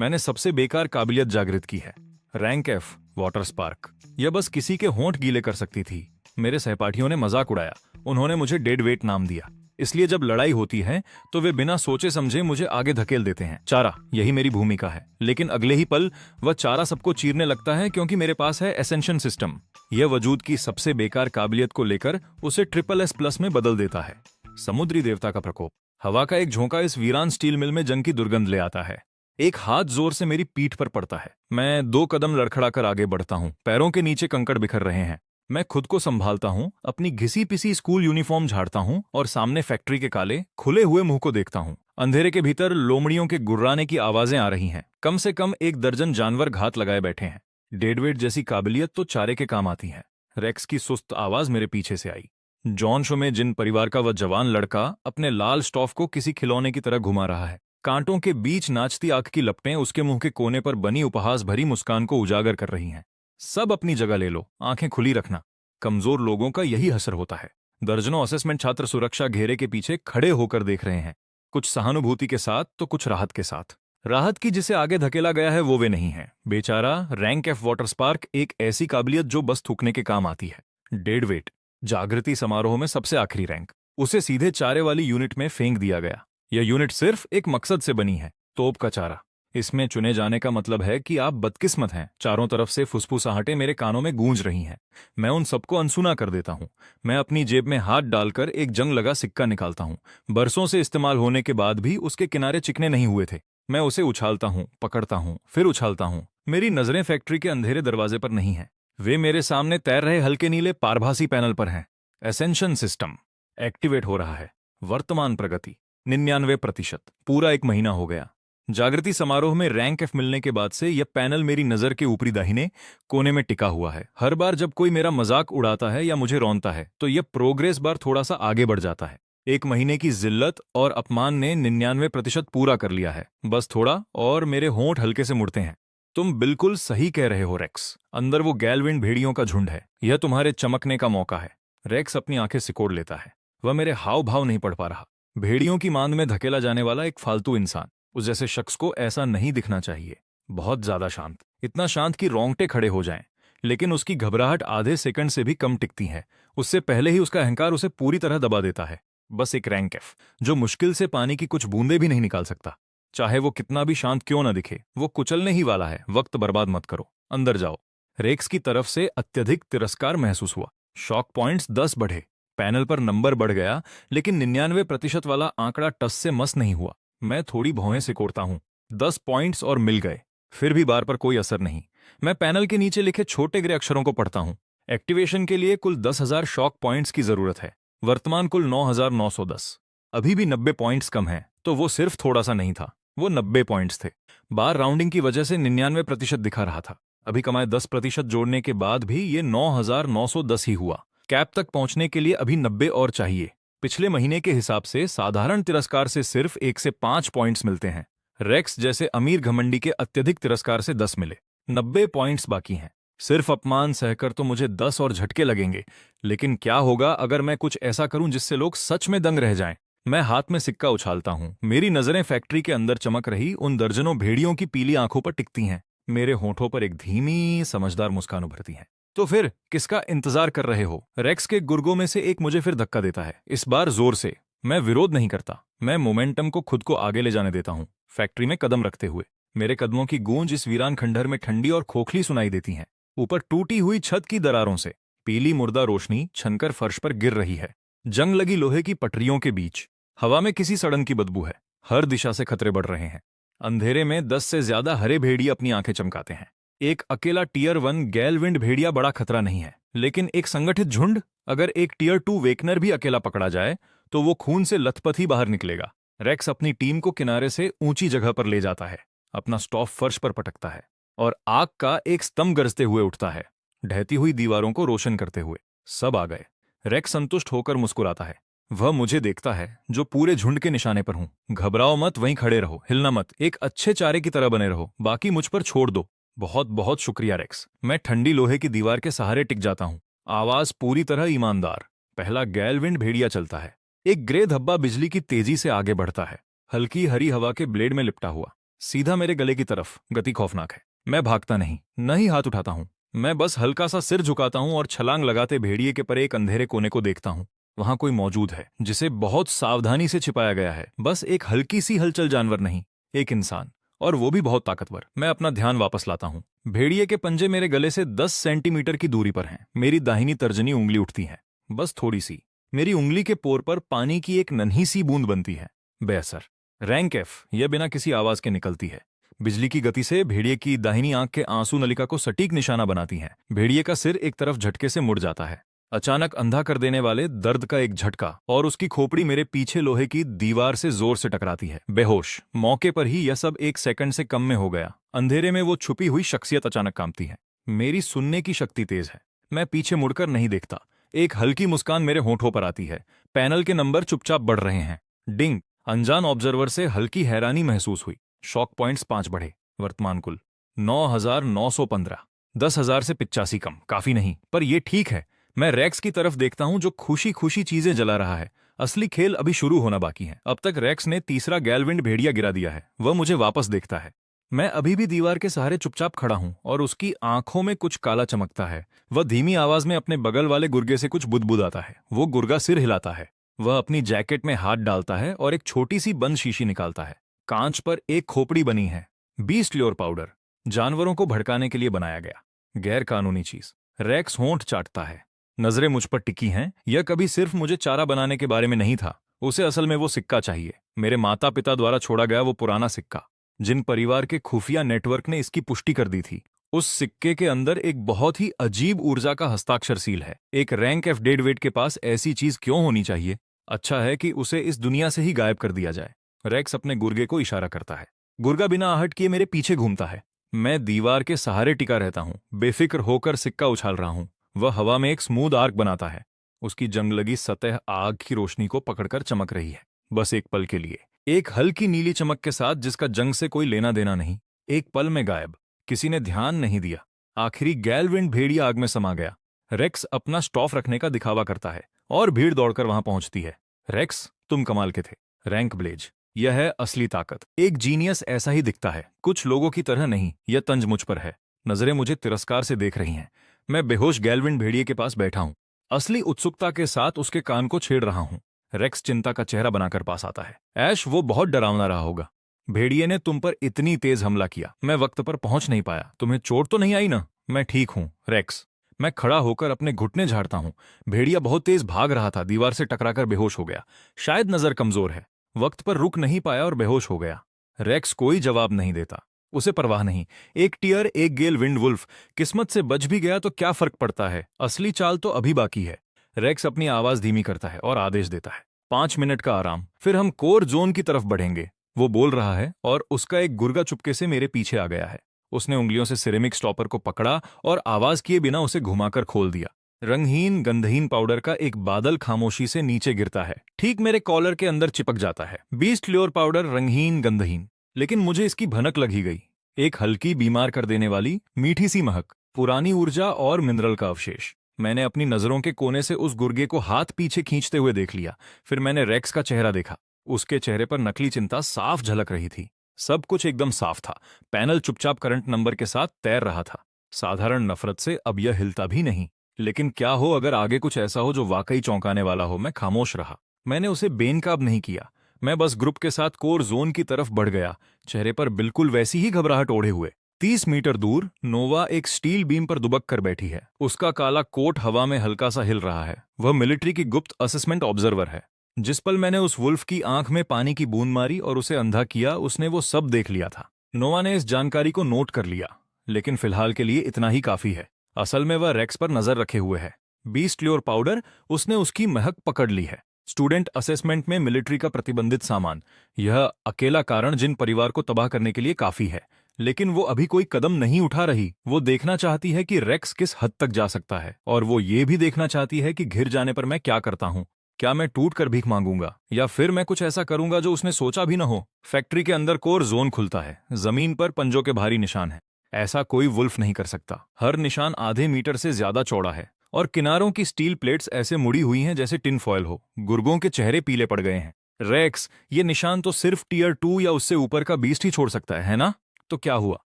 मैंने सबसे बेकार काबिलियत जागृत की है। Rank F water spark. यह बस किसी के होंठ गीले कर सकती थी। मेरे सहपाठियों ने मजाक उड़ाया। उन्होंने मुझे डेड वेट नाम दिया। इसलिए जब लड़ाई होती है तो वे बिना सोचे समझे मुझे आगे धकेल देते हैं। चारा, यही मेरी भूमिका है। लेकिन अगले ही पल वह चारा सबको चीरने लगता है क्योंकि मेरे पास है एसेंशन सिस्टम। यह वजूद की सबसे बेकार काबिलियत को लेकर उसे SSS+ में बदल देता है। समुद्री देवता का प्रकोप। हवा का एक झोंका इस वीरान स्टील मिल में जंग की दुर्गंध ले आता है। एक हाथ जोर से मेरी पीठ पर पड़ता है। मैं 2 कदम लड़खड़ाकर आगे बढ़ता हूँ। पैरों के नीचे कंकड़ बिखर रहे हैं। मैं खुद को संभालता हूँ, अपनी घिसी पिसी स्कूल यूनिफॉर्म झाड़ता हूँ और सामने फैक्ट्री के काले खुले हुए मुंह को देखता हूँ। अंधेरे के भीतर लोमड़ियों के गुर्राने की आवाजें आ रही हैं। कम से कम 1 दर्जन जानवर घात लगाए बैठे हैं। डेडवेट जैसी काबिलियत तो चारे के काम आती है। रेक्स की सुस्त आवाज मेरे पीछे से आई। जॉन शो में जिन परिवार का वह जवान लड़का अपने लाल स्टॉफ को किसी खिलौने की तरह घुमा रहा है। कांटों के बीच नाचती आंख की लपटें उसके मुंह के कोने पर बनी उपहास भरी मुस्कान को उजागर कर रही हैं। सब अपनी जगह ले लो, आंखें खुली रखना। कमजोर लोगों का यही असर होता है। दर्जनों असेसमेंट छात्र सुरक्षा घेरे के पीछे खड़े होकर देख रहे हैं, कुछ सहानुभूति के साथ तो कुछ राहत के साथ। राहत की जिसे आगे धकेला गया है वो वे नहीं है। बेचारा रैंक एफ वाटर स्पार्क एक ऐसी काबिलियत जो बस थूकने के काम आती है। डेड वेट, जागृति समारोह में सबसे आखिरी रैंक। उसे सीधे चारे वाली यूनिट में फेंक दिया गया। यह यूनिट सिर्फ एक मकसद से बनी है, तोप का चारा। इसमें चुने जाने का मतलब है कि आप बदकिस्मत हैं। चारों तरफ से फुसफुसाहटें मेरे कानों में गूंज रही हैं। मैं उन सबको अनसुना कर देता हूं। मैं अपनी जेब में हाथ डालकर एक जंग लगा सिक्का निकालता हूं। बरसों से इस्तेमाल होने के बाद भी उसके किनारे चिकने नहीं हुए थे। मैं उसे उछालता हूं, पकड़ता हूं, फिर उछालता हूं। मेरी नजरें फैक्ट्री के अंधेरे दरवाजे पर नहीं हैं। वे मेरे सामने तैर रहे हल्के नीले पारभासी पैनल पर हैं। एसेंशन सिस्टम एक्टिवेट हो रहा है। वर्तमान प्रगति 99%। पूरा 1 महीना हो गया। जागृति समारोह में रैंक एफ मिलने के बाद से यह पैनल मेरी नजर के ऊपरी दाहिने कोने में टिका हुआ है। हर बार जब कोई मेरा मजाक उड़ाता है या मुझे रौंता है तो यह प्रोग्रेस बार थोड़ा सा आगे बढ़ जाता है। 1 महीने की जिल्लत और अपमान ने 99% पूरा कर लिया है। बस थोड़ा और मेरे होंठ हल्के से मुड़ते हैं। तुम बिल्कुल सही कह रहे हो रेक्स। अंदर वो गैलविंड भेड़ियों का झुंड है। यह तुम्हारे चमकने का मौका है। रेक्स अपनी आंखें सिकोड़ लेता है। वह मेरे हाव भाव नहीं पढ़ पा रहा। भेड़ियों की मांद में धकेला जाने वाला एक फालतू इंसान। उस जैसे शख्स को ऐसा नहीं दिखना चाहिए। बहुत ज्यादा शांत, इतना शांत कि रोंगटे खड़े हो जाएं। लेकिन उसकी घबराहट आधे सेकंड से भी कम टिकती है। उससे पहले ही उसका अहंकार उसे पूरी तरह दबा देता है। बस एक रैंक एफ जो मुश्किल से पानी की कुछ बूंदे भी नहीं निकाल सकता। चाहे वो कितना भी शांत क्यों न दिखे, वो कुचलने ही वाला है। वक्त बर्बाद मत करो, अंदर जाओ। रेक्स की तरफ से अत्यधिक तिरस्कार महसूस हुआ। शॉक पॉइंट्स 10 बढ़े। पैनल पर नंबर बढ़ गया, लेकिन 99% वाला आंकड़ा टस से मस नहीं हुआ। मैं थोड़ी भौहें सिकोड़ता हूं। 10 पॉइंट्स और मिल गए। फिर भी बार पर कोई असर नहीं। मैं पैनल के नीचे लिखे छोटे ग्रे अक्षरों को पढ़ता हूं। एक्टिवेशन के लिए कुल 10,000 शॉक पॉइंट्स की जरूरत है। वर्तमान कुल 9,910। अभी भी 90 पॉइंट्स कम है। तो वो सिर्फ थोड़ा सा नहीं था, वो 90 पॉइंट्स थे। बार राउंडिंग की वजह से 99% दिखा रहा था। अभी कमाए 10% जोड़ने के बाद भी ये 9,910 ही हुआ। कैप तक पहुंचने के लिए अभी 90 और चाहिए। पिछले महीने के हिसाब से साधारण तिरस्कार से सिर्फ 1 से 5 पॉइंट्स मिलते हैं। रेक्स जैसे अमीर घमंडी के अत्यधिक तिरस्कार से 10 मिले। 90 पॉइंट्स बाकी हैं। सिर्फ अपमान सहकर तो मुझे 10 और झटके लगेंगे। लेकिन क्या होगा अगर मैं कुछ ऐसा करूं जिससे लोग सच में दंग रह जाएं? मैं हाथ में सिक्का उछालता हूं। मेरी नजरें फैक्ट्री के अंदर चमक रही उन दर्जनों भेड़ियों की पीली आंखों पर टिकती हैं। मेरे होठों पर एक धीमी समझदार मुस्कान उभरती है। तो फिर किसका इंतजार कर रहे हो? रेक्स के गुर्गों में से एक मुझे फिर धक्का देता है, इस बार जोर से। मैं विरोध नहीं करता। मैं मोमेंटम को खुद को आगे ले जाने देता हूं। फैक्ट्री में कदम रखते हुए मेरे कदमों की गूंज इस वीरान खंडहर में ठंडी और खोखली सुनाई देती है। ऊपर टूटी हुई छत की दरारों से पीली मुर्दा रोशनी छनकर फर्श पर गिर रही है। जंग लगी लोहे की पटरियों के बीच हवा में किसी सड़न की बदबू है। हर दिशा से खतरे बढ़ रहे हैं। अंधेरे में 10 से ज्यादा हरे भेड़िए अपनी आंखें चमकाते हैं। एक अकेला टियर 1 गैलविंड भेड़िया बड़ा खतरा नहीं है, लेकिन एक संगठित झुंड, अगर एक टियर 2 वेकनर भी अकेला पकड़ा जाए तो वो खून से लथपथ ही बाहर निकलेगा। रेक्स अपनी टीम को किनारे से ऊंची जगह पर ले जाता है। अपना स्टॉफ फर्श पर पटकता है और आग का एक स्तंभ गरजते हुए उठता है, ढहती हुई दीवारों को रोशन करते हुए। सब आ गए। रेक्स संतुष्ट होकर मुस्कुराता है। वह मुझे देखता है जो पूरे झुंड के निशाने पर हूं। घबराओ मत, वहीं खड़े रहो, हिलना मत। एक अच्छे चारे की तरह बने रहो, बाकी मुझ पर छोड़ दो। बहुत बहुत शुक्रिया रेक्स। मैं ठंडी लोहे की दीवार के सहारे टिक जाता हूं। आवाज पूरी तरह ईमानदार। पहला गैलविंड भेड़िया चलता है। एक ग्रे धब्बा बिजली की तेजी से आगे बढ़ता है, हल्की हरी हवा के ब्लेड में लिपटा हुआ। सीधा मेरे गले की तरफ। गति खौफनाक है। मैं भागता नहीं, न ही हाथ उठाता हूँ। मैं बस हल्का सा सिर झुकाता हूँ और छलांग लगाते भेड़िए के परे एक अंधेरे कोने को देखता हूँ। वहां कोई मौजूद है जिसे बहुत सावधानी से छिपाया गया है। बस एक हल्की सी हलचल, जानवर नहीं, एक इंसान, और वो भी बहुत ताकतवर। मैं अपना ध्यान वापस लाता हूँ। भेड़िए के पंजे मेरे गले से 10 सेंटीमीटर की दूरी पर हैं। मेरी दाहिनी तर्जनी उंगली उठती है, बस थोड़ी सी। मेरी उंगली के पोर पर पानी की एक नन्ही सी बूंद बनती है। बेअसर। रैंक एफ, यह बिना किसी आवाज के निकलती है। बिजली की गति से भेड़िए की दाहिनी आंख के आंसू नलिका को सटीक निशाना बनाती है। भेड़िए का सिर एक तरफ झटके से मुड़ जाता है। अचानक अंधा कर देने वाले दर्द का एक झटका, और उसकी खोपड़ी मेरे पीछे लोहे की दीवार से जोर से टकराती है। बेहोश। मौके पर ही यह सब 1 सेकंड से कम में हो गया। अंधेरे में वो छुपी हुई शख्सियत अचानक कांपती है। मेरी सुनने की शक्ति तेज है। मैं पीछे मुड़कर नहीं देखता। एक हल्की मुस्कान मेरे होठों पर आती है। पैनल के नंबर चुपचाप बढ़ रहे हैं। डिंग। अनजान ऑब्जर्वर से हल्की हैरानी महसूस हुई। शॉक पॉइंट्स 5 बढ़े। वर्तमान कुल 9,915। 10,000 से 85 कम। काफी नहीं, पर यह ठीक है। मैं रैक्स की तरफ देखता हूं जो खुशी खुशी चीजें जला रहा है। असली खेल अभी शुरू होना बाकी है। अब तक रैक्स ने तीसरा गैलविंड भेड़िया गिरा दिया है। वह मुझे वापस देखता है। मैं अभी भी दीवार के सहारे चुपचाप खड़ा हूं और उसकी आंखों में कुछ काला चमकता है। वह धीमी आवाज में अपने बगल वाले गुर्गे से कुछ बुदबुदाता है। वो गुर्गा सिर हिलाता है। वह अपनी जैकेट में हाथ डालता है और एक छोटी सी बंद शीशी निकालता है। कांच पर एक खोपड़ी बनी है। Beast lure powder. जानवरों को भड़काने के लिए बनाया गया गैर कानूनी चीज। रैक्स होंठ चाटता है। नजरें मुझ पर टिकी हैं। यह कभी सिर्फ मुझे चारा बनाने के बारे में नहीं था। उसे असल में वो सिक्का चाहिए। मेरे माता पिता द्वारा छोड़ा गया वो पुराना सिक्का, जिन परिवार के खुफिया नेटवर्क ने इसकी पुष्टि कर दी थी। उस सिक्के के अंदर एक बहुत ही अजीब ऊर्जा का हस्ताक्षर सील है। एक रैंक एफ डेडवेट के पास ऐसी चीज क्यों होनी चाहिए? अच्छा है कि उसे इस दुनिया से ही गायब कर दिया जाए। रैक्स अपने गुर्गे को इशारा करता है। गुर्गा बिना आहट किए मेरे पीछे घूमता है। मैं दीवार के सहारे टिका रहता हूं, बेफिक्र होकर सिक्का उछाल रहा हूं। वह हवा में एक स्मूथ आर्क बनाता है। उसकी जंग लगी सतह आग की रोशनी को पकड़कर चमक रही है। बस एक पल के लिए, एक हल्की नीली चमक के साथ जिसका जंग से कोई लेना देना नहीं। एक पल में गायब। किसी ने ध्यान नहीं दिया। आखिरी गैलविंड भेड़िया आग में समा गया। रेक्स अपना स्टॉफ रखने का दिखावा करता है और भीड़ दौड़कर वहां पहुंचती है। रेक्स, तुम कमाल के थे। रैंक ब्लेज, यह है असली ताकत। एक जीनियस ऐसा ही दिखता है, कुछ लोगों की तरह नहीं। यह तंज मुझ पर है। नजरें मुझे तिरस्कार से देख रही हैं। मैं बेहोश गैलविंड भेड़िए के पास बैठा हूं, असली उत्सुकता के साथ उसके कान को छेड़ रहा हूं। रेक्स चिंता का चेहरा बनाकर पास आता है। ऐश, वो बहुत डरावना रहा होगा। भेड़िए ने तुम पर इतनी तेज हमला किया, मैं वक्त पर पहुंच नहीं पाया। तुम्हें चोट तो नहीं आई ना? मैं ठीक हूं रेक्स। मैं खड़ा होकर अपने घुटने झाड़ता हूं। भेड़िया बहुत तेज भाग रहा था, दीवार से टकराकर बेहोश हो गया। शायद नजर कमजोर है। वक्त पर रुक नहीं पाया और बेहोश हो गया। रेक्स कोई जवाब नहीं देता। उसे परवाह नहीं। एक टियर, एक गेल विंड वुल्फ। किस्मत से बच भी गया तो क्या फर्क पड़ता है? असली चाल तो अभी बाकी है। रेक्स अपनी आवाज धीमी करता है और आदेश देता है, 5 मिनट का आराम, फिर हम कोर जोन की तरफ बढ़ेंगे। वो बोल रहा है और उसका एक गुर्गा चुपके से मेरे पीछे आ गया है। उसने उंगलियों से सिरेमिक स्टॉपर को पकड़ा और आवाज किए बिना उसे घुमाकर खोल दिया। रंगहीन गंधहीन पाउडर का एक बादल खामोशी से नीचे गिरता है, ठीक मेरे कॉलर के अंदर चिपक जाता है। बीस्ट ल्योर पाउडर, रंगहीन गंधहीन। लेकिन मुझे इसकी भनक लगी गई। एक हल्की, बीमार कर देने वाली मीठी सी महक, पुरानी ऊर्जा और मिनरल का अवशेष। मैंने अपनी नजरों के कोने से उस गुर्गे को हाथ पीछे खींचते हुए देख लिया। फिर मैंने रेक्स का चेहरा देखा। उसके चेहरे पर नकली चिंता साफ झलक रही थी। सब कुछ एकदम साफ था। पैनल चुपचाप करंट नंबर के साथ तैर रहा था। साधारण नफरत से अब यह हिलता भी नहीं। लेकिन क्या हो अगर आगे कुछ ऐसा हो जो वाकई चौंकाने वाला हो? मैं खामोश रहा। मैंने उसे बेनकाब नहीं किया। मैं बस ग्रुप के साथ कोर जोन की तरफ बढ़ गया, चेहरे पर बिल्कुल वैसी ही घबराहट ओढ़े हुए। 30 मीटर दूर नोवा एक स्टील बीम पर दुबक कर बैठी है। उसका काला कोट हवा में हल्का सा हिल रहा है। वह मिलिट्री की गुप्त असेसमेंट ऑब्जर्वर है। जिस पल मैंने उस वुल्फ की आंख में पानी की बूंद मारी और उसे अंधा किया, उसने वो सब देख लिया था। नोवा ने इस जानकारी को नोट कर लिया, लेकिन फिलहाल के लिए इतना ही काफी है। असल में वह रेक्स पर नजर रखे हुए है। बीस्ट ल्योर पाउडर, उसने उसकी महक पकड़ ली है। स्टूडेंट असेसमेंट में मिलिट्री का प्रतिबंधित सामान, यह अकेला कारण जिन परिवार को तबाह करने के लिए काफी है। लेकिन वो अभी कोई कदम नहीं उठा रही। वो देखना चाहती है कि रेक्स किस हद तक जा सकता है, और वो ये भी देखना चाहती है कि घिर जाने पर मैं क्या करता हूं। क्या मैं टूट कर भीख मांगूंगा, या फिर मैं कुछ ऐसा करूंगा जो उसने सोचा भी न हो? फैक्ट्री के अंदर कोर जोन खुलता है। जमीन पर पंजों के भारी निशान हैं। ऐसा कोई वुल्फ नहीं कर सकता। हर निशान आधे मीटर से ज्यादा चौड़ा है और किनारों की स्टील प्लेट्स ऐसे मुड़ी हुई हैं जैसे टिन फॉयल हो। गुर्गों के चेहरे पीले पड़ गए हैं। रेक्स, ये निशान तो सिर्फ टीयर 2 या उससे ऊपर का बीस्ट ही छोड़ सकता है ना? तो क्या हुआ?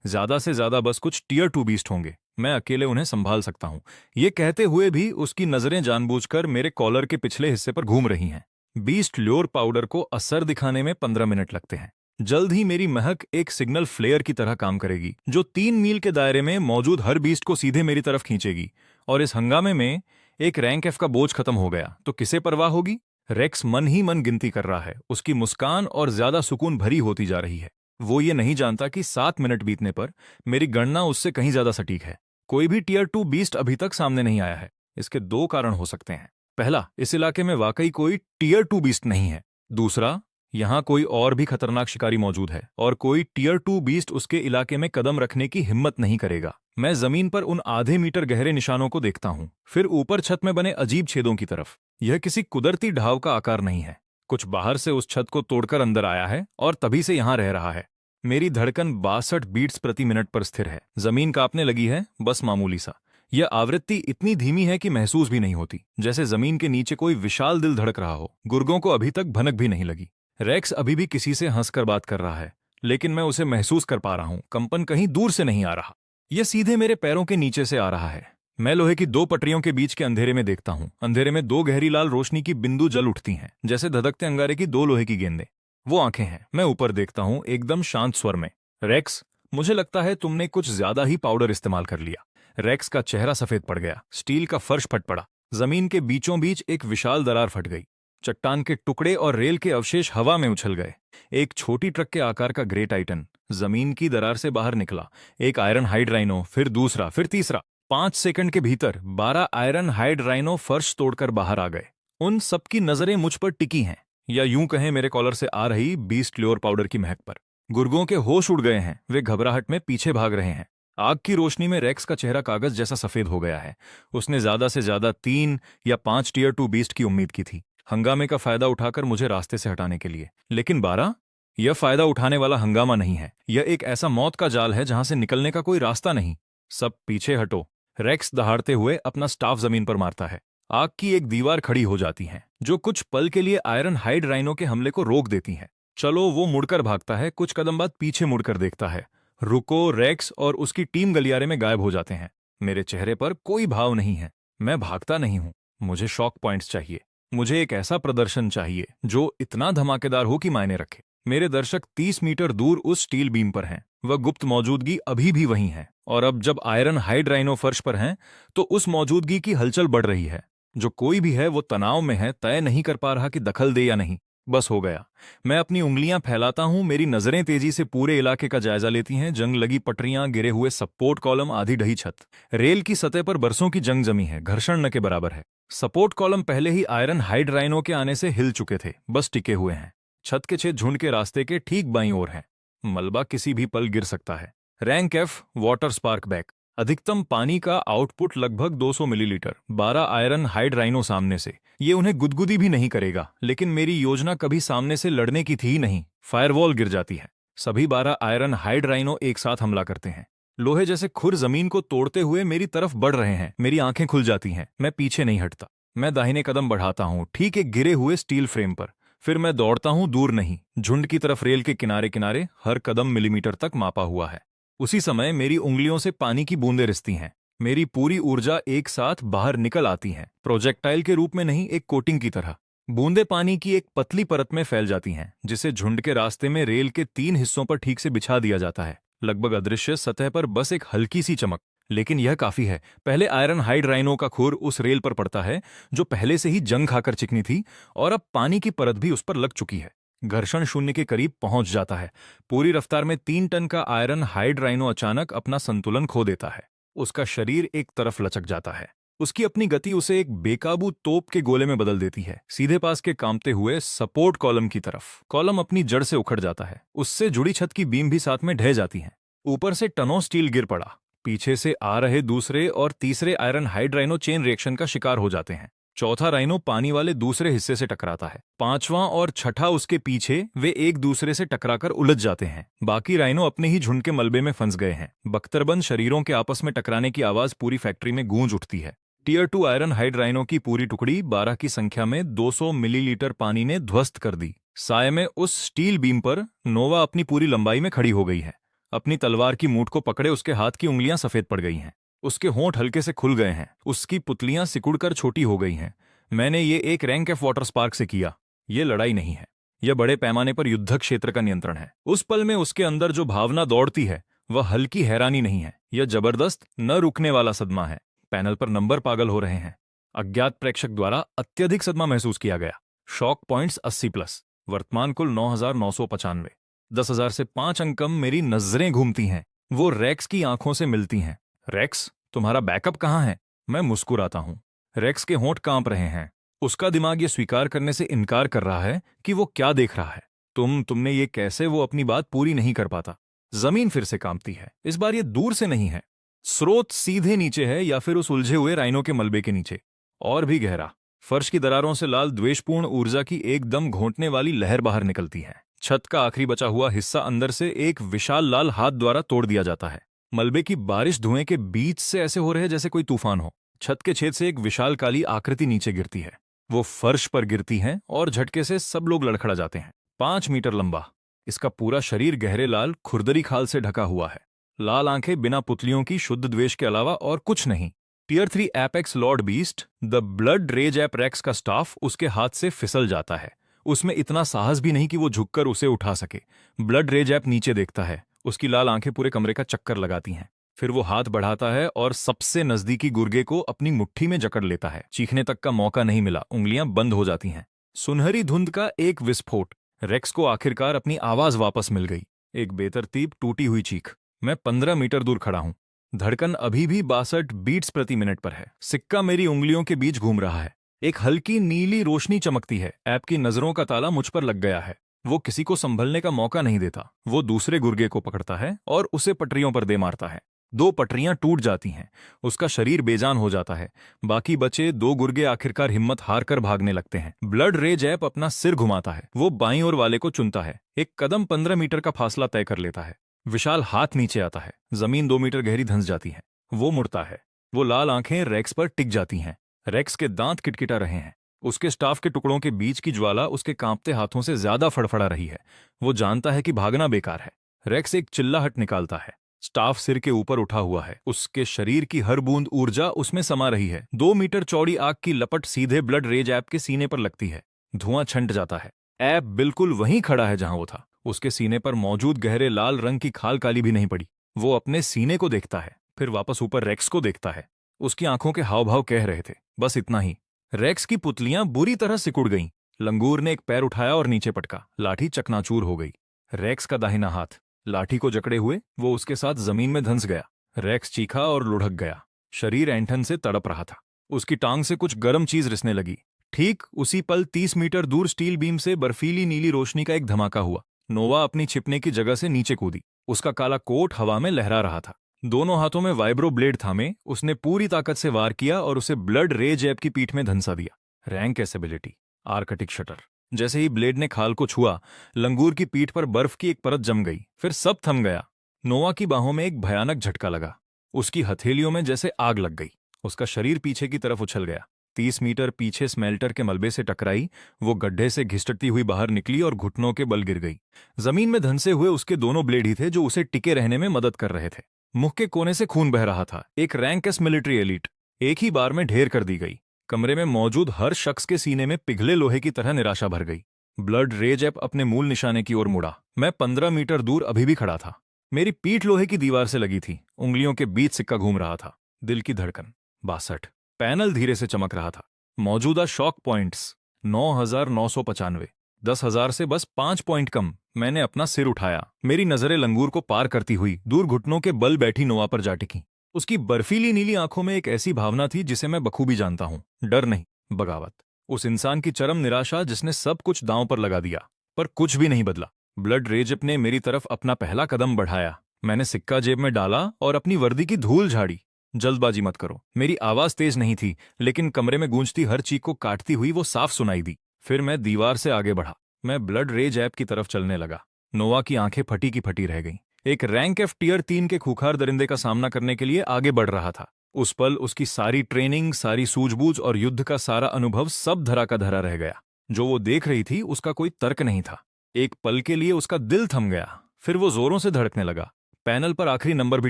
ज्यादा से ज्यादा बस कुछ टीयर 2 बीस्ट होंगे। मैं अकेले उन्हें संभाल सकता हूँ। ये कहते हुए भी उसकी नजरें जानबूझकर मेरे कॉलर के पिछले हिस्से पर घूम रही हैं। बीस्ट ल्योर पाउडर को असर दिखाने में 15 मिनट लगते हैं। जल्द ही मेरी महक एक सिग्नल फ्लेयर की तरह काम करेगी, जो 3 मील के दायरे में मौजूद हर बीस्ट को सीधे मेरी तरफ खींचेगी। और इस हंगामे में एक रैंक एफ का बोझ खत्म हो गया तो किसे परवाह होगी? रेक्स मन ही मन गिनती कर रहा है। उसकी मुस्कान और ज्यादा सुकून भरी होती जा रही है। वो ये नहीं जानता कि 7 मिनट बीतने पर मेरी गणना उससे कहीं ज्यादा सटीक है। कोई भी टीयर 2 बीस्ट अभी तक सामने नहीं आया है। इसके 2 कारण हो सकते हैं। पहला, इस इलाके में वाकई कोई टीयर 2 बीस्ट नहीं है। दूसरा, यहाँ कोई और भी खतरनाक शिकारी मौजूद है और कोई टीयर 2 बीस्ट उसके इलाके में कदम रखने की हिम्मत नहीं करेगा। मैं जमीन पर उन आधे मीटर गहरे निशानों को देखता हूँ, फिर ऊपर छत में बने अजीब छेदों की तरफ। यह किसी कुदरती ढाव का आकार नहीं है। कुछ बाहर से उस छत को तोड़कर अंदर आया है और तभी से यहां रह रहा है। मेरी धड़कन 62 बीट्स प्रति मिनट पर स्थिर है। जमीन कांपने लगी है, बस मामूली सा। यह आवृत्ति इतनी धीमी है कि महसूस भी नहीं होती, जैसे जमीन के नीचे कोई विशाल दिल धड़क रहा हो। गुर्गों को अभी तक भनक भी नहीं लगी। रेक्स अभी भी किसी से हंसकर बात कर रहा है, लेकिन मैं उसे महसूस कर पा रहा हूं। कंपन कहीं दूर से नहीं आ रहा, यह सीधे मेरे पैरों के नीचे से आ रहा है। मैं लोहे की 2 पटरियों के बीच के अंधेरे में देखता हूं। अंधेरे में 2 गहरी लाल रोशनी की बिंदु जल उठती हैं, जैसे धधकते अंगारे की 2 लोहे की गेंदें। वो आंखें हैं। मैं ऊपर देखता हूं, एकदम शांत स्वर में। रेक्स, मुझे लगता है तुमने कुछ ज्यादा ही पाउडर इस्तेमाल कर लिया। रेक्स का चेहरा सफेद पड़ गया। स्टील का फर्श फट पड़ा। जमीन के बीचों बीच एक विशाल दरार फट गई। चट्टान के टुकड़े और रेल के अवशेष हवा में उछल गए। एक छोटी ट्रक के आकार का ग्रे टाइटन जमीन की दरार से बाहर निकला। एक आयरन हाइड राइनो, फिर दूसरा, फिर तीसरा। 5 सेकंड के भीतर 12 आयरन हाइड राइनो फर्श तोड़कर बाहर आ गए। उन सबकी नजरें मुझ पर टिकी हैं, या यूं कहें मेरे कॉलर से आ रही बीस्ट ल्योर पाउडर की महक पर। गुर्गों के होश उड़ गए हैं। वे घबराहट में पीछे भाग रहे हैं। आग की रोशनी में रेक्स का चेहरा कागज जैसा सफेद हो गया है। उसने ज्यादा से ज्यादा 3 या 5 टीयर 2 बीस्ट की उम्मीद की थी, हंगामे का फायदा उठाकर मुझे रास्ते से हटाने के लिए। लेकिन 12? यह फायदा उठाने वाला हंगामा नहीं है। यह एक ऐसा मौत का जाल है जहां से निकलने का कोई रास्ता नहीं। सब पीछे हटो। रेक्स दहाड़ते हुए अपना स्टाफ जमीन पर मारता है। आग की एक दीवार खड़ी हो जाती है, जो कुछ पल के लिए आयरन हाइड राइनो के हमले को रोक देती है। चलो, वो मुड़कर भागता है। कुछ कदम बाद पीछे मुड़कर देखता है। रुको, रेक्स और उसकी टीम गलियारे में गायब हो जाते हैं। मेरे चेहरे पर कोई भाव नहीं है। मैं भागता नहीं हूं। मुझे शॉक पॉइंट्स चाहिए। मुझे एक ऐसा प्रदर्शन चाहिए जो इतना धमाकेदार हो कि मायने रखे। मेरे दर्शक 30 मीटर दूर उस स्टील बीम पर हैं। वह गुप्त मौजूदगी अभी भी वहीं है। और अब जब आयरन हाइड राइनो फर्श पर हैं, तो उस मौजूदगी की हलचल बढ़ रही है। जो कोई भी है वो तनाव में है, तय नहीं कर पा रहा कि दखल दे या नहीं। बस हो गया। मैं अपनी उंगलियां फैलाता हूं। मेरी नजरें तेजी से पूरे इलाके का जायजा लेती हैं। जंग लगी पटरियां, गिरे हुए सपोर्ट कॉलम, आधी ढही छत। रेल की सतह पर बरसों की जंग जमी है, घर्षण न के बराबर है। सपोर्ट कॉलम पहले ही आयरन हाइड राइनो के आने से हिल चुके थे, बस टिके हुए हैं। छत के छेद झुंड के रास्ते के ठीक बाईं ओर हैं। मलबा किसी भी पल गिर सकता है। Rank F water spark back. अधिकतम पानी का आउटपुट लगभग 200 मिलीलीटर। 12 आयरन हाइड राइनो सामने से। ये उन्हें गुदगुदी भी नहीं करेगा। लेकिन मेरी योजना कभी सामने से लड़ने की थी ही नहीं। फायरवॉल गिर जाती है। सभी 12 आयरन हाइड राइनो एक साथ हमला करते हैं। लोहे जैसे खुर जमीन को तोड़ते हुए मेरी तरफ बढ़ रहे हैं। मेरी आंखें खुल जाती हैं। मैं पीछे नहीं हटता। मैं दाहिने कदम बढ़ाता हूं, ठीक एक गिरे हुए स्टील फ्रेम पर। फिर मैं दौड़ता हूं, दूर नहीं, झुंड की तरफ। रेल के किनारे किनारे हर कदम मिलीमीटर तक मापा हुआ है। उसी समय मेरी उंगलियों से पानी की बूंदें रिसती हैं। मेरी पूरी ऊर्जा एक साथ बाहर निकल आती है, प्रोजेक्टाइल के रूप में नहीं, एक कोटिंग की तरह। बूंदें पानी की एक पतली परत में फैल जाती हैं, जिसे झुंड के रास्ते में रेल के 3 हिस्सों पर ठीक से बिछा दिया जाता है। लगभग अदृश्य सतह पर बस एक हल्की सी चमक, लेकिन यह काफी है। पहले आयरन हाइड राइनो का खुर उस रेल पर पड़ता है जो पहले से ही जंग खाकर चिकनी थी, और अब पानी की परत भी उस पर लग चुकी है। घर्षण शून्य के करीब पहुंच जाता है। पूरी रफ्तार में 3 टन का आयरन हाइड राइनो अचानक अपना संतुलन खो देता है। उसका शरीर एक तरफ लचक जाता है। उसकी अपनी गति उसे एक बेकाबू तोप के गोले में बदल देती है, सीधे पास के कांपते हुए सपोर्ट कॉलम की तरफ। कॉलम अपनी जड़ से उखड़ जाता है। उससे जुड़ी छत की बीम भी साथ में ढह जाती है। ऊपर से टनों स्टील गिर पड़ा। पीछे से आ रहे दूसरे और तीसरे iron hide rhino chain reaction का शिकार हो जाते हैं। चौथा राइनो पानी वाले दूसरे हिस्से से टकराता है। 5वां और छठा उसके पीछे। वे एक दूसरे से टकराकर उलझ जाते हैं। बाकी राइनो अपने ही झुंड के मलबे में फंस गए हैं। बख्तरबंद शरीरों के आपस में टकराने की आवाज पूरी फैक्ट्री में गूंज उठती है। टियर 2 आयरन हाइड राइनो की पूरी टुकड़ी 12 की संख्या में 200 मिलीलीटर पानी ने ध्वस्त कर दी। साय में उस स्टील बीम पर नोवा अपनी पूरी लंबाई में खड़ी हो गई है। अपनी तलवार की मूठ को पकड़े उसके हाथ की उंगलियां सफेद पड़ गई हैं। उसके होंठ हल्के से खुल गए हैं। उसकी पुतलियां सिकुड़कर छोटी हो गई हैं। मैंने ये एक रैंक एफ वाटर स्पार्क से किया। ये लड़ाई नहीं है, यह बड़े पैमाने पर युद्ध क्षेत्र का नियंत्रण है। उस पल में उसके अंदर जो भावना दौड़ती है वह हल्की हैरानी नहीं है, यह जबरदस्त न रुकने वाला सदमा है। पैनल पर नंबर पागल हो रहे हैं। अज्ञात प्रेक्षक द्वारा अत्यधिक सदमा महसूस किया गया। Shock points 80+। वर्तमान कुल 9,995। 10,000 से 5 अंक कम। मेरी नजरें घूमती हैं। वो रेक्स की आंखों से मिलती हैं। रेक्स, तुम्हारा बैकअप कहाँ है? मैं मुस्कुराता हूं। रेक्स के होंठ कांप रहे हैं। उसका दिमाग ये स्वीकार करने से इनकार कर रहा है कि वो क्या देख रहा है। तुमने ये कैसे? वो अपनी बात पूरी नहीं कर पाता। जमीन फिर से कांपती है। इस बार ये दूर से नहीं है। स्रोत सीधे नीचे है या फिर उस उलझे हुए राइनो के मलबे के नीचे। और भी गहरा। फर्श की दरारों से लाल द्वेषपूर्ण ऊर्जा की एकदम घोंटने वाली लहर बाहर निकलती है। छत का आखिरी बचा हुआ हिस्सा अंदर से एक विशाल लाल हाथ द्वारा तोड़ दिया जाता है। मलबे की बारिश धुएं के बीच से ऐसे हो रहे जैसे कोई तूफान हो। छत के छेद से एक विशाल काली आकृति नीचे गिरती है। वो फर्श पर गिरती है और झटके से सब लोग लड़खड़ा जाते हैं। 5 मीटर लंबा। इसका पूरा शरीर गहरे लाल खुरदरी खाल से ढका हुआ है। लाल आंखें बिना पुतलियों की शुद्ध द्वेष के अलावा और कुछ नहीं। Tier 3 apex lord beast the blood rage ape Rex का स्टाफ उसके हाथ से फिसल जाता है। उसमें इतना साहस भी नहीं कि वो झुककर उसे उठा सके। ब्लड रेज एप नीचे देखता है। उसकी लाल आंखें पूरे कमरे का चक्कर लगाती हैं। फिर वो हाथ बढ़ाता है और सबसे नजदीकी गुर्गे को अपनी मुट्ठी में जकड़ लेता है। चीखने तक का मौका नहीं मिला। उंगलियां बंद हो जाती हैं। सुनहरी धुंध का एक विस्फोट। रेक्स को आखिरकार अपनी आवाज वापस मिल गई। एक बेतरतीब टूटी हुई चीख। मैं 15 मीटर दूर खड़ा हूं। धड़कन अभी भी 62 बीट्स प्रति मिनट पर है। सिक्का मेरी उंगलियों के बीच घूम रहा है। एक हल्की नीली रोशनी चमकती है। ऐप की नजरों का ताला मुझ पर लग गया है। वो किसी को संभलने का मौका नहीं देता। वो दूसरे गुर्गे को पकड़ता है और उसे पटरियों पर दे मारता है। 2 पटरियां टूट जाती हैं। उसका शरीर बेजान हो जाता है। बाकी बचे 2 गुर्गे आखिरकार हिम्मत हार कर भागने लगते हैं। ब्लड रेज ऐप अपना सिर घुमाता है। वो बाईं ओर वाले को चुनता है। एक कदम 15 मीटर का फासला तय कर लेता है। विशाल हाथ नीचे आता है। जमीन 2 मीटर गहरी धंस जाती है। वो मुड़ता है। वो लाल आंखें रेक्स पर टिक जाती हैं। रेक्स के दांत किटकिटा रहे हैं। उसके स्टाफ के टुकड़ों के बीच की ज्वाला उसके कांपते हाथों से ज्यादा फड़फड़ा रही है। वो जानता है कि भागना बेकार है। रेक्स एक चिल्लाहट निकालता है। स्टाफ सिर के ऊपर उठा हुआ है। उसके शरीर की हर बूंद ऊर्जा उसमें समा रही है। 2 मीटर चौड़ी आग की लपट सीधे ब्लड रेज ऐप के सीने पर लगती है। धुआं छंट जाता है। ऐप बिल्कुल वहीं खड़ा है जहां वो था। उसके सीने पर मौजूद गहरे लाल रंग की खाल काली भी नहीं पड़ी। वो अपने सीने को देखता है, फिर वापस ऊपर रेक्स को देखता है। उसकी आंखों के हाव भाव कह रहे थे, बस इतना ही। रेक्स की पुतलियां बुरी तरह सिकुड़ गईं। लंगूर ने एक पैर उठाया और नीचे पटका। लाठी चकनाचूर हो गई। रेक्स का दाहिना हाथ लाठी को जकड़े हुए वो उसके साथ जमीन में धंस गया। रेक्स चीखा और लुढ़क गया। शरीर ऐंठन से तड़प रहा था। उसकी टांग से कुछ गर्म चीज रिसने लगी। ठीक उसी पल 30 मीटर दूर स्टील बीम से बर्फीली नीली रोशनी का एक धमाका हुआ। नोवा अपनी छिपने की जगह से नीचे कूदी। उसका काला कोट हवा में लहरा रहा था। दोनों हाथों में वाइब्रो ब्लेड थामे उसने पूरी ताकत से वार किया और उसे ब्लड रेज ऐप की पीठ में धंसा दिया। Rank S ability arctic shutter. जैसे ही ब्लेड ने खाल को छुआ, लंगूर की पीठ पर बर्फ की एक परत जम गई। फिर सब थम गया। नोवा की बाहों में एक भयानक झटका लगा। उसकी हथेलियों में जैसे आग लग गई। उसका शरीर पीछे की तरफ उछल गया। 30 मीटर पीछे स्मेल्टर के मलबे से टकराई। वो गड्ढे से घिसटती हुई बाहर निकली और घुटनों के बल गिर गई। जमीन में धंसे हुए उसके दोनों ब्लेड ही थे जो उसे टिके रहने में मदद कर रहे थे। मुख के कोने से खून बह रहा था। एक रैंक एस मिलिट्री एलीट एक ही बार में ढेर कर दी गई। कमरे में मौजूद हर शख्स के सीने में पिघले लोहे की तरह निराशा भर गई। ब्लड रेज ऐप अपने मूल निशाने की ओर मुड़ा। मैं 15 मीटर दूर अभी भी खड़ा था। मेरी पीठ लोहे की दीवार से लगी थी। उंगलियों के बीच सिक्का घूम रहा था। दिल की धड़कन 62। पैनल धीरे से चमक रहा था। मौजूदा शॉक पॉइंट्स 9,995। 10,000 से बस 5 पॉइंट कम। मैंने अपना सिर उठाया। मेरी नजरें लंगूर को पार करती हुई दूर घुटनों के बल बैठी नोवा पर जा टिकी। उसकी बर्फीली नीली आंखों में एक ऐसी भावना थी जिसे मैं बखूबी जानता हूं। डर नहीं, बगावत। उस इंसान की चरम निराशा जिसने सब कुछ दांव पर लगा दिया, पर कुछ भी नहीं बदला। ब्लड रेजप ने मेरी तरफ अपना पहला कदम बढ़ाया। मैंने सिक्का जेब में डाला और अपनी वर्दी की धूल झाड़ी। जल्दबाजी मत करो। मेरी आवाज तेज नहीं थी, लेकिन कमरे में गूंजती हर चीख को काटती हुई वो साफ सुनाई दी। फिर मैं दीवार से आगे बढ़ा। मैं ब्लड रेज ऐप की तरफ चलने लगा। नोवा की आंखें फटी की फटी रह गईं। एक रैंक एफ टियर 3 के खूंखार दरिंदे का सामना करने के लिए आगे बढ़ रहा था। उस पल उसकी सारी ट्रेनिंग, सारी सूझबूझ और युद्ध का सारा अनुभव सब धरा का धरा रह गया। जो वो देख रही थी उसका कोई तर्क नहीं था। एक पल के लिए उसका दिल थम गया, फिर वो जोरों से धड़कने लगा। पैनल पर आखिरी नंबर भी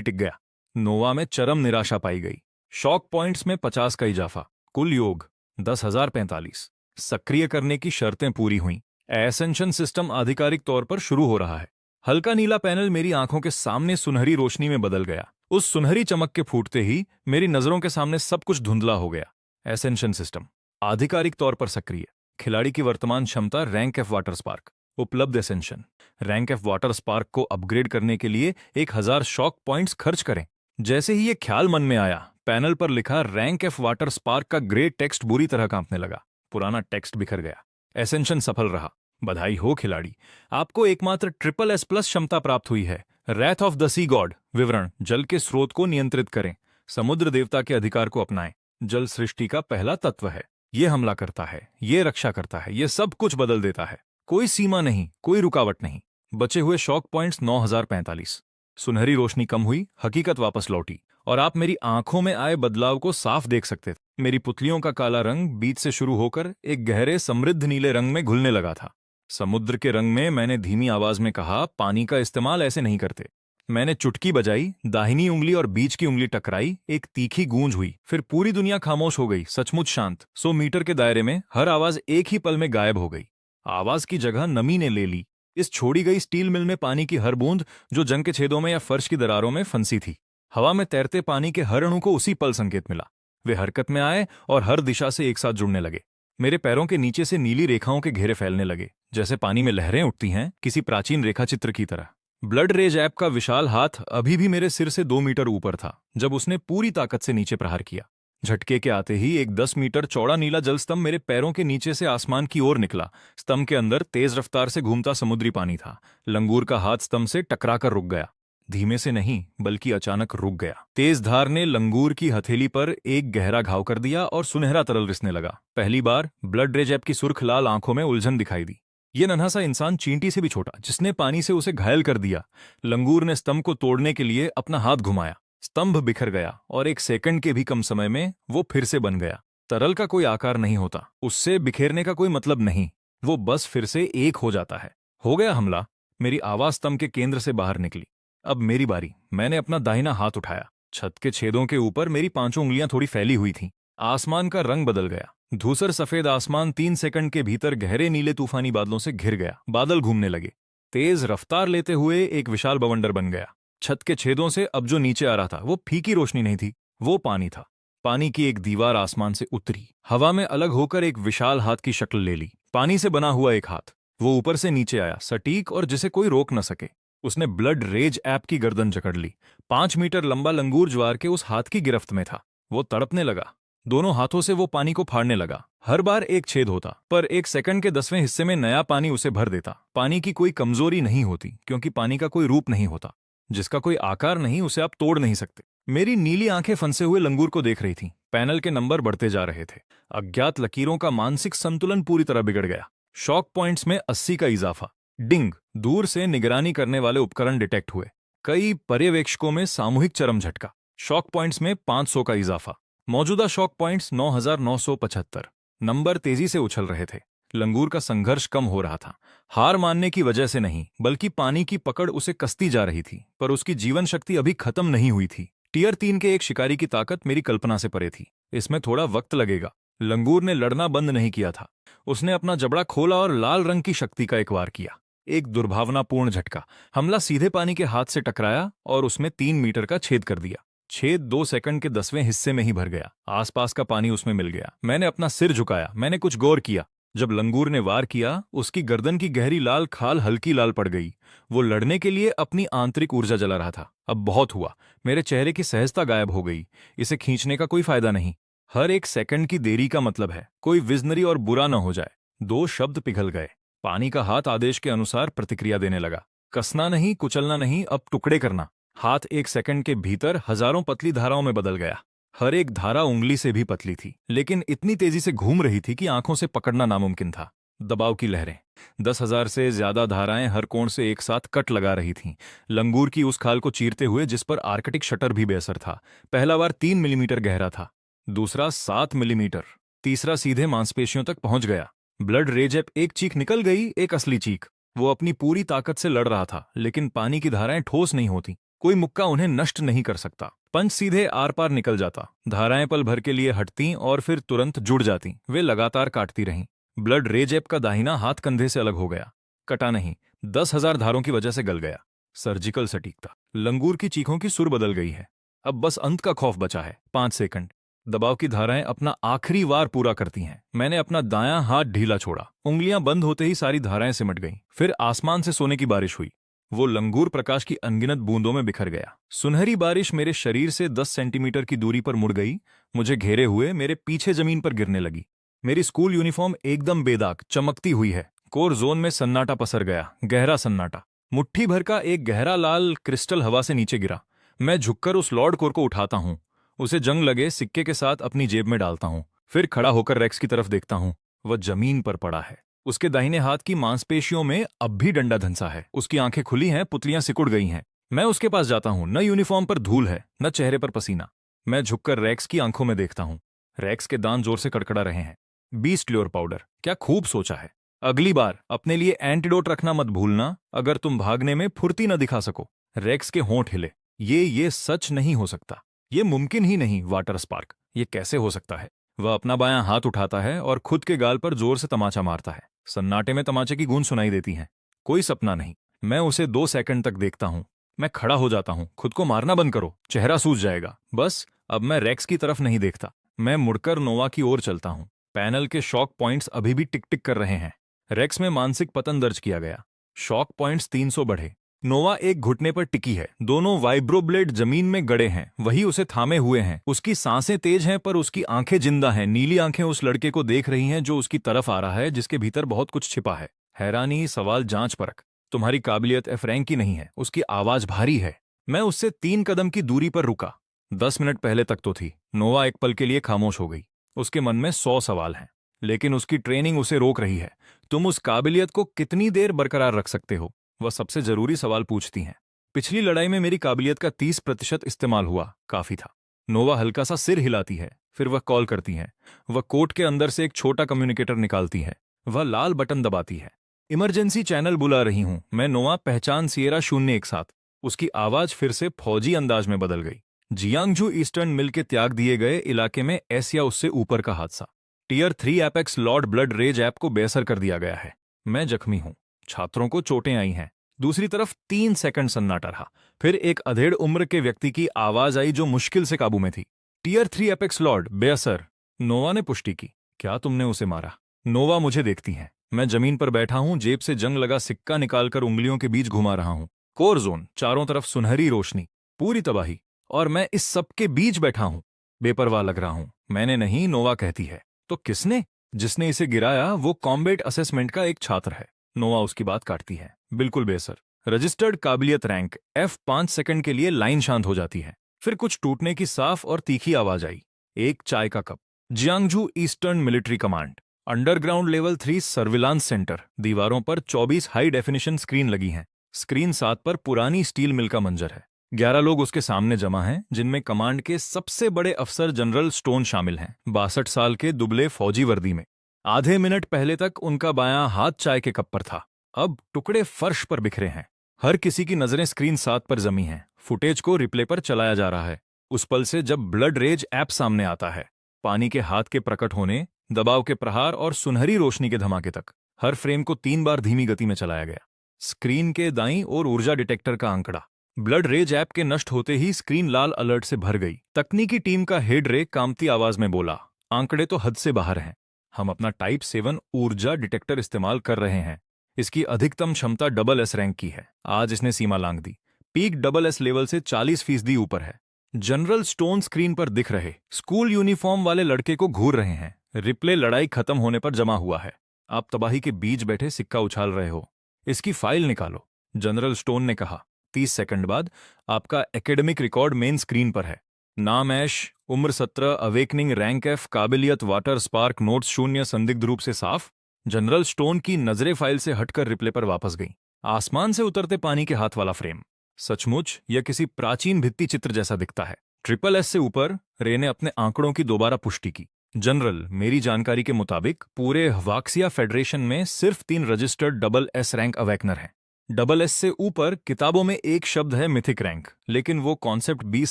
टिक गया। नोवा में चरम निराशा पाई गई। शॉक पॉइंट्स में 50 का इजाफा, कुल योग 10,045। सक्रिय करने की शर्तें पूरी हुईं। एसेंशन सिस्टम आधिकारिक तौर पर शुरू हो रहा है। हल्का नीला पैनल मेरी आंखों के सामने सुनहरी रोशनी में बदल गया। उस सुनहरी चमक के फूटते ही मेरी नजरों के सामने सब कुछ धुंधला हो गया। एसेंशन सिस्टम आधिकारिक तौर पर सक्रिय। खिलाड़ी की वर्तमान क्षमता रैंक एफ वाटर स्पार्क। उपलब्ध ascension. Rank F water spark को अपग्रेड करने के लिए 1000 शॉक पॉइंट्स खर्च करें। जैसे ही ये ख्याल मन में आया, पैनल पर लिखा रैंक एफ वाटर स्पार्क का ग्रे टेक्स्ट बुरी तरह कांपने लगा। पुराना टेक्स्ट बिखर गया। एसेंशन सफल रहा। बधाई हो खिलाड़ी, आपको एकमात्र ट्रिपल एस प्लस क्षमता प्राप्त हुई है। Wrath of the sea god. विवरण: जल के स्रोत को नियंत्रित करें। समुद्र देवता के अधिकार को अपनाएं। जल सृष्टि का पहला तत्व है। ये हमला करता है, ये रक्षा करता है, ये सब कुछ बदल देता है। कोई सीमा नहीं, कोई रुकावट नहीं। बचे हुए शॉक पॉइंट्स 9,045। सुनहरी रोशनी कम हुई, हकीकत वापस लौटी, और आप मेरी आंखों में आए बदलाव को साफ देख सकते थे। मेरी पुतलियों का काला रंग बीच से शुरू होकर एक गहरे समृद्ध नीले रंग में घुलने लगा था। समुद्र के रंग में मैंने धीमी आवाज में कहा, पानी का इस्तेमाल ऐसे नहीं करते। मैंने चुटकी बजाई, दाहिनी उंगली और बीच की उंगली टकराई, एक तीखी गूंज हुई, फिर पूरी दुनिया खामोश हो गई, सचमुच शांत। 100 मीटर के दायरे में हर आवाज एक ही पल में गायब हो गई। आवाज की जगह नमी ने ले ली। इस छोड़ी गई स्टील मिल में पानी की हर बूंद, जो जंग के छेदों में या फर्श की दरारों में फंसी थी। हवा में तैरते पानी के हर अणु को उसी पल संकेत मिला। वे हरकत में आए और हर दिशा से एक साथ जुड़ने लगे। मेरे पैरों के नीचे से नीली रेखाओं के घेरे फैलने लगे, जैसे पानी में लहरें उठती हैं, किसी प्राचीन रेखाचित्र की तरह। ब्लड रेज ऐप का विशाल हाथ अभी भी मेरे सिर से 2 मीटर ऊपर था जब उसने पूरी ताकत से नीचे प्रहार किया। झटके के आते ही एक 10 मीटर चौड़ा नीला जलस्तंभ मेरे पैरों के नीचे से आसमान की ओर निकला। स्तंभ के अंदर तेज रफ्तार से घूमता समुद्री पानी था। लंगूर का हाथ स्तंभ से टकराकर रुक गया। धीमे से नहीं, बल्कि अचानक रुक गया। तेज धार ने लंगूर की हथेली पर एक गहरा घाव कर दिया और सुनहरा तरल रिसने लगा। पहली बार ब्लड रेज ऐप की सुर्ख लाल आंखों में उलझन दिखाई दी। ये नन्हा सा इंसान, चींटी से भी छोटा, जिसने पानी से उसे घायल कर दिया। लंगूर ने स्तंभ को तोड़ने के लिए अपना हाथ घुमाया। स्तंभ बिखर गया और 1 सेकंड के भी कम समय में वो फिर से बन गया। तरल का कोई आकार नहीं होता, उससे बिखेरने का कोई मतलब नहीं, वो बस फिर से एक हो जाता है। हो गया हमला। मेरी आवाज स्तंभ के केंद्र से बाहर निकली। अब मेरी बारी। मैंने अपना दाहिना हाथ उठाया। छत के छेदों के ऊपर मेरी 5 उंगलियां थोड़ी फैली हुई थीं। आसमान का रंग बदल गया। धूसर सफेद आसमान 3 सेकंड के भीतर गहरे नीले तूफानी बादलों से घिर गया। बादल घूमने लगे, तेज रफ्तार लेते हुए एक विशाल बवंडर बन गया। छत के छेदों से अब जो नीचे आ रहा था वो फीकी रोशनी नहीं थी, वो पानी था। पानी की एक दीवार आसमान से उतरी, हवा में अलग होकर एक विशाल हाथ की शक्ल ले ली। पानी से बना हुआ एक हाथ, वो ऊपर से नीचे आया, सटीक और जिसे कोई रोक न सके। उसने ब्लड रेज ऐप की गर्दन जकड़ ली। 5 मीटर लंबा लंगूर ज्वार के उस हाथ की गिरफ्त में था। वो तड़पने लगा। दोनों हाथों से वो पानी को फाड़ने लगा। हर बार एक छेद होता, पर 1 सेकंड के 10वें हिस्से में नया पानी उसे भर देता। पानी की कोई कमजोरी नहीं होती, क्योंकि पानी का कोई रूप नहीं होता। जिसका कोई आकार नहीं, उसे आप तोड़ नहीं सकते। मेरी नीली आंखें फंसे हुए लंगूर को देख रही थीं। पैनल के नंबर बढ़ते जा रहे थे। अज्ञात लकीरों का मानसिक संतुलन पूरी तरह बिगड़ गया। शॉक पॉइंट्स में 80 का इजाफा। डिंग। दूर से निगरानी करने वाले उपकरण डिटेक्ट हुए। कई पर्यवेक्षकों में सामूहिक चरम झटका। शॉक पॉइंट्स में 500 का इजाफा। मौजूदा शॉक पॉइंट्स 9,975। नंबर तेजी से उछल रहे थे। लंगूर का संघर्ष कम हो रहा था। हार मानने की वजह से नहीं, बल्कि पानी की पकड़ उसे कसती जा रही थी, पर उसकी जीवन शक्ति अभी खत्म नहीं हुई थी। टियर 3 के एक शिकारी की ताकत मेरी कल्पना से परे थी। इसमें थोड़ा वक्त लगेगा। लंगूर ने लड़ना बंद नहीं किया था। उसने अपना जबड़ा खोला और लाल रंग की शक्ति का एक वार किया। एक दुर्भावनापूर्ण झटका। हमला सीधे पानी के हाथ से टकराया और उसमें 3 मीटर का छेद कर दिया। छेद 2 सेकंड के 10वें हिस्से में ही भर गया। आसपास का पानी उसमें मिल गया। मैंने अपना सिर झुकाया। मैंने कुछ गौर किया। जब लंगूर ने वार किया, उसकी गर्दन की गहरी लाल खाल हल्की लाल पड़ गई। वो लड़ने के लिए अपनी आंतरिक ऊर्जा जला रहा था। अब बहुत हुआ। मेरे चेहरे की सहजता गायब हो गई। इसे खींचने का कोई फायदा नहीं। हर 1 सेकंड की देरी का मतलब है कोई विजनरी और बुरा न हो जाए। 2 शब्द पिघल गए। पानी का हाथ आदेश के अनुसार प्रतिक्रिया देने लगा। कसना नहीं, कुचलना नहीं, अब टुकड़े करना। हाथ 1 सेकंड के भीतर हजारों पतली धाराओं में बदल गया। हर एक धारा उंगली से भी पतली थी, लेकिन इतनी तेजी से घूम रही थी कि आंखों से पकड़ना नामुमकिन था। दबाव की लहरें। 10,000 से ज्यादा धाराएं हर कोण से एक साथ कट लगा रही थीं, लंगूर की उस खाल को चीरते हुए जिस पर आर्कटिक शटर भी बेअसर था। पहला बार 3 मिलीमीटर गहरा था, दूसरा 7 मिलीमीटर, तीसरा सीधे मांसपेशियों तक पहुंच गया। ब्लड रेज एप एक चीख निकल गई, एक असली चीख। वो अपनी पूरी ताकत से लड़ रहा था, लेकिन पानी की धाराएं ठोस नहीं होती, कोई मुक्का उन्हें नष्ट नहीं कर सकता। पंच सीधे आर पार निकल जाता, धाराएं पल भर के लिए हटती और फिर तुरंत जुड़ जाती। वे लगातार काटती रहीं। ब्लड रेज एप का दाहिना हाथ कंधे से अलग हो गया, कटा नहीं, 10,000 धारों की वजह से गल गया। सर्जिकल सटीकता। लंगूर की चीखों की सुर बदल गई है, अब बस अंत का खौफ बचा है। 5 सेकंड। दबाव की धाराएं अपना आखिरी वार पूरा करती हैं। मैंने अपना दायां हाथ ढीला छोड़ा, उंगलियां बंद होते ही सारी धाराएं सिमट गईं। फिर आसमान से सोने की बारिश हुई। वो लंगूर प्रकाश की अनगिनत बूंदों में बिखर गया। सुनहरी बारिश मेरे शरीर से 10 सेंटीमीटर की दूरी पर मुड़ गई, मुझे घेरे हुए मेरे पीछे जमीन पर गिरने लगी। मेरी स्कूल यूनिफॉर्म एकदम बेदाग चमकती हुई है। कोर जोन में सन्नाटा पसर गया, गहरा सन्नाटा। मुट्ठी भर का एक गहरा लाल क्रिस्टल हवा से नीचे गिरा। मैं झुककर उस लॉर्ड कोर को उठाता हूं, उसे जंग लगे सिक्के के साथ अपनी जेब में डालता हूं। फिर खड़ा होकर रेक्स की तरफ देखता हूं। वह जमीन पर पड़ा है, उसके दाहिने हाथ की मांसपेशियों में अब भी डंडा धंसा है। उसकी आंखें खुली हैं, पुतलियां सिकुड़ गई हैं। मैं उसके पास जाता हूं, न यूनिफॉर्म पर धूल है, न चेहरे पर पसीना। मैं झुककर रेक्स की आंखों में देखता हूं। रेक्स के दांत जोर से कड़कड़ा रहे हैं। बीस्ट क्लोर पाउडर, क्या खूब सोचा है। अगली बार अपने लिए एंटीडोट रखना मत भूलना, अगर तुम भागने में फुर्ती न दिखा सको। रेक्स के होंठ हिले। ये सच नहीं हो सकता, ये मुमकिन ही नहीं। वाटर स्पार्क, ये कैसे हो सकता है। वह अपना बायां हाथ उठाता है और खुद के गाल पर जोर से तमाचा मारता है। सन्नाटे में तमाचे की गूंज सुनाई देती है। कोई सपना नहीं। मैं उसे 2 सेकंड तक देखता हूं। मैं खड़ा हो जाता हूं। खुद को मारना बंद करो, चेहरा सूज जाएगा। बस अब मैं रेक्स की तरफ नहीं देखता। मैं मुड़कर नोवा की ओर चलता हूं। पैनल के शॉक पॉइंट्स अभी भी टिक टिक कर रहे हैं। रेक्स में मानसिक पतन दर्ज किया गया। शॉक पॉइंट्स 300 बढ़े। नोवा एक घुटने पर टिकी है, दोनों वाइब्रोब्लेड जमीन में गड़े हैं, वही उसे थामे हुए हैं। उसकी सांसें तेज हैं पर उसकी आंखें जिंदा हैं। नीली आंखें उस लड़के को देख रही हैं जो उसकी तरफ आ रहा है, जिसके भीतर बहुत कुछ छिपा है। हैरानी, सवाल, जांच परख। तुम्हारी काबिलियत एफ रैंक की नहीं है। उसकी आवाज भारी है। मैं उससे 3 कदम की दूरी पर रुका। 10 मिनट पहले तक तो थी। नोवा एक पल के लिए खामोश हो गई। उसके मन में 100 सवाल हैं, लेकिन उसकी ट्रेनिंग उसे रोक रही है। तुम उस काबिलियत को कितनी देर बरकरार रख सकते हो, वह सबसे जरूरी सवाल पूछती हैं। पिछली लड़ाई में मेरी काबिलियत का 30% इस्तेमाल हुआ, काफी था। नोवा हल्का सा सिर हिलाती है, फिर वह कॉल करती है। वह कोट के अंदर से एक छोटा कम्युनिकेटर निकालती है। वह लाल बटन दबाती है। इमरजेंसी चैनल बुला रही हूं मैं। नोवा, पहचान सिएरा 017। उसकी आवाज फिर से फौजी अंदाज में बदल गई। जियांगजू ईस्टर्न मिल के त्याग दिए गए इलाके में एस या उससे ऊपर का हादसा। Tier 3 apex lord blood rage ape को बेअसर कर दिया गया है। मैं जख्मी हूं, छात्रों को चोटें आई हैं। दूसरी तरफ 3 सेकंड सन्नाटा रहा। फिर एक अधेड़ उम्र के व्यक्ति की आवाज आई जो मुश्किल से काबू में थी। टियर 3 एपेक्स लॉर्ड, बेअसर। नोवा ने पुष्टि की। क्या तुमने उसे मारा? नोवा मुझे देखती हैं। मैं जमीन पर बैठा हूं, जेब से जंग लगा सिक्का निकालकर उंगलियों के बीच घुमा रहा हूं। कोर जोन, चारों तरफ सुनहरी रोशनी, पूरी तबाही, और मैं इस सब के बीच बैठा हूं। बेपरवाह लग रहा हूं। मैंने नहीं, नोवा कहती है। तो किसने? जिसने इसे गिराया वो कॉम्बैट असेसमेंट का एक छात्र है। नोवा उसकी बात काटती है। बिल्कुल बेसर। रजिस्टर्ड काबिलियत रैंक F। 5 सेकंड के लिए लाइन शांत हो जाती है। फिर कुछ टूटने की साफ और तीखी आवाज आई। एक चाय का कप। जियांगजू eastern military command, underground level 3 surveillance centre. दीवारों पर 24 हाई डेफिनेशन स्क्रीन लगी हैं। स्क्रीन 7 पर पुरानी स्टील मिल का मंजर है। 11 लोग उसके सामने जमा हैं, जिनमें कमांड के सबसे बड़े अफसर जनरल स्टोन शामिल हैं, 62 साल के दुबले फौजी वर्दी में। आधे मिनट पहले तक उनका बायां हाथ चाय के कप पर था, अब टुकड़े फर्श पर बिखरे हैं। हर किसी की नजरें स्क्रीन 7 पर जमी हैं। फुटेज को रिप्ले पर चलाया जा रहा है। उस पल से जब ब्लड रेज ऐप सामने आता है, पानी के हाथ के प्रकट होने, दबाव के प्रहार और सुनहरी रोशनी के धमाके तक, हर फ्रेम को 3 बार धीमी गति में चलाया गया। स्क्रीन के दाईं ओर ऊर्जा डिटेक्टर का आंकड़ा। ब्लड रेज ऐप के नष्ट होते ही स्क्रीन लाल अलर्ट से भर गई। तकनीकी टीम का हेड रे कांपती आवाज में बोला, आंकड़े तो हद से बाहर हैं। हम अपना टाइप 7 ऊर्जा डिटेक्टर इस्तेमाल कर रहे हैं। इसकी अधिकतम क्षमता डबल एस रैंक की है। आज इसने सीमा लांघ दी। पीक डबल एस लेवल से 40% ऊपर है। जनरल स्टोन स्क्रीन पर दिख रहे स्कूल यूनिफॉर्म वाले लड़के को घूर रहे हैं। रिप्ले लड़ाई खत्म होने पर जमा हुआ है। आप तबाही के बीच बैठे सिक्का उछाल रहे हो। इसकी फाइल निकालो, जनरल स्टोन ने कहा। 30 सेकंड बाद आपका एकेडमिक रिकॉर्ड मेन स्क्रीन पर है। नाम ऐश, उम्र 17, अवेकनिंग रैंक F, काबिलियत वाटर स्पार्क, नोट्स 0, संदिग्ध रूप से साफ। जनरल स्टोन की नजरें फाइल से हटकर रिप्ले पर वापस गईं। आसमान से उतरते पानी के हाथ वाला फ्रेम। सचमुच यह किसी प्राचीन भित्ति चित्र जैसा दिखता है। ट्रिपल एस से ऊपर रे ने अपने आंकड़ों की दोबारा पुष्टि की। जनरल, मेरी जानकारी के मुताबिक पूरे हवाक्सिया फेडरेशन में सिर्फ 3 registered double S rank awakener हैं। डबल एस से ऊपर किताबों में एक शब्द है मिथिक रैंक, लेकिन वो कॉन्सेप्ट 20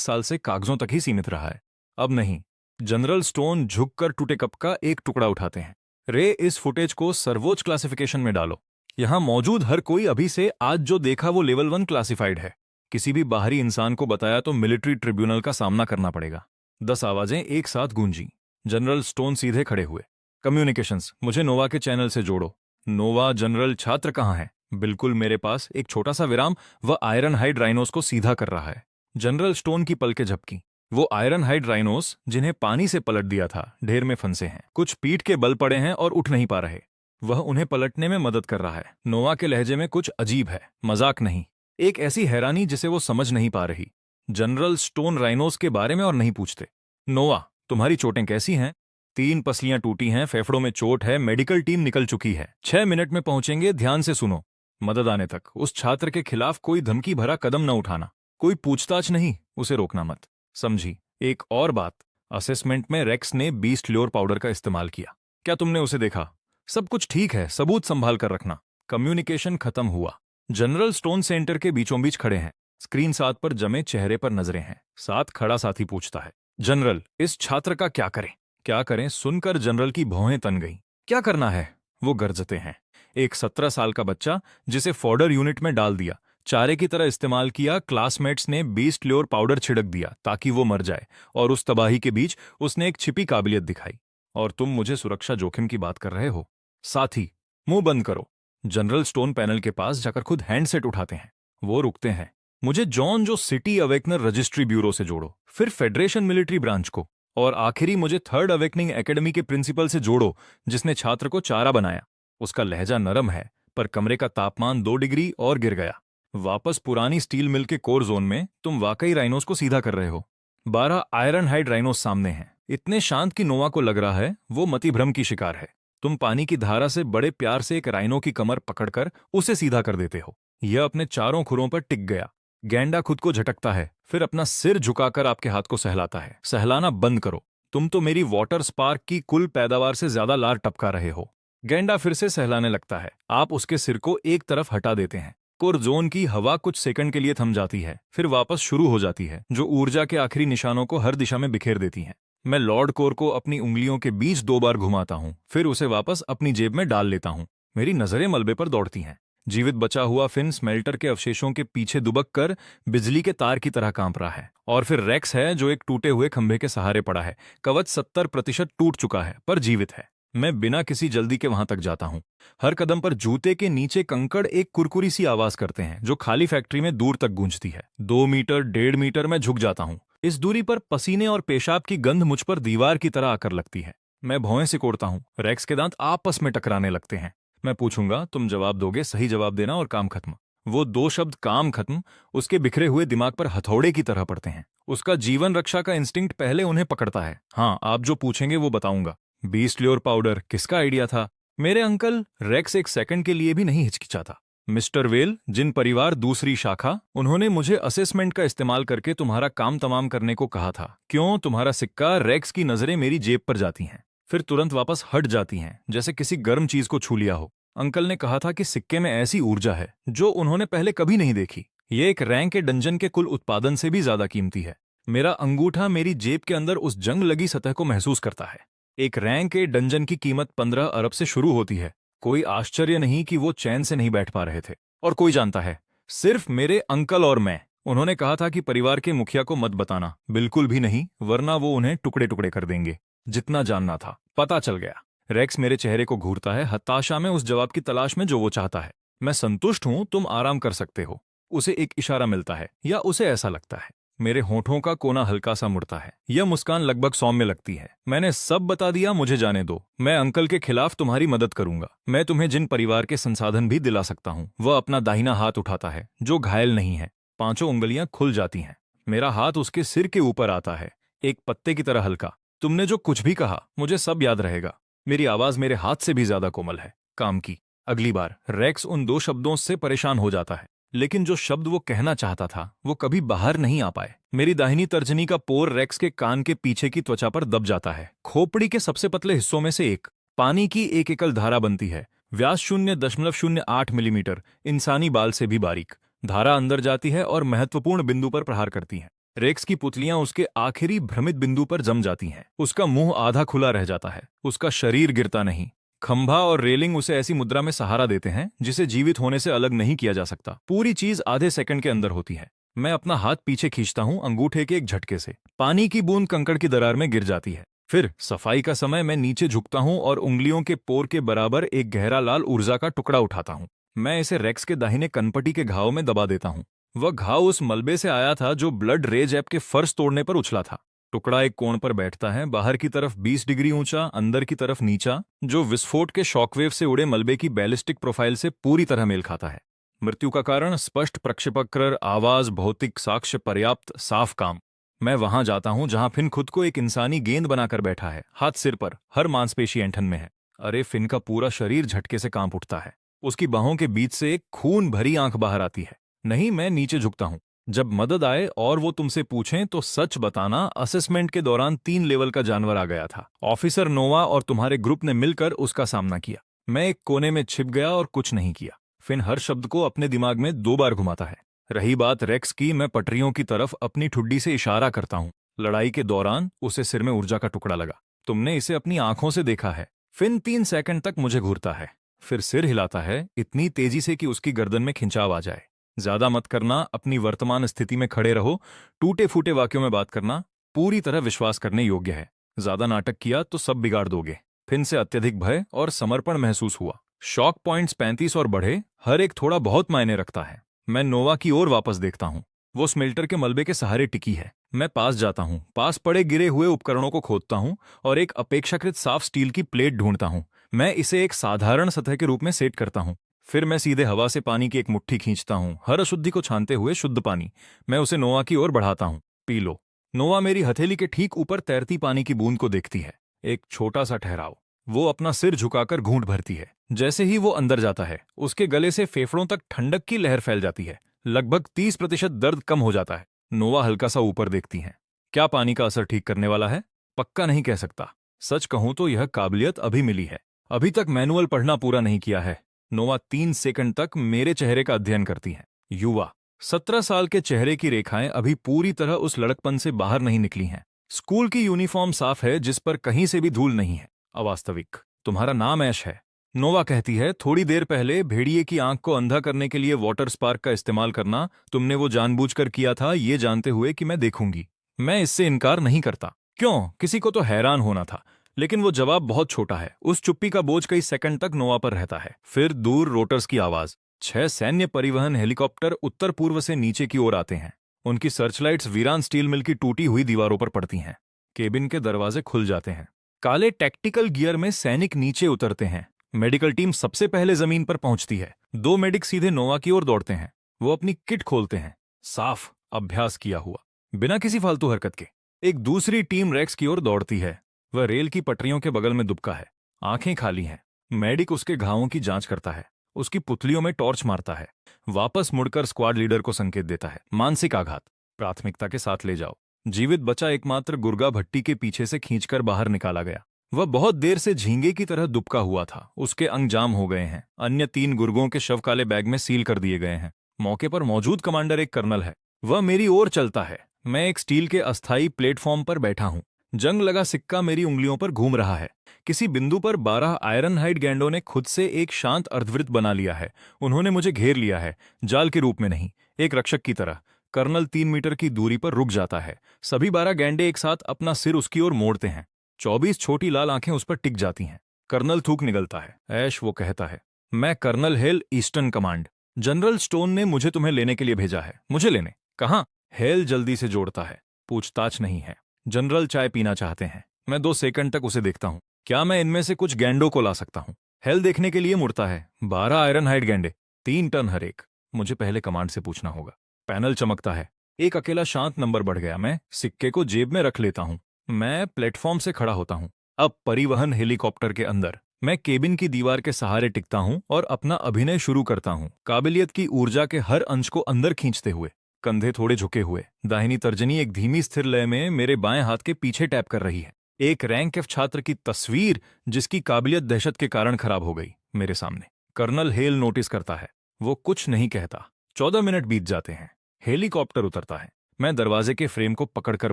साल से कागजों तक ही सीमित रहा है। अब नहीं। जनरल स्टोन झुककर टूटे कप का एक टुकड़ा उठाते हैं। रे, इस फुटेज को सर्वोच्च क्लासिफिकेशन में डालो। यहां मौजूद हर कोई अभी से आज जो देखा वो लेवल 1 क्लासिफाइड है। किसी भी बाहरी इंसान को बताया तो मिलिट्री ट्रिब्यूनल का सामना करना पड़ेगा। 10 आवाजें एक साथ गूंजी। जनरल स्टोन सीधे खड़े हुए। कम्युनिकेशंस, मुझे नोवा के चैनल से जोड़ो। नोवा, जनरल, छात्र कहाँ है? बिल्कुल मेरे पास। एक छोटा सा विराम। वह आयरन हाइड राइनोस को सीधा कर रहा है। जनरल स्टोन की पलकें झपकी। वो आयरन हाइड राइनोस जिन्हें पानी से पलट दिया था, ढेर में फंसे हैं। कुछ पीठ के बल पड़े हैं और उठ नहीं पा रहे। वह उन्हें पलटने में मदद कर रहा है। नोवा के लहजे में कुछ अजीब है, मजाक नहीं, एक ऐसी हैरानी जिसे वो समझ नहीं पा रही। जनरल स्टोन राइनोस के बारे में और नहीं पूछते। नोवा, तुम्हारी चोटें कैसी हैं? 3 पसलियां टूटी हैं, फेफड़ों में चोट है, मेडिकल टीम निकल चुकी है। 6 मिनट में पहुंचेंगे, ध्यान से सुनो। मदद आने तक उस छात्र के खिलाफ कोई धमकी भरा कदम न उठाना, कोई पूछताछ नहीं, उसे रोकना मत। समझी? एक और बात, असेसमेंट में रेक्स ने बीस्ट ल्योर पाउडर का इस्तेमाल किया। क्या तुमने उसे देखा? सब कुछ ठीक है, सबूत संभाल कर रखना। कम्युनिकेशन खत्म हुआ। जनरल स्टोन सेंटर के बीचों बीच खड़े हैं। स्क्रीन साथ पर जमे चेहरे पर नजरें हैं। साथ खड़ा साथी पूछता है, जनरल, इस छात्र का क्या करें? क्या करें सुनकर जनरल की भौहें तन गईं। क्या करना है? वो गरजते हैं। एक 17 साल का बच्चा जिसे फॉडर यूनिट में डाल दिया, चारे की तरह इस्तेमाल किया, क्लासमेट्स ने बीस्ट ल्योर पाउडर छिड़क दिया ताकि वो मर जाए, और उस तबाही के बीच उसने एक छिपी काबिलियत दिखाई। और तुम मुझे सुरक्षा जोखिम की बात कर रहे हो? साथी, मुंह बंद करो। जनरल स्टोन पैनल के पास जाकर खुद हैंडसेट उठाते हैं। वो रुकते हैं। मुझे जॉन जो सिटी अवेकनर रजिस्ट्री ब्यूरो से जोड़ो, फिर फेडरेशन मिलिट्री ब्रांच को, और आखिरी मुझे थर्ड अवेकनिंग एकेडमी के प्रिंसिपल से जोड़ो जिसने छात्र को चारा बनाया। उसका लहजा नरम है, पर कमरे का तापमान 2 डिग्री और गिर गया। वापस पुरानी स्टील मिल के कोर जोन में। तुम वाकई राइनोस को सीधा कर रहे हो। 12 आयरन हाइड राइनोस सामने हैं, इतने शांत कि नोवा को लग रहा है वो मतिभ्रम की शिकार है। तुम पानी की धारा से बड़े प्यार से एक राइनो की कमर पकड़कर उसे सीधा कर देते हो। यह अपने चारों खुरों पर टिक गया। गैंडा खुद को झटकता है, फिर अपना सिर झुकाकर आपके हाथ को सहलाता है। सहलाना बंद करो। तुम तो मेरी वाटर स्पार्क की कुल पैदावार से ज्यादा लार टपका रहे हो। गैंडा फिर से सहलाने लगता है। आप उसके सिर को एक तरफ हटा देते हैं। कोर जोन की हवा कुछ सेकंड के लिए थम जाती है, फिर वापस शुरू हो जाती है, जो ऊर्जा के आखिरी निशानों को हर दिशा में बिखेर देती हैं। मैं लॉर्ड कोर को अपनी उंगलियों के बीच 2 बार घुमाता हूं, फिर उसे वापस अपनी जेब में डाल लेता हूं। मेरी नजरें मलबे पर दौड़ती हैं। जीवित बचा हुआ फिन स्मेल्टर के अवशेषों के पीछे दुबक कर बिजली के तार की तरह कांप रहा है। और फिर रेक्स है जो एक टूटे हुए खंभे के सहारे पड़ा है। कवच 70% टूट चुका है, पर जीवित है। मैं बिना किसी जल्दी के वहां तक जाता हूं। हर कदम पर जूते के नीचे कंकड़ एक कुरकुरी सी आवाज करते हैं, जो खाली फैक्ट्री में दूर तक गूंजती है। 2 मीटर, 1.5 मीटर में झुक जाता हूं। इस दूरी पर पसीने और पेशाब की गंध मुझ पर दीवार की तरह आकर लगती है। मैं भौहें सिकोड़ता हूं। रेक्स के दांत आपस में टकराने लगते हैं। मैं पूछूंगा, तुम जवाब दोगे, सही जवाब देना और काम खत्म। वो 2 शब्द, काम खत्म, उसके बिखरे हुए दिमाग पर हथौड़े की तरह पड़ते हैं। उसका जीवन रक्षा का इंस्टिंक्ट पहले उन्हें पकड़ता है। हाँ, आप जो पूछेंगे वो बताऊंगा। बीस्ट ल्योर पाउडर किसका आइडिया था? मेरे अंकल। रेक्स एक सेकंड के लिए भी नहीं हिचकिचाता। मिस्टर वेल, जिन परिवार दूसरी शाखा, उन्होंने मुझे असेसमेंट का इस्तेमाल करके तुम्हारा काम तमाम करने को कहा था। क्यों? तुम्हारा सिक्का। रेक्स की नजरें मेरी जेब पर जाती हैं, फिर तुरंत वापस हट जाती हैं, जैसे किसी गर्म चीज को छू लिया हो। अंकल ने कहा था कि सिक्के में ऐसी ऊर्जा है जो उन्होंने पहले कभी नहीं देखी। ये एक रैंक के डंजन के कुल उत्पादन से भी ज्यादा कीमती है। मेरा अंगूठा मेरी जेब के अंदर उस जंग लगी सतह को महसूस करता है। एक रैंक के डंजन की कीमत 15 अरब से शुरू होती है। कोई आश्चर्य नहीं कि वो चैन से नहीं बैठ पा रहे थे। और कोई जानता है? सिर्फ मेरे अंकल और मैं। उन्होंने कहा था कि परिवार के मुखिया को मत बताना। बिल्कुल भी नहीं, वरना वो उन्हें टुकड़े टुकड़े कर देंगे। जितना जानना था पता चल गया। रेक्स मेरे चेहरे को घूरता है, हताशा में उस जवाब की तलाश में जो वो चाहता है। मैं संतुष्ट हूं, तुम आराम कर सकते हो। उसे एक इशारा मिलता है, या उसे ऐसा लगता है। मेरे होठों का कोना हल्का सा मुड़ता है। यह मुस्कान लगभग सौम्य लगती है। मैंने सब बता दिया, मुझे जाने दो। मैं अंकल के खिलाफ तुम्हारी मदद करूंगा। मैं तुम्हें जिन परिवार के संसाधन भी दिला सकता हूं। वह अपना दाहिना हाथ उठाता है, जो घायल नहीं है। 5 उंगलियां खुल जाती हैं। मेरा हाथ उसके सिर के ऊपर आता है, एक पत्ते की तरह हल्का। तुमने जो कुछ भी कहा, मुझे सब याद रहेगा। मेरी आवाज मेरे हाथ से भी ज्यादा कोमल है। काम की। अगली बार रेक्स उन दो शब्दों से परेशान हो जाता है, लेकिन जो शब्द वो कहना चाहता था वो कभी बाहर नहीं आ पाए। मेरी दाहिनी तर्जनी का पोर रेक्स के कान के पीछे की त्वचा पर दब जाता है। खोपड़ी के सबसे पतले हिस्सों में से एक पानी की एक एकल धारा बनती है, व्यास 0.08 मिलीमीटर, इंसानी बाल से भी बारीक। धारा अंदर जाती है और महत्वपूर्ण बिंदु पर प्रहार करती है। रेक्स की पुतलियां उसके आखिरी भ्रमित बिंदु पर जम जाती हैं। उसका मुंह आधा खुला रह जाता है, उसका शरीर गिरता नहीं। खंभा और रेलिंग उसे ऐसी मुद्रा में सहारा देते हैं जिसे जीवित होने से अलग नहीं किया जा सकता। पूरी चीज आधे सेकंड के अंदर होती है। मैं अपना हाथ पीछे खींचता हूं, अंगूठे के एक झटके से पानी की बूंद कंकड़ की दरार में गिर जाती है। फिर सफाई का समय, मैं नीचे झुकता हूं और उंगलियों के पोर के बराबर एक गहरा लाल ऊर्जा का टुकड़ा उठाता हूं। मैं इसे रेक्स के दाहिने कनपटी के घाव में दबा देता हूं। वह घाव उस मलबे से आया था जो ब्लड रेज ऐप के फर्श तोड़ने पर उछला था। टुकड़ा एक कोण पर बैठता है, बाहर की तरफ 20 डिग्री ऊंचा, अंदर की तरफ नीचा, जो विस्फोट के शॉकवेव से उड़े मलबे की बैलिस्टिक प्रोफाइल से पूरी तरह मेल खाता है। मृत्यु का कारण स्पष्ट, प्रक्षेपक्र, आवाज, भौतिक साक्ष्य पर्याप्त, साफ काम। मैं वहां जाता हूं जहां फिन खुद को एक इंसानी गेंद बनाकर बैठा है, हाथ सिर पर, हर मांसपेशी ऐंठन में है। अरे फिन का पूरा शरीर झटके से कांप उठता है। उसकी बाहों के बीच से एक खून भरी आंख बाहर आती है। नहीं, मैं नीचे झुकता हूं। जब मदद आए और वो तुमसे पूछें तो सच बताना, असेसमेंट के दौरान 3 लेवल का जानवर आ गया था। ऑफिसर नोवा और तुम्हारे ग्रुप ने मिलकर उसका सामना किया। मैं एक कोने में छिप गया और कुछ नहीं किया। फिन हर शब्द को अपने दिमाग में 2 बार घुमाता है। रही बात रेक्स की, मैं पटरियों की तरफ अपनी ठुड्डी से इशारा करता हूं। लड़ाई के दौरान उसे सिर में ऊर्जा का टुकड़ा लगा। तुमने इसे अपनी आंखों से देखा है। फिन 3 सेकंड तक मुझे घूरता है, फिर सिर हिलाता है, इतनी तेजी से कि उसकी गर्दन में खिंचाव आ जाए। ज्यादा मत करना, अपनी वर्तमान स्थिति में खड़े रहो। टूटे फूटे वाक्यों में बात करना पूरी तरह विश्वास करने योग्य है। ज्यादा नाटक किया तो सब बिगाड़ दोगे। फिन से अत्यधिक भय और समर्पण महसूस हुआ। शॉक पॉइंट्स 35 और बढ़े, हर एक थोड़ा बहुत मायने रखता है। मैं नोवा की ओर वापस देखता हूं। वो स्मेल्टर के मलबे के सहारे टिकी है। मैं पास जाता हूं, पास पड़े गिरे हुए उपकरणों को खोदता हूं और एक अपेक्षाकृत साफ स्टील की प्लेट ढूंढता हूं। मैं इसे एक साधारण सतह के रूप में सेट करता हूं। फिर मैं सीधे हवा से पानी की एक मुट्ठी खींचता हूं, हर अशुद्धि को छानते हुए शुद्ध पानी। मैं उसे नोवा की ओर बढ़ाता हूं। P low. नोवा मेरी हथेली के ठीक ऊपर तैरती पानी की बूंद को देखती है। एक छोटा सा ठहराव। वो अपना सिर झुकाकर घूंट भरती है। जैसे ही वो अंदर जाता है, उसके गले से फेफड़ों तक ठंडक की लहर फैल जाती है। लगभग 30% दर्द कम हो जाता है। नोवा हल्का सा ऊपर देखती है। क्या पानी का असर ठीक करने वाला है? पक्का नहीं कह सकता। सच कहूं तो यह काबिलियत अभी मिली है। अभी तक मैनुअल पढ़ना पूरा नहीं किया है। नोवा 3 सेकंड तक मेरे चेहरे का अध्ययन करती है। युवा 17 साल के चेहरे की रेखाएं अभी पूरी तरह उस लड़कपन से बाहर नहीं निकली हैं। स्कूल की यूनिफॉर्म साफ है, जिस पर कहीं से भी धूल नहीं है। अवास्तविक। तुम्हारा नाम ऐश है। नोवा कहती है, थोड़ी देर पहले भेड़िए की आंख को अंधा करने के लिए वाटर स्पार्क का इस्तेमाल करना तुमने वो जानबूझकर किया था, ये जानते हुए कि मैं देखूंगी। मैं इससे इनकार नहीं करता। क्यों? किसी को तो हैरान होना था, लेकिन वो जवाब बहुत छोटा है। उस चुप्पी का बोझ कई सेकंड तक नोवा पर रहता है। फिर दूर रोटर्स की आवाज। 6 सैन्य परिवहन हेलीकॉप्टर उत्तर पूर्व से नीचे की ओर आते हैं। उनकी सर्चलाइट्स वीरान स्टील मिल की टूटी हुई दीवारों पर पड़ती हैं। केबिन के दरवाजे खुल जाते हैं। काले टैक्टिकल गियर में सैनिक नीचे उतरते हैं। मेडिकल टीम सबसे पहले जमीन पर पहुंचती है। 2 मेडिक सीधे नोवा की ओर दौड़ते हैं। वो अपनी किट खोलते हैं। साफ, अभ्यास किया हुआ, बिना किसी फालतू हरकत के। एक दूसरी टीम रेक्स की ओर दौड़ती है। वह रेल की पटरियों के बगल में दुबका है। आंखें खाली हैं। मेडिक उसके घावों की जांच करता है, उसकी पुतलियों में टॉर्च मारता है, वापस मुड़कर स्क्वाड लीडर को संकेत देता है। मानसिक आघात, प्राथमिकता के साथ ले जाओ। जीवित बचा एकमात्र गुर्गा भट्टी के पीछे से खींचकर बाहर निकाला गया। वह बहुत देर से झींगे की तरह दुबका हुआ था। उसके अंग जाम हो गए हैं। अन्य 3 गुर्गों के शव काले बैग में सील कर दिए गए हैं। मौके पर मौजूद कमांडर एक कर्नल है। वह मेरी ओर चलता है। मैं एक स्टील के अस्थायी प्लेटफॉर्म पर बैठा हूं। जंग लगा सिक्का मेरी उंगलियों पर घूम रहा है। किसी बिंदु पर 12 आयरन हाइड गैंडों ने खुद से एक शांत अर्धवृत्त बना लिया है। उन्होंने मुझे घेर लिया है, जाल के रूप में नहीं, एक रक्षक की तरह। कर्नल 3 मीटर की दूरी पर रुक जाता है। सभी 12 गैंडे एक साथ अपना सिर उसकी ओर मोड़ते हैं। 24 छोटी लाल आंखें उस पर टिक जाती हैं। कर्नल थूक निगलता है। ऐश, वो कहता है, मैं colonel Hale, eastern command. General Stone ने मुझे तुम्हें लेने के लिए भेजा है। मुझे लेने? कहाँ? हेल जल्दी से जोड़ता है। पूछताछ नहीं है। जनरल चाय पीना चाहते हैं। मैं 2 सेकंड तक उसे देखता हूं। क्या मैं इनमें से कुछ गैंडों को ला सकता हूं? हेल देखने के लिए मुड़ता है। 12 आयरन हाइड गैंडे, 3 टन हर एक। मुझे पहले कमांड से पूछना होगा। पैनल चमकता है। एक अकेला शांत नंबर बढ़ गया। मैं सिक्के को जेब में रख लेता हूं। मैं प्लेटफॉर्म से खड़ा होता हूं। अब परिवहन हेलीकॉप्टर के अंदर मैं केबिन की दीवार के सहारे टिकता हूँ और अपना अभिनय शुरू करता हूँ, काबिलियत की ऊर्जा के हर अंश को अंदर खींचते हुए। कंधे थोड़े झुके हुए, दाहिनी तर्जनी एक धीमी स्थिर लय में मेरे बाएं हाथ के पीछे टैप कर रही है। एक रैंक एफ छात्र की तस्वीर, जिसकी काबिलियत दहशत के कारण खराब हो गई, मेरे सामने। कर्नल हेल नोटिस करता है। वो कुछ नहीं कहता। 14 मिनट बीत जाते हैं। हेलीकॉप्टर उतरता है। मैं दरवाजे के फ्रेम को पकड़कर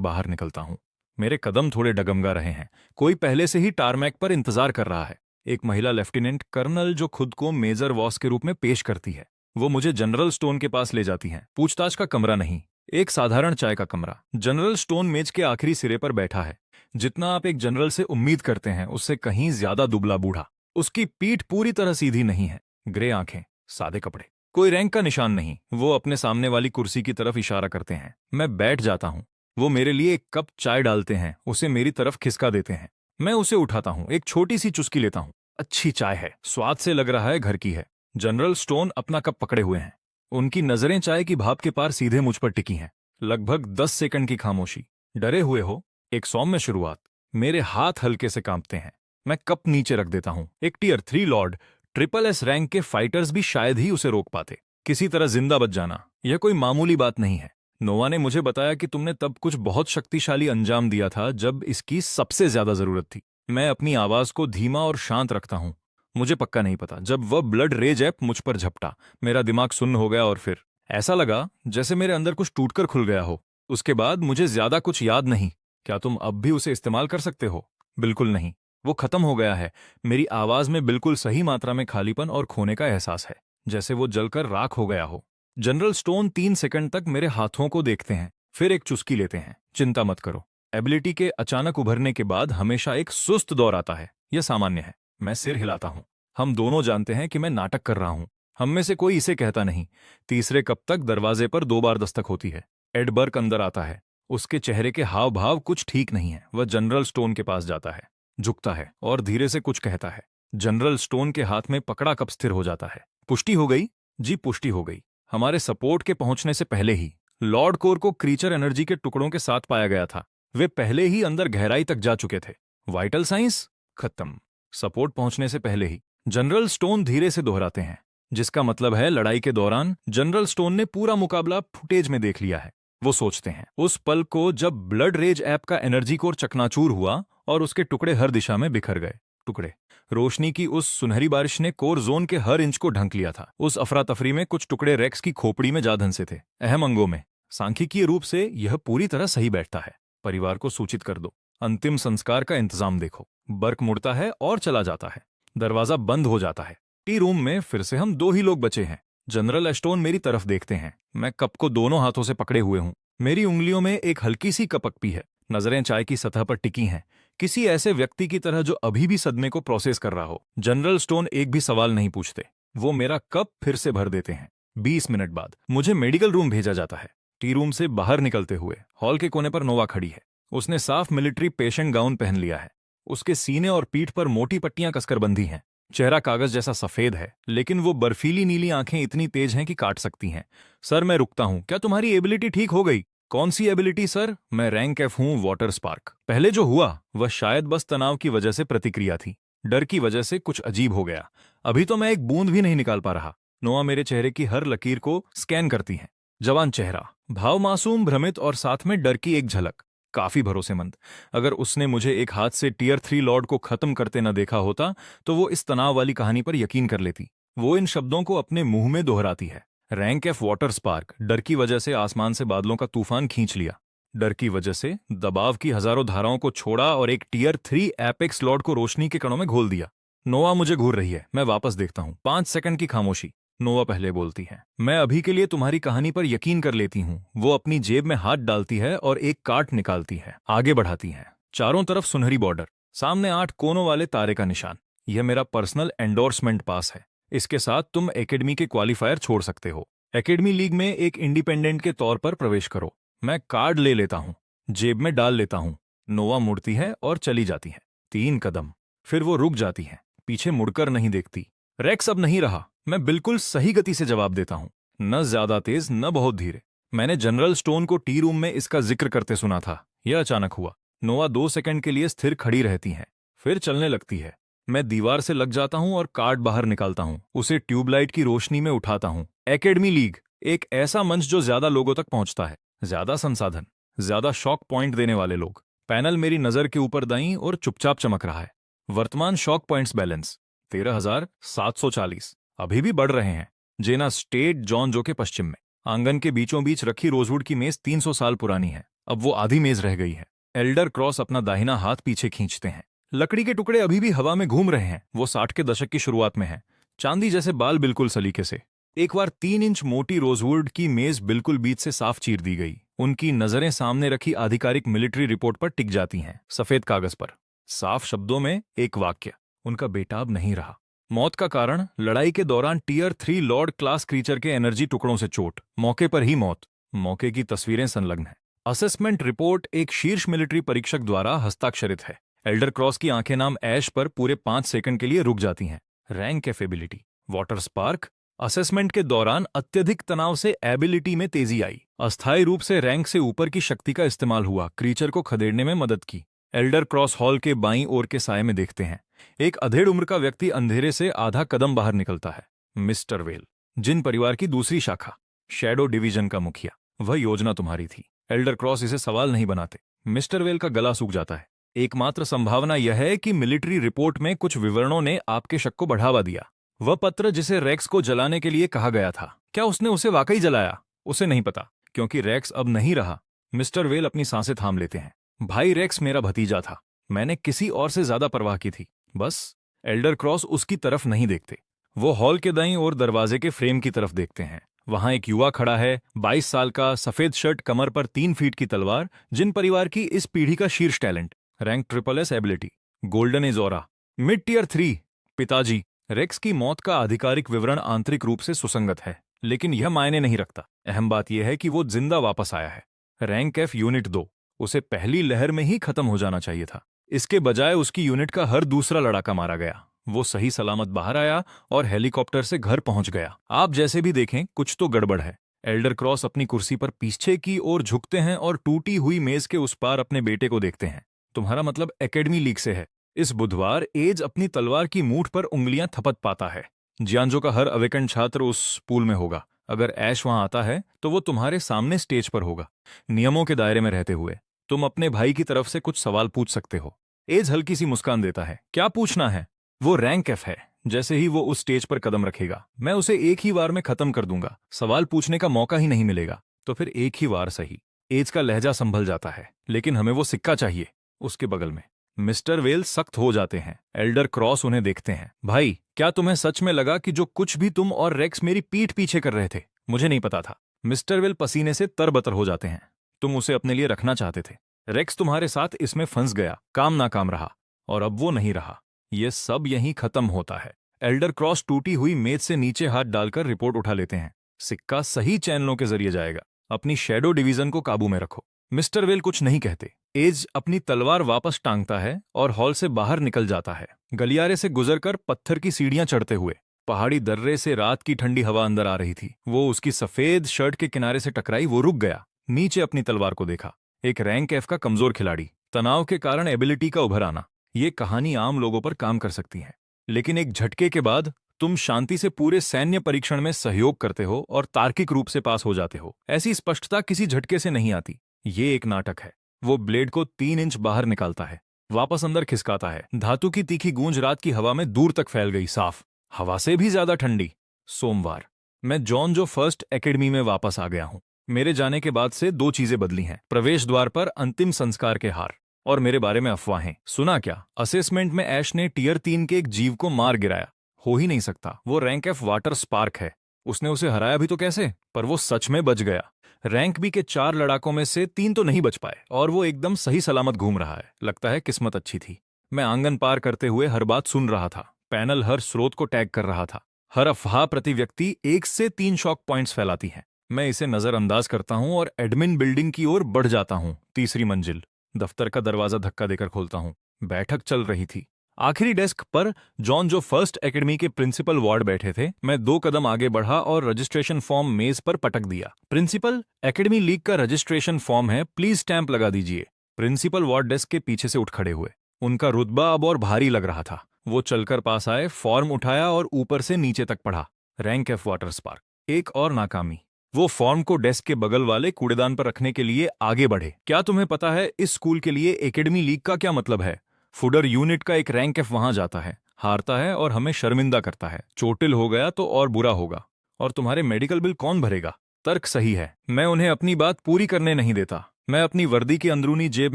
बाहर निकलता हूँ। मेरे कदम थोड़े डगमगा रहे हैं। कोई पहले से ही टारमैक पर इंतजार कर रहा है। एक महिला लेफ्टिनेंट कर्नल जो खुद को मेजर वॉस के रूप में पेश करती है। वो मुझे जनरल स्टोन के पास ले जाती हैं। पूछताछ का कमरा नहीं, एक साधारण चाय का कमरा। जनरल स्टोन मेज के आखिरी सिरे पर बैठा है। जितना आप एक जनरल से उम्मीद करते हैं उससे कहीं ज्यादा दुबला बूढ़ा। उसकी पीठ पूरी तरह सीधी नहीं है। ग्रे आंखें, सादे कपड़े, कोई रैंक का निशान नहीं। वो अपने सामने वाली कुर्सी की तरफ इशारा करते हैं। मैं बैठ जाता हूँ। वो मेरे लिए एक कप चाय डालते हैं, उसे मेरी तरफ खिसका देते हैं। मैं उसे उठाता हूँ, एक छोटी सी चुस्की लेता हूँ। अच्छी चाय है, स्वाद से लग रहा है घर की है। जनरल स्टोन अपना कप पकड़े हुए हैं। उनकी नजरें चाय की भाप के पार सीधे मुझ पर टिकी हैं। लगभग 10 सेकंड की खामोशी। डरे हुए हो? एक सौम्य शुरुआत। मेरे हाथ हल्के से कांपते हैं। मैं कप नीचे रख देता हूँ। एक tier 3 lord, triple S rank के फाइटर्स भी शायद ही उसे रोक पाते। किसी तरह जिंदा बच जाना, यह कोई मामूली बात नहीं है। नोवा ने मुझे बताया कि तुमने तब कुछ बहुत शक्तिशाली अंजाम दिया था जब इसकी सबसे ज्यादा जरूरत थी। मैं अपनी आवाज को धीमा और शांत रखता हूँ। मुझे पक्का नहीं पता, जब वह ब्लड रेज ऐप मुझ पर झपटा, मेरा दिमाग सुन्न हो गया और फिर ऐसा लगा जैसे मेरे अंदर कुछ टूटकर खुल गया हो। उसके बाद मुझे ज्यादा कुछ याद नहीं। क्या तुम अब भी उसे इस्तेमाल कर सकते हो? बिल्कुल नहीं। वो खत्म हो गया है। मेरी आवाज में बिल्कुल सही मात्रा में खालीपन और खोने का एहसास है, जैसे वो जलकर राख हो गया हो। जनरल स्टोन 3 सेकंड तक मेरे हाथों को देखते हैं, फिर एक चुस्की लेते हैं। चिंता मत करो, एबिलिटी के अचानक उभरने के बाद हमेशा एक सुस्त दौर आता है, यह सामान्य है। मैं सिर हिलाता हूं। हम दोनों जानते हैं कि मैं नाटक कर रहा हूं। हम में से कोई इसे कहता नहीं। तीसरे कप तक दरवाजे पर 2 बार दस्तक होती है। एड बर्क अंदर आता है। उसके चेहरे के हाव भाव कुछ ठीक नहीं है। वह जनरल स्टोन के पास जाता है, झुकता है और धीरे से कुछ कहता है। जनरल स्टोन के हाथ में पकड़ा कप स्थिर हो जाता है। पुष्टि हो गई? जी, पुष्टि हो गई। हमारे सपोर्ट के पहुंचने से पहले ही लॉर्ड कोर को क्रीचर एनर्जी के टुकड़ों के साथ पाया गया था। वे पहले ही अंदर गहराई तक जा चुके थे। वाइटल साइंस खत्म। सपोर्ट पहुंचने से पहले ही। जनरल स्टोन धीरे से दोहराते हैं, जिसका मतलब है लड़ाई के दौरान जनरल स्टोन ने पूरा मुकाबला फुटेज में देख लिया है। वो सोचते हैं उस पल को जब ब्लड रेज ऐप का एनर्जी कोर चकनाचूर हुआ और उसके टुकड़े हर दिशा में बिखर गए। टुकड़े, रोशनी की उस सुनहरी बारिश ने कोर जोन के हर इंच को ढंक लिया था। उस अफरा तफरी में कुछ टुकड़े रेक्स की खोपड़ी में जा धंसे थे, अहम अंगों में। सांख्यिकीय रूप से यह पूरी तरह सही बैठता है। परिवार को सूचित कर दो। अंतिम संस्कार का इंतजाम देखो। बर्क मुड़ता है और चला जाता है। दरवाजा बंद हो जाता है। टी रूम में फिर से हम 2 ही लोग बचे हैं। जनरल एस्टोन मेरी तरफ देखते हैं। मैं कप को दोनों हाथों से पकड़े हुए हूं। मेरी उंगलियों में एक हल्की सी कपक भी है। नजरें चाय की सतह पर टिकी हैं, किसी ऐसे व्यक्ति की तरह जो अभी भी सदमे को प्रोसेस कर रहा हो। जनरल स्टोन एक भी सवाल नहीं पूछते। वो मेरा कप फिर से भर देते हैं। 20 मिनट बाद मुझे मेडिकल रूम भेजा जाता है। टी रूम से बाहर निकलते हुए हॉल के कोने पर नोवा खड़ी है। उसने साफ मिलिट्री पेशेंट गाउन पहन लिया है। उसके सीने और पीठ पर मोटी पट्टियां कसकर बंधी हैं। चेहरा कागज जैसा सफेद है, लेकिन वो बर्फीली नीली आंखें इतनी तेज हैं कि काट सकती हैं। सर, मैं रुकता हूं। क्या तुम्हारी एबिलिटी ठीक हो गई? कौन सी एबिलिटी सर? मैं रैंक एफ हूं, वाटर स्पार्क। पहले जो हुआ वह शायद बस तनाव की वजह से प्रतिक्रिया थी। डर की वजह से कुछ अजीब हो गया। अभी तो मैं एक बूंद भी नहीं निकाल पा रहा। नोआ मेरे चेहरे की हर लकीर को स्कैन करती है। जवान चेहरा, भाव मासूम, भ्रमित और साथ में डर की एक झलक। काफी भरोसेमंद। अगर उसने मुझे एक हाथ से टियर 3 लॉर्ड को खत्म करते न देखा होता तो वो इस तनाव वाली कहानी पर यकीन कर लेती। वो इन शब्दों को अपने मुंह में दोहराती है। Rank F, water spark. डर की वजह से आसमान से बादलों का तूफान खींच लिया। डर की वजह से दबाव की हजारों धाराओं को छोड़ा और एक टियर 3 एपेक्स लॉर्ड को रोशनी के कणों में घोल दिया। नोआ मुझे घूर रही है। मैं वापस देखता हूं। 5 सेकंड की खामोशी। नोआ पहले बोलती है। मैं अभी के लिए तुम्हारी कहानी पर यकीन कर लेती हूँ। वो अपनी जेब में हाथ डालती है और एक कार्ड निकालती है। आगे बढ़ाती है। चारों तरफ सुनहरी बॉर्डर, सामने 8 कोनों वाले तारे का निशान। यह मेरा पर्सनल एंडोर्समेंट पास है। इसके साथ तुम एकेडमी के क्वालिफायर छोड़ सकते हो। एकेडमी लीग में एक इंडिपेंडेंट के तौर पर प्रवेश करो। मैं कार्ड ले लेता हूँ, जेब में डाल लेता हूँ। नोवा मुड़ती है और चली जाती है। 3 कदम, फिर वो रुक जाती है। पीछे मुड़कर नहीं देखती। रेक्स अब नहीं रहा। मैं बिल्कुल सही गति से जवाब देता हूं, न ज्यादा तेज न बहुत धीरे। मैंने जनरल स्टोन को टी रूम में इसका जिक्र करते सुना था। यह अचानक हुआ। नोआ 2 सेकंड के लिए स्थिर खड़ी रहती हैं, फिर चलने लगती है। मैं दीवार से लग जाता हूं और कार्ड बाहर निकालता हूं, उसे ट्यूबलाइट की रोशनी में उठाता हूं। एकेडमी लीग, एक ऐसा मंच जो ज्यादा लोगों तक पहुंचता है, ज्यादा संसाधन, ज्यादा शॉक पॉइंट देने वाले लोग। पैनल मेरी नजर के ऊपर दाईं और चुपचाप चमक रहा है। वर्तमान शॉक पॉइंट्स बैलेंस 13,740, अभी भी बढ़ रहे हैं। जेना स्टेट, जॉन जो के पश्चिम में। आंगन के बीचों बीच रखी रोजवुड की मेज 300 साल पुरानी है, अब वो आधी मेज रह गई है। एल्डर क्रॉस अपना दाहिना हाथ पीछे खींचते हैं। लकड़ी के टुकड़े अभी भी हवा में घूम रहे हैं, वो 60 के दशक की शुरुआत में है। चांदी जैसे बाल बिल्कुल सलीके से। एक बार 3 इंच मोटी रोजवुड की मेज बिल्कुल बीच से साफ चीर दी गई। उनकी नजरें सामने रखी आधिकारिक मिलिट्री रिपोर्ट पर टिक जाती हैं, सफेद कागज पर। साफ शब्दों में एक वाक्य, उनका बेटाब नहीं रहा। मौत का कारण, लड़ाई के दौरान टियर 3 लॉर्ड क्लास क्रीचर के एनर्जी टुकड़ों से चोट, मौके पर ही मौत। मौके की तस्वीरें संलग्न हैं। असेसमेंट रिपोर्ट एक शीर्ष मिलिट्री परीक्षक द्वारा हस्ताक्षरित है। एल्डर क्रॉस की आंखें नाम ऐश पर पूरे 5 सेकंड के लिए रुक जाती हैं। Rank F ability, water spark. Assessment के दौरान अत्यधिक तनाव से एबिलिटी में तेजी आई। अस्थायी रूप से रैंक से ऊपर की शक्ति का इस्तेमाल हुआ, क्रीचर को खदेड़ने में मदद की। एल्डर क्रॉस हॉल के बाईं ओर के साये में देखते हैं। एक अधेड़ उम्र का व्यक्ति अंधेरे से आधा कदम बाहर निकलता है। मिस्टर वेल, जिन परिवार की दूसरी शाखा, शैडो डिवीजन का मुखिया। वह योजना तुम्हारी थी। एल्डर क्रॉस इसे सवाल नहीं बनाते। मिस्टर वेल का गला सूख जाता है। एकमात्र संभावना यह है कि मिलिट्री रिपोर्ट में कुछ विवरणों ने आपके शक को बढ़ावा दिया। वह पत्र जिसे रैक्स को जलाने के लिए कहा गया था, क्या उसने उसे वाकई जलाया? उसे नहीं पता, क्योंकि रैक्स अब नहीं रहा। मिस्टर वेल अपनी सांसें थाम लेते हैं। भाई रैक्स मेरा भतीजा था, मैंने किसी और से ज्यादा परवाह की थी। बस। एल्डर क्रॉस उसकी तरफ नहीं देखते। वो हॉल के दाईं ओर दरवाजे के फ्रेम की तरफ देखते हैं। वहां एक युवा खड़ा है, 22 साल का, सफेद शर्ट, कमर पर 3 फीट की तलवार। जिन परिवार की इस पीढ़ी का शीर्ष talent, rank SSS ability, golden age aura, mid tier 3। पिताजी। रेक्स की मौत का आधिकारिक विवरण आंतरिक रूप से सुसंगत है, लेकिन यह मायने नहीं रखता। अहम बात यह है कि वो जिंदा वापस आया है। रैंक F यूनिट 2, उसे पहली लहर में ही खत्म हो जाना चाहिए था। इसके बजाय उसकी यूनिट का हर दूसरा लड़ाका मारा गया। वो सही सलामत बाहर आया और हेलीकॉप्टर से घर पहुंच गया। आप जैसे भी देखें, कुछ तो गड़बड़ है। एल्डर क्रॉस अपनी कुर्सी पर पीछे की ओर झुकते हैं और टूटी हुई मेज के उस पार अपने बेटे को देखते हैं। तुम्हारा मतलब एकेडमी लीग से है? इस बुधवार एज अपनी तलवार की मूठ पर उंगलियां थपथ पाता है। जियांजो का हर अवेकन छात्र उस पूल में होगा। अगर ऐश वहां आता है तो वो तुम्हारे सामने स्टेज पर होगा, नियमों के दायरे में रहते हुए। तुम अपने भाई की तरफ से कुछ सवाल पूछ सकते हो। एज हल्की सी मुस्कान देता है। क्या पूछना है? वो रैंक F है। जैसे ही वो उस स्टेज पर कदम रखेगा, मैं उसे एक ही वार में खत्म कर दूंगा। सवाल पूछने का मौका ही नहीं मिलेगा। तो फिर एक ही वार सही। एज का लहजा संभल जाता है। लेकिन हमें वो सिक्का चाहिए। उसके बगल में। मिस्टर वेल सख्त हो जाते हैं। एल्डर क्रॉस उन्हें देखते हैं। भाई, क्या तुम्हें सच में लगा कि जो कुछ भी तुम और रेक्स मेरी पीठ पीछे कर रहे थे, मुझे नहीं पता था? मिस्टर वेल पसीने से तरबतर हो जाते हैं। तुम उसे अपने लिए रखना चाहते थे। रेक्स तुम्हारे साथ इसमें फंस गया, काम नाकाम रहा, और अब वो नहीं रहा। ये सब यहीं खत्म होता है। एल्डर क्रॉस टूटी हुई मेज से नीचे हाथ डालकर रिपोर्ट उठा लेते हैं। सिक्का सही चैनलों के जरिए जाएगा। अपनी शैडो डिवीजन को काबू में रखो। मिस्टर वेल कुछ नहीं कहते। एज अपनी तलवार वापस टांगता है और हॉल से बाहर निकल जाता है, गलियारे से गुजरकर पत्थर की सीढ़ियां चढ़ते हुए। पहाड़ी दर्रे से रात की ठंडी हवा अंदर आ रही थी। वो उसकी सफेद शर्ट के किनारे से टकराई। वो रुक गया, नीचे अपनी तलवार को देखा। एक रैंक F का कमजोर खिलाड़ी, तनाव के कारण एबिलिटी का उभर आना। ये कहानी आम लोगों पर काम कर सकती है, लेकिन एक झटके के बाद तुम शांति से पूरे सैन्य परीक्षण में सहयोग करते हो और तार्किक रूप से पास हो जाते हो। ऐसी स्पष्टता किसी झटके से नहीं आती। ये एक नाटक है। वो ब्लेड को 3 इंच बाहर निकालता है, वापस अंदर खिसकाता है। धातु की तीखी गूंज रात की हवा में दूर तक फैल गई, साफ हवा से भी ज्यादा ठंडी। सोमवार, मैं जॉन जो फर्स्ट एकेडमी में वापस आ गया हूं। मेरे जाने के बाद से 2 चीजें बदली हैं। प्रवेश द्वार पर अंतिम संस्कार के हार, और मेरे बारे में अफवाहें। सुना क्या? असेसमेंट में ऐश ने टियर 3 के एक जीव को मार गिराया। हो ही नहीं सकता। वो रैंक F वाटर स्पार्क है। उसने उसे हराया भी तो कैसे? पर वो सच में बच गया। रैंक B के 4 लड़ाकों में से 3 तो नहीं बच पाए, और वो एकदम सही सलामत घूम रहा है। लगता है किस्मत अच्छी थी। मैं आंगन पार करते हुए हर बात सुन रहा था। पैनल हर स्रोत को टैग कर रहा था। हर अफवाह प्रति व्यक्ति 1 से 3 शॉक पॉइंट्स फैलाती है। मैं इसे नजरअंदाज करता हूं और एडमिन बिल्डिंग की ओर बढ़ जाता हूं। 3री मंजिल। दफ्तर का दरवाजा धक्का देकर खोलता हूं। बैठक चल रही थी। आखिरी डेस्क पर जॉन जो फर्स्ट एकेडमी के प्रिंसिपल वार्ड बैठे थे। मैं 2 कदम आगे बढ़ा और रजिस्ट्रेशन फॉर्म मेज पर पटक दिया। प्रिंसिपल, एकेडमी लीग का रजिस्ट्रेशन फॉर्म है, प्लीज स्टैंप लगा दीजिए। प्रिंसिपल वार्ड डेस्क के पीछे से उठ खड़े हुए। उनका रुतबा अब और भारी लग रहा था। वो चलकर पास आए, फॉर्म उठाया और ऊपर से नीचे तक पढ़ा। Rank F water spark. एक और नाकामी। वो फॉर्म को डेस्क के बगल वाले कूड़ेदान पर रखने के लिए आगे बढ़े। क्या तुम्हें पता है इस स्कूल के लिए एकेडमी लीग का क्या मतलब है? फुडर यूनिट का एक रैंक एफ वहां जाता है, हारता है और हमें शर्मिंदा करता है। चोटिल हो गया तो और बुरा होगा। और तुम्हारे मेडिकल बिल कौन भरेगा? तर्क सही है। मैं उन्हें अपनी बात पूरी करने नहीं देता। मैं अपनी वर्दी की अंदरूनी जेब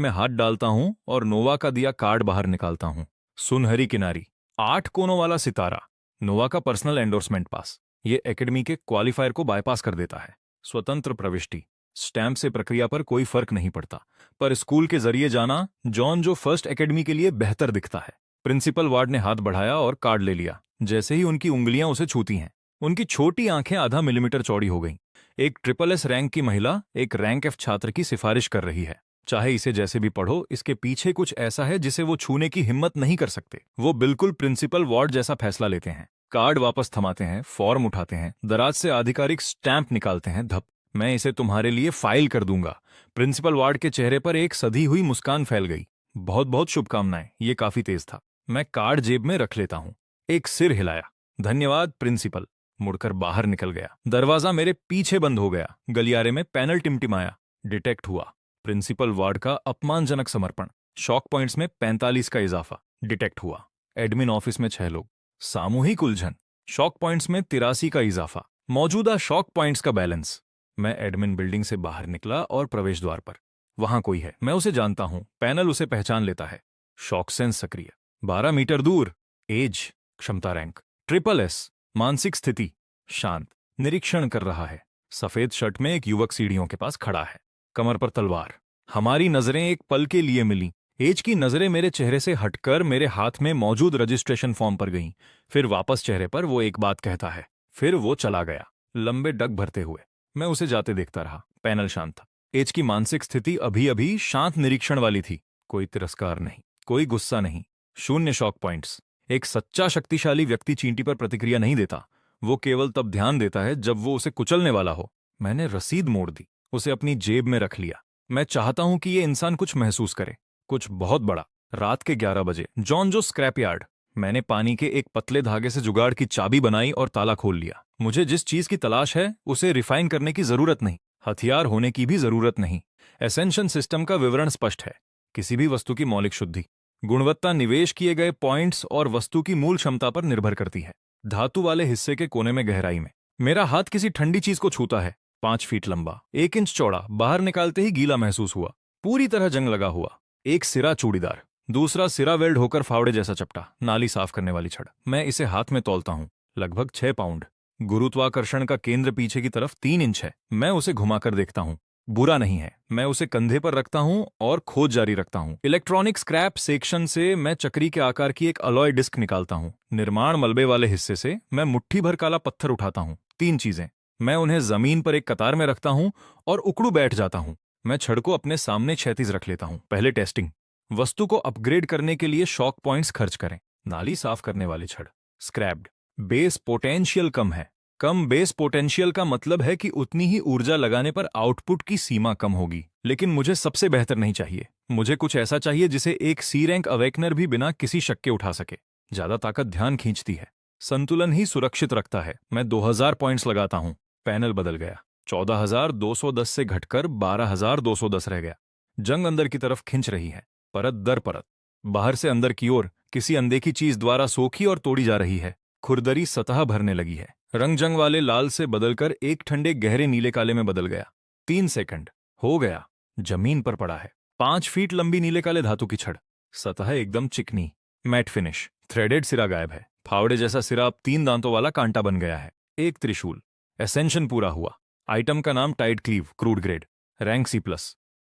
में हाथ डालता हूं और नोवा का दिया कार्ड बाहर निकालता हूं। सुनहरी किनारी, 8 कोनों वाला सितारा, नोवा का पर्सनल एंडोर्समेंट पास। ये एकेडमी के क्वालिफायर को बाईपास कर देता है। स्वतंत्र प्रविष्टि, स्टैंप से प्रक्रिया पर कोई फर्क नहीं पड़ता। पर स्कूल के जरिए जाना, जॉन जो फर्स्ट एकेडमी के लिए बेहतर दिखता है। प्रिंसिपल वार्ड ने हाथ बढ़ाया और कार्ड ले लिया। जैसे ही उनकी उंगलियां उसे छूती हैं, उनकी छोटी आंखें आधा मिलीमीटर चौड़ी हो गईं। एक ट्रिपल एस रैंक की महिला एक रैंक एफ छात्र की सिफारिश कर रही है। चाहे इसे जैसे भी पढ़ो, इसके पीछे कुछ ऐसा है जिसे वो छूने की हिम्मत नहीं कर सकते। वो बिल्कुल प्रिंसिपल वार्ड जैसा फैसला लेते हैं। कार्ड वापस थमाते हैं, फॉर्म उठाते हैं, दराज से आधिकारिक स्टैंप निकालते हैं। धप। मैं इसे तुम्हारे लिए फाइल कर दूंगा। प्रिंसिपल वार्ड के चेहरे पर एक सधी हुई मुस्कान फैल गई। बहुत बहुत शुभकामनाएं। ये काफी तेज था। मैं कार्ड जेब में रख लेता हूं। एक सिर हिलाया। धन्यवाद प्रिंसिपल। मुड़कर बाहर निकल गया। दरवाजा मेरे पीछे बंद हो गया। गलियारे में पैनल टिमटिमाया। डिटेक्ट हुआ। प्रिंसिपल वार्ड का अपमानजनक समर्पण। शॉक पॉइंट्स में 45 का इजाफा। डिटेक्ट हुआ। एडमिन ऑफिस में 6 लोग। सामूहिक उलझन। शॉक पॉइंट्स में 83 का इजाफा। मौजूदा शॉक पॉइंट्स का बैलेंस। मैं एडमिन बिल्डिंग से बाहर निकला और प्रवेश द्वार पर। वहां कोई है। मैं उसे जानता हूं। पैनल उसे पहचान लेता है। शॉक सेंस सक्रिय। 12 मीटर दूर। एज, क्षमता रैंक, ट्रिपल एस, मानसिक स्थिति, शांत, निरीक्षण कर रहा है। सफेद शर्ट में एक युवक सीढ़ियों के पास खड़ा है, कमर पर तलवार। हमारी नजरें एक पल के लिए मिलीं। एज की नजरें मेरे चेहरे से हटकर मेरे हाथ में मौजूद रजिस्ट्रेशन फॉर्म पर गईं। फिर वापस चेहरे पर वो एक बात कहता है। फिर वो चला गया, लंबे डग भरते हुए। मैं उसे जाते देखता रहा। पैनल शांत था। एज की मानसिक स्थिति अभी अभी शांत निरीक्षण वाली थी। कोई तिरस्कार नहीं, कोई गुस्सा नहीं, शून्य शॉक पॉइंट्स। एक सच्चा शक्तिशाली व्यक्ति चींटी पर प्रतिक्रिया नहीं देता। वो केवल तब ध्यान देता है जब वो उसे कुचलने वाला हो। मैंने रसीद मोड़ दी, उसे अपनी जेब में रख लिया। मैं चाहता हूं कि ये इंसान कुछ महसूस करे, कुछ बहुत बड़ा। रात के 11 बजे, जॉन जो स्क्रैप यार्ड। मैंने पानी के एक पतले धागे से जुगाड़ की चाबी बनाई और ताला खोल लिया। मुझे जिस चीज की तलाश है उसे रिफाइन करने की जरूरत नहीं, हथियार होने की भी जरूरत नहीं। एसेंशन सिस्टम का विवरण स्पष्ट है। किसी भी वस्तु की मौलिक शुद्धि, गुणवत्ता निवेश किए गए पॉइंट्स और वस्तु की मूल क्षमता पर निर्भर करती है। धातु वाले हिस्से के कोने में गहराई में मेरा हाथ किसी ठंडी चीज को छूता है। 5 फीट लंबा, 1 इंच चौड़ा। बाहर निकालते ही गीला महसूस हुआ, पूरी तरह जंग लगा हुआ। एक सिरा चूड़ीदार, दूसरा सिरा वेल्ड होकर फावड़े जैसा चपटा। नाली साफ करने वाली छड़। मैं इसे हाथ में तौलता हूं, लगभग 6 पाउंड। गुरुत्वाकर्षण का केंद्र पीछे की तरफ 3 इंच है। मैं उसे घुमाकर देखता हूं। बुरा नहीं है। मैं उसे कंधे पर रखता हूं और खोज जारी रखता हूं। इलेक्ट्रॉनिक स्क्रैप सेक्शन से मैं चक्री के आकार की एक अलॉय डिस्क निकालता हूं। निर्माण मलबे वाले हिस्से से मैं मुट्ठी भर काला पत्थर उठाता हूं। 3 चीजें। मैं उन्हें जमीन पर एक कतार में रखता हूं और उकड़ू बैठ जाता हूं। मैं छड़ को अपने सामने क्षैतिज रख लेता हूं। पहले टेस्टिंग। वस्तु को अपग्रेड करने के लिए शॉक पॉइंट्स खर्च करें। नाली साफ करने वाली छड़। स्क्रैप्ड। बेस पोटेंशियल कम है। कम बेस पोटेंशियल का मतलब है कि उतनी ही ऊर्जा लगाने पर आउटपुट की सीमा कम होगी। लेकिन मुझे सबसे बेहतर नहीं चाहिए। मुझे कुछ ऐसा चाहिए जिसे एक सी रैंक अवेकनर भी बिना किसी शक के उठा सके। ज्यादा ताकत ध्यान खींचती है, संतुलन ही सुरक्षित रखता है। मैं 2000 पॉइंट्स लगाता हूं। पैनल बदल गया। 14,210 से घटकर 12,210 रह गया। जंग अंदर की तरफ खिंच रही है, परत दर परत। बाहर से अंदर की ओर किसी अनदेखी चीज द्वारा सोखी और तोड़ी जा रही है। खुरदरी सतह भरने लगी है। रंग जंग वाले लाल से बदलकर एक ठंडे गहरे नीले काले में बदल गया। 3 सेकंड। हो गया। जमीन पर पड़ा है। 5 फीट लंबी नीले काले धातु की छड़। सतह एकदम चिकनी, मैट फिनिश। थ्रेडेड सिरा गायब है। फावड़े जैसा सिरा अब 3 दांतों वाला कांटा बन गया है। एक त्रिशूल। एसेंशन पूरा हुआ। आइटम का नाम tide cleave, crude grade, rank C+।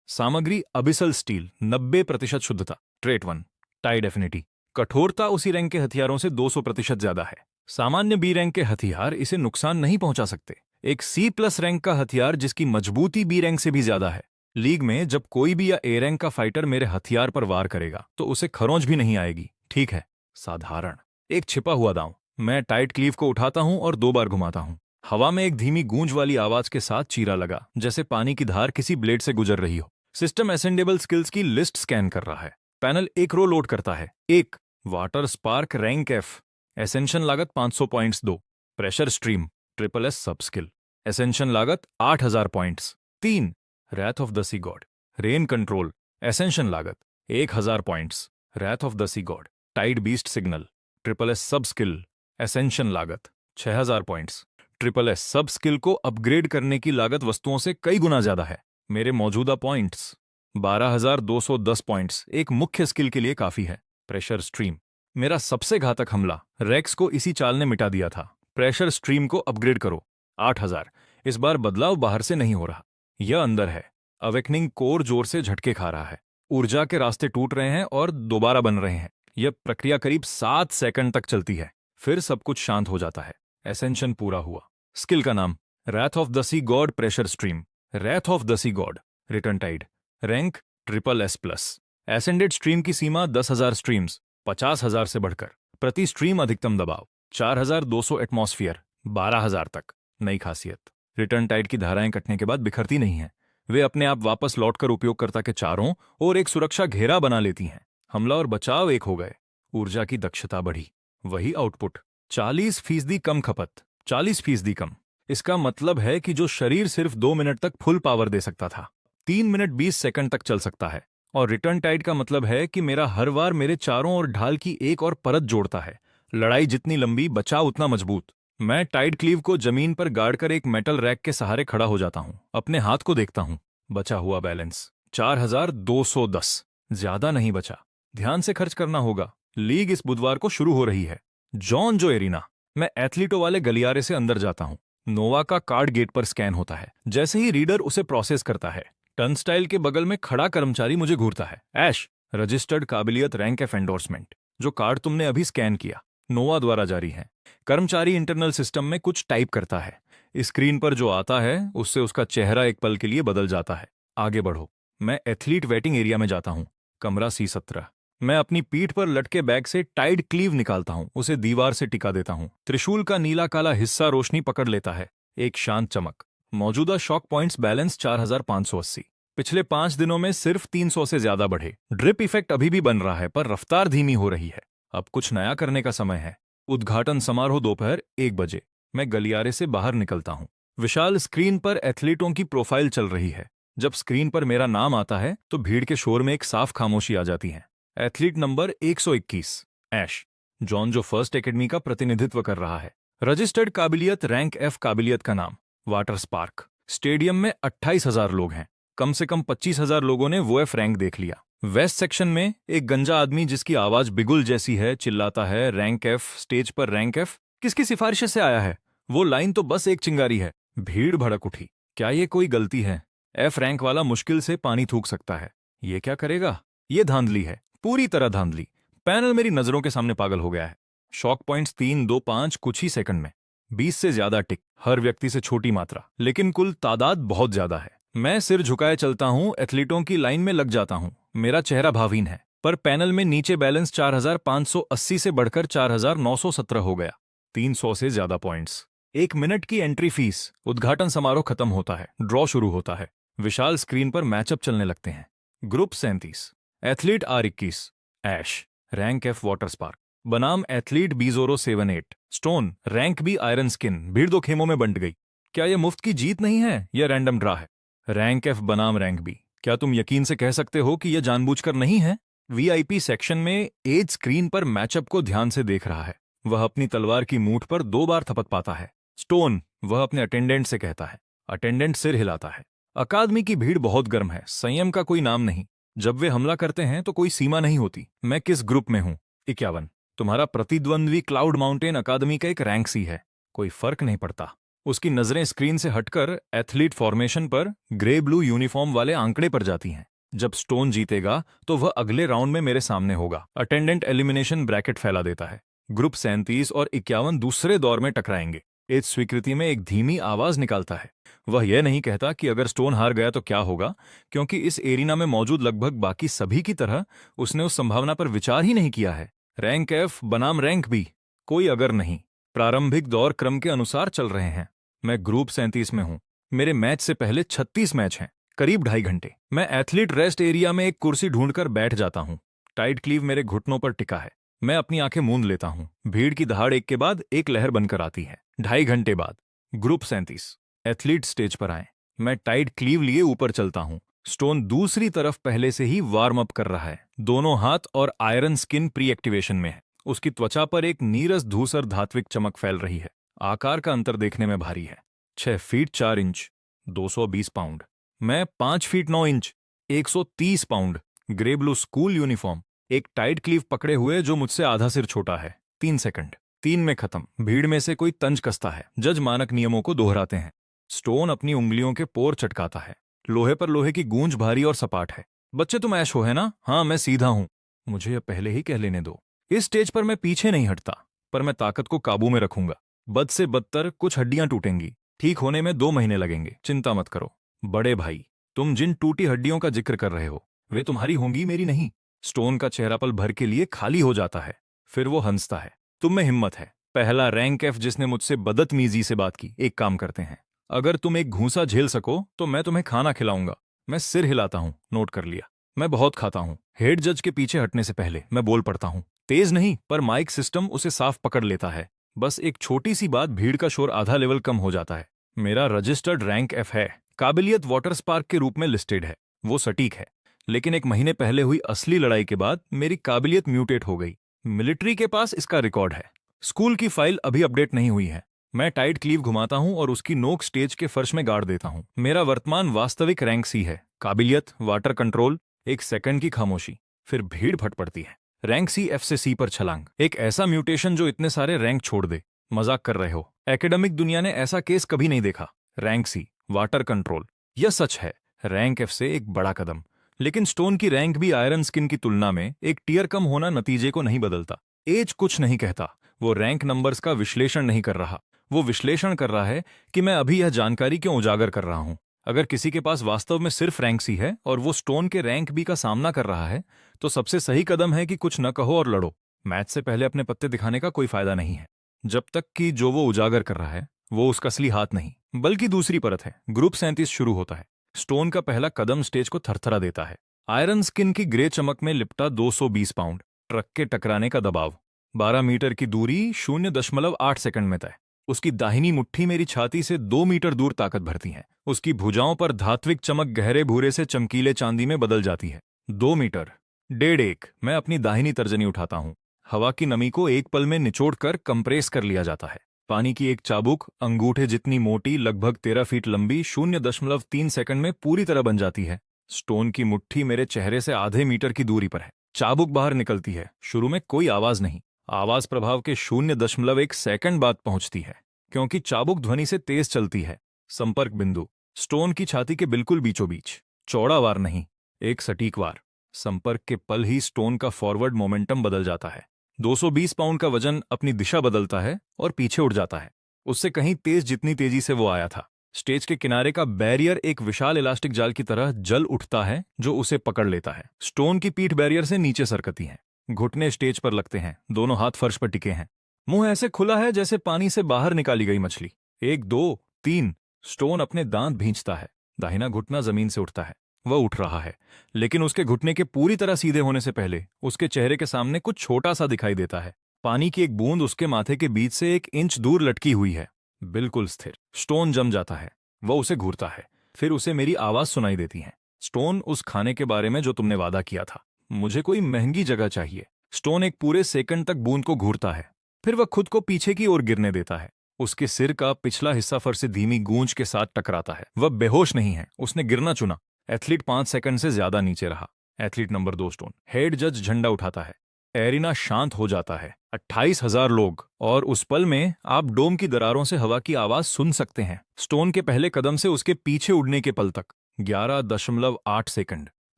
सामग्री अबिसल स्टील, 90% शुद्धता। Trait 1, tide affinity. कठोरता उसी रैंक के हथियारों से 200% ज्यादा है। सामान्य बी रैंक के हथियार इसे नुकसान नहीं पहुंचा सकते। एक C+ रैंक का हथियार जिसकी मजबूती बी रैंक से भी ज्यादा है। लीग में जब कोई भी या ए रैंक का फाइटर मेरे हथियार पर वार करेगा तो उसे खरोंच भी नहीं आएगी। ठीक है, साधारण। एक छिपा हुआ दांव। मैं टाइट क्लीव को उठाता हूं और 2 बार घुमाता हूं। हवा में एक धीमी गूंज वाली आवाज के साथ चीरा लगा, जैसे पानी की धार किसी ब्लेड से गुजर रही हो। सिस्टम असेंडेबल स्किल्स की लिस्ट स्कैन कर रहा है। पैनल एक रो लोड करता है। 1, water spark rank F, ascension लागत 500 points 2। Pressure stream triple S sub skill, ascension लागत 8000 points 3। Wrath of the sea god rain control, ascension लागत 1000 points, wrath of the sea god. Tide beast signal triple S sub skill, ascension लागत 6000 points. Triple S sub skill को upgrade करने की लागत वस्तुओं से कई गुना ज्यादा है। मेरे मौजूदा पॉइंट्स 12210 पॉइंट्स एक मुख्य स्किल के लिए काफी है। प्रेशर स्ट्रीम, मेरा सबसे घातक हमला रेक्स को इसी चाल ने मिटा दिया था। प्रेशर स्ट्रीम को अपग्रेड करो 8000। इस बार बदलाव बाहर से नहीं हो रहा, यह अंदर है। अवेकनिंग कोर जोर से झटके खा रहा है, ऊर्जा के रास्ते टूट रहे हैं और दोबारा बन रहे हैं। यह प्रक्रिया करीब 7 सेकंड तक चलती है, फिर सब कुछ शांत हो जाता है। एसेंशन पूरा हुआ। स्किल का नाम wrath of the sea god pressure stream, wrath of the sea god. Return tide rank triple S plus. Ascended stream की सीमा 10,000 स्ट्रीम्स, 50,000 से बढ़कर। प्रति स्ट्रीम अधिकतम दबाव 4200 एटमॉस्फियर, 12,000 तक। नई खासियत, रिटर्न टाइड की धाराएं कटने के बाद बिखरती नहीं हैं, वे अपने आप वापस लौटकर उपयोगकर्ता के चारों ओर एक सुरक्षा घेरा बना लेती हैं। हमला और बचाव एक हो गए। ऊर्जा की दक्षता बढ़ी, वही आउटपुट 40% कम खपत, 40% कम। इसका मतलब है कि जो शरीर सिर्फ 2 मिनट तक फुल पावर दे सकता था, 3 मिनट 20 सेकंड तक चल सकता है। और रिटर्न टाइड का मतलब है कि मेरा हर वार मेरे चारों ओर ढाल की एक और परत जोड़ता है। लड़ाई जितनी लंबी, बचाव उतना मजबूत। मैं टाइड क्लीव को जमीन पर गाड़ कर एक मेटल रैक के सहारे खड़ा हो जाता हूं, अपने हाथ को देखता हूं। बचा हुआ बैलेंस 4210, ज्यादा नहीं बचा। ध्यान से खर्च करना होगा। लीग इस बुधवार को शुरू हो रही है। जॉन जो एरिना। मैं एथलीटों वाले गलियारे से अंदर जाता हूं। नोवा का कार्ड गेट पर स्कैन होता है। जैसे ही रीडर उसे प्रोसेस करता है, टर्नस्टाइल के बगल में खड़ा कर्मचारी मुझे घूरता है। ऐश, रजिस्टर्ड काबिलियत रैंक एफ एंडोर्समेंट। जो कार्ड तुमने अभी स्कैन किया, नोवा द्वारा जारी है। कर्मचारी इंटरनल सिस्टम में कुछ टाइप करता है। स्क्रीन पर जो आता है उससे उसका चेहरा एक पल के लिए बदल जाता है। आगे बढ़ो। मैं एथलीट वेटिंग एरिया में जाता हूं। कमरा C17। मैं अपनी पीठ पर लटके बैग से टाइड क्लीव निकालता हूं, उसे दीवार से टिका देता हूं। त्रिशूल का नीला काला हिस्सा रोशनी पकड़ लेता है। एक शांत चमक। मौजूदा शॉक पॉइंट्स बैलेंस 4580। पिछले 5 दिनों में सिर्फ 300 से ज्यादा बढ़े। ड्रिप इफेक्ट अभी भी बन रहा है, पर रफ्तार धीमी हो रही है। अब कुछ नया करने का समय है। उद्घाटन समारोह दोपहर 1 बजे। मैं गलियारे से बाहर निकलता हूं। विशाल स्क्रीन पर एथलीटों की प्रोफाइल चल रही है। जब स्क्रीन पर मेरा नाम आता है तो भीड़ के शोर में एक साफ खामोशी आ जाती है। एथलीट नंबर 121, ऐश। जॉन जो फर्स्ट एकेडमी का प्रतिनिधित्व कर रहा है। रजिस्टर्ड काबिलियत रैंक एफ, काबिलियत का नाम वाटर स्पार्क। स्टेडियम में 28,000 लोग हैं। कम से कम 25,000 लोगों ने वो एफ रैंक देख लिया। वेस्ट सेक्शन में एक गंजा आदमी जिसकी आवाज बिगुल जैसी है चिल्लाता है, रैंक एफ। स्टेज पर रैंक एफ किसकी सिफारिश से आया है? वो लाइन तो बस एक चिंगारी है। भीड़ भड़क उठी। क्या ये कोई गलती है? एफ रैंक वाला मुश्किल से पानी थूक सकता है। ये क्या करेगा? ये धांधली है, पूरी तरह धांधली। पैनल मेरी नजरों के सामने पागल हो गया है। शॉक पॉइंट्स 3, 2, 5 कुछ ही सेकंड में। 20 से ज्यादा टिक, हर व्यक्ति से छोटी मात्रा, लेकिन कुल तादाद बहुत ज्यादा है। मैं सिर झुकाए चलता हूं, एथलीटों की लाइन में लग जाता हूं। मेरा चेहरा भावहीन है, पर पैनल में नीचे बैलेंस 4580 से बढ़कर 4917 हो गया। 300 से ज्यादा पॉइंट्स। 1 मिनट की एंट्री फीस। उद्घाटन समारोह खत्म होता है, ड्रॉ शुरू होता है। विशाल स्क्रीन पर मैचअप चलने लगते हैं। Group 37। Athlete R21, ash. Rank F water spark. बनाम athlete B078, stone. Rank B iron skin. भीड़ 2 खेमों में बंट गई। क्या यह मुफ्त की जीत नहीं है, यह रैंडम ड्रा है? रैंक एफ बनाम रैंक बी। क्या तुम यकीन से कह सकते हो कि यह जानबूझकर नहीं है? VIP सेक्शन में एज स्क्रीन पर मैचअप को ध्यान से देख रहा है। वह अपनी तलवार की मूठ पर 2 बार थपथ पाता है। स्टोन, वह अपने अटेंडेंट से कहता है। अटेंडेंट सिर हिलाता है। अकादमी की भीड़ बहुत गर्म है, संयम का कोई नाम नहीं। जब वे हमला करते हैं तो कोई सीमा नहीं होती। मैं किस ग्रुप में हूं? 51। तुम्हारा प्रतिद्वंद्वी क्लाउड माउंटेन अकादमी का एक रैंक C है। कोई फर्क नहीं पड़ता। उसकी नजरें स्क्रीन से हटकर एथलीट फॉर्मेशन पर ग्रे ब्लू यूनिफॉर्म वाले आंकड़े पर जाती हैं। जब स्टोन जीतेगा तो वह अगले राउंड में मेरे सामने होगा। अटेंडेंट एलिमिनेशन ब्रैकेट फैला देता है। ग्रुप 37 और 51 दूसरे दौर में टकराएंगे। एज स्वीकृति में एक धीमी आवाज निकालता है। वह यह नहीं कहता कि अगर स्टोन हार गया तो क्या होगा, क्योंकि इस एरिना में मौजूद लगभग बाकी सभी की तरह उसने उस संभावना पर विचार ही नहीं किया है। रैंक एफ बनाम रैंक बी, कोई अगर नहीं। प्रारंभिक दौर क्रम के अनुसार चल रहे हैं। मैं ग्रुप 37 में हूं। मेरे मैच से पहले 36 मैच हैं, करीब 2.5 घंटे। मैं एथलीट रेस्ट एरिया में एक कुर्सी ढूंढकर बैठ जाता हूं। टाइड क्लीव मेरे घुटनों पर टिका है। मैं अपनी आंखें मूंद लेता हूँ। भीड़ की दहाड़ एक के बाद एक लहर बनकर आती है। 2.5 घंटे बाद ग्रुप 37 एथलीट स्टेज पर आए। मैं टाइट क्लीव लिए ऊपर चलता हूँ। स्टोन दूसरी तरफ पहले से ही वार्म अप कर रहा है। दोनों हाथ और आयरन स्किन प्री एक्टिवेशन में है। उसकी त्वचा पर एक नीरस धूसर धात्विक चमक फैल रही है। आकार का अंतर देखने में भारी है। 6 फीट 4 इंच 220 पाउंड। मैं 5 feet 9 inch 130 pound. Grey blue school uniform, एक टाइट क्लीव पकड़े हुए जो मुझसे आधा सिर छोटा है। 3 सेकंड, 3 में खत्म। भीड़ में से कोई तंज कसता है। जज मानक नियमों को दोहराते हैं। स्टोन अपनी उंगलियों के पोर चटकाता है। लोहे पर लोहे की गूंज भारी और सपाट है। बच्चे तुम ऐश हो है ना? हाँ, मैं सीधा हूं। मुझे यह पहले ही कह लेने दो। इस स्टेज पर मैं पीछे नहीं हटता, पर मैं ताकत को काबू में रखूंगा। बद से बदतर कुछ हड्डियां टूटेंगी। ठीक होने में 2 महीने लगेंगे। चिंता मत करो। बड़े भाई, तुम जिन टूटी हड्डियों का जिक्र कर रहे हो वे तुम्हारी होंगी, मेरी नहीं। स्टोन का चेहरा पल भर के लिए खाली हो जाता है। फिर वो हंसता है। तुम में हिम्मत है। पहला रैंक एफ जिसने मुझसे बदतमीजी से बात की। एक काम करते हैं, अगर तुम एक घूंसा झेल सको तो मैं तुम्हें खाना खिलाऊंगा। मैं सिर हिलाता हूं। नोट कर लिया। मैं बहुत खाता हूं। हेड जज के पीछे हटने से पहले मैं बोल पड़ता हूं। तेज नहीं, पर माइक सिस्टम उसे साफ पकड़ लेता है। बस एक छोटी सी बात, भीड़ का शोर आधा लेवल कम हो जाता है। मेरा रजिस्टर्ड रैंक एफ है। काबिलियत वाटर स्पार्क के रूप में लिस्टेड है। वो सटीक है। लेकिन 1 महीने पहले हुई असली लड़ाई के बाद मेरी काबिलियत म्यूटेट हो गई। मिलिट्री के पास इसका रिकॉर्ड है। स्कूल की फाइल अभी अपडेट नहीं हुई है। मैं टाइट क्लीव घुमाता हूं और उसकी नोक स्टेज के फर्श में गाड़ देता हूं। मेरा वर्तमान वास्तविक रैंक सी है। काबिलियत, वाटर कंट्रोल। 1 सेकंड की खामोशी, फिर भीड़ फट पड़ती है। रैंक सी एफ से सी पर छलांग। एक ऐसा म्यूटेशन जो इतने सारे रैंक छोड़ दे। मजाक कर रहे हो? एकेडमिक दुनिया ने ऐसा केस कभी नहीं देखा। रैंक सी, वाटर कंट्रोल, यह सच है। रैंक एफ से एक बड़ा कदम। लेकिन स्टोन की रैंक भी आयरन स्किन की तुलना में एक टीयर कम होना नतीजे को नहीं बदलता। एज कुछ नहीं कहता। वो रैंक नंबर्स का विश्लेषण नहीं कर रहा। वो विश्लेषण कर रहा है कि मैं अभी यह जानकारी क्यों उजागर कर रहा हूं। अगर किसी के पास वास्तव में सिर्फ रैंक सी है और वो स्टोन के रैंक बी का सामना कर रहा है, तो सबसे सही कदम है कि कुछ न कहो और लड़ो। मैच से पहले अपने पत्ते दिखाने का कोई फायदा नहीं है, जब तक कि जो वो उजागर कर रहा है वो उसका असली हाथ नहीं, बल्कि दूसरी परत है। ग्रुप 37 शुरू होता है। स्टोन का पहला कदम स्टेज को थरथरा देता है। आयरन स्किन की ग्रे चमक में लिपटा 220 पाउंड, ट्रक के टकराने का दबाव, 12 मीटर की दूरी 0.8 सेकंड में तय। उसकी दाहिनी मुट्ठी मेरी छाती से 2 मीटर दूर ताकत भरती है। उसकी भुजाओं पर धात्विक चमक गहरे भूरे से चमकीले चांदी में बदल जाती है। 2 मीटर, 1.5 मैं अपनी दाहिनी तर्जनी उठाता हूं। हवा की नमी को एक पल में निचोड़कर कंप्रेस कर लिया जाता है। पानी की एक चाबुक अंगूठे जितनी मोटी, लगभग 13 फीट लंबी, 0.3 सेकंड में पूरी तरह बन जाती है। स्टोन की मुट्ठी मेरे चेहरे से आधे मीटर की दूरी पर है। चाबुक बाहर निकलती है। शुरू में कोई आवाज नहीं। आवाज प्रभाव के 0.1 सेकंड बाद पहुंचती है, क्योंकि चाबुक ध्वनि से तेज चलती है। संपर्क बिंदु स्टोन की छाती के बिल्कुल बीचों बीच। चौड़ा वार नहीं, एक सटीक वार। संपर्क के पल ही स्टोन का फॉरवर्ड मोमेंटम बदल जाता है। 220 पाउंड का वजन अपनी दिशा बदलता है और पीछे उड़ जाता है, उससे कहीं तेज जितनी तेजी से वो आया था। स्टेज के किनारे का बैरियर एक विशाल इलास्टिक जाल की तरह जल उठता है जो उसे पकड़ लेता है। स्टोन की पीठ बैरियर से नीचे सरकती है। घुटने स्टेज पर लगते हैं। दोनों हाथ फर्श पर टिके हैं। मुंह ऐसे खुला है जैसे पानी से बाहर निकाली गई मछली। 1 2 3 स्टोन अपने दांत भींचता है। दाहिना घुटना जमीन से उठता है। वह उठ रहा है, लेकिन उसके घुटने के पूरी तरह सीधे होने से पहले उसके चेहरे के सामने कुछ छोटा सा दिखाई देता है। पानी की एक बूंद उसके माथे के बीच से 1 इंच दूर लटकी हुई है, बिल्कुल स्थिर। स्टोन जम जाता है। वह उसे घूरता है। फिर उसे मेरी आवाज सुनाई देती है। स्टोन, उस खाने के बारे में जो तुमने वादा किया था। मुझे कोई महंगी जगह चाहिए। स्टोन एक पूरे सेकंड तक बूंद को घूरता है, फिर वह खुद को पीछे की ओर गिरने देता है। उसके सिर का पिछला हिस्सा फर्श से धीमी गूंज के साथ टकराता है। वह बेहोश नहीं है, उसने गिरना चुना। एथलीट 5 सेकंड से ज्यादा नीचे रहा। Athlete number 2 stone. हेड जज झंडा उठाता है। एरिना शांत हो जाता है। 28,000 लोग, और उस पल में आप डोम की दरारों से हवा की आवाज सुन सकते हैं। स्टोन के पहले कदम से उसके पीछे उड़ने के पल तक 11.8 सेकंड।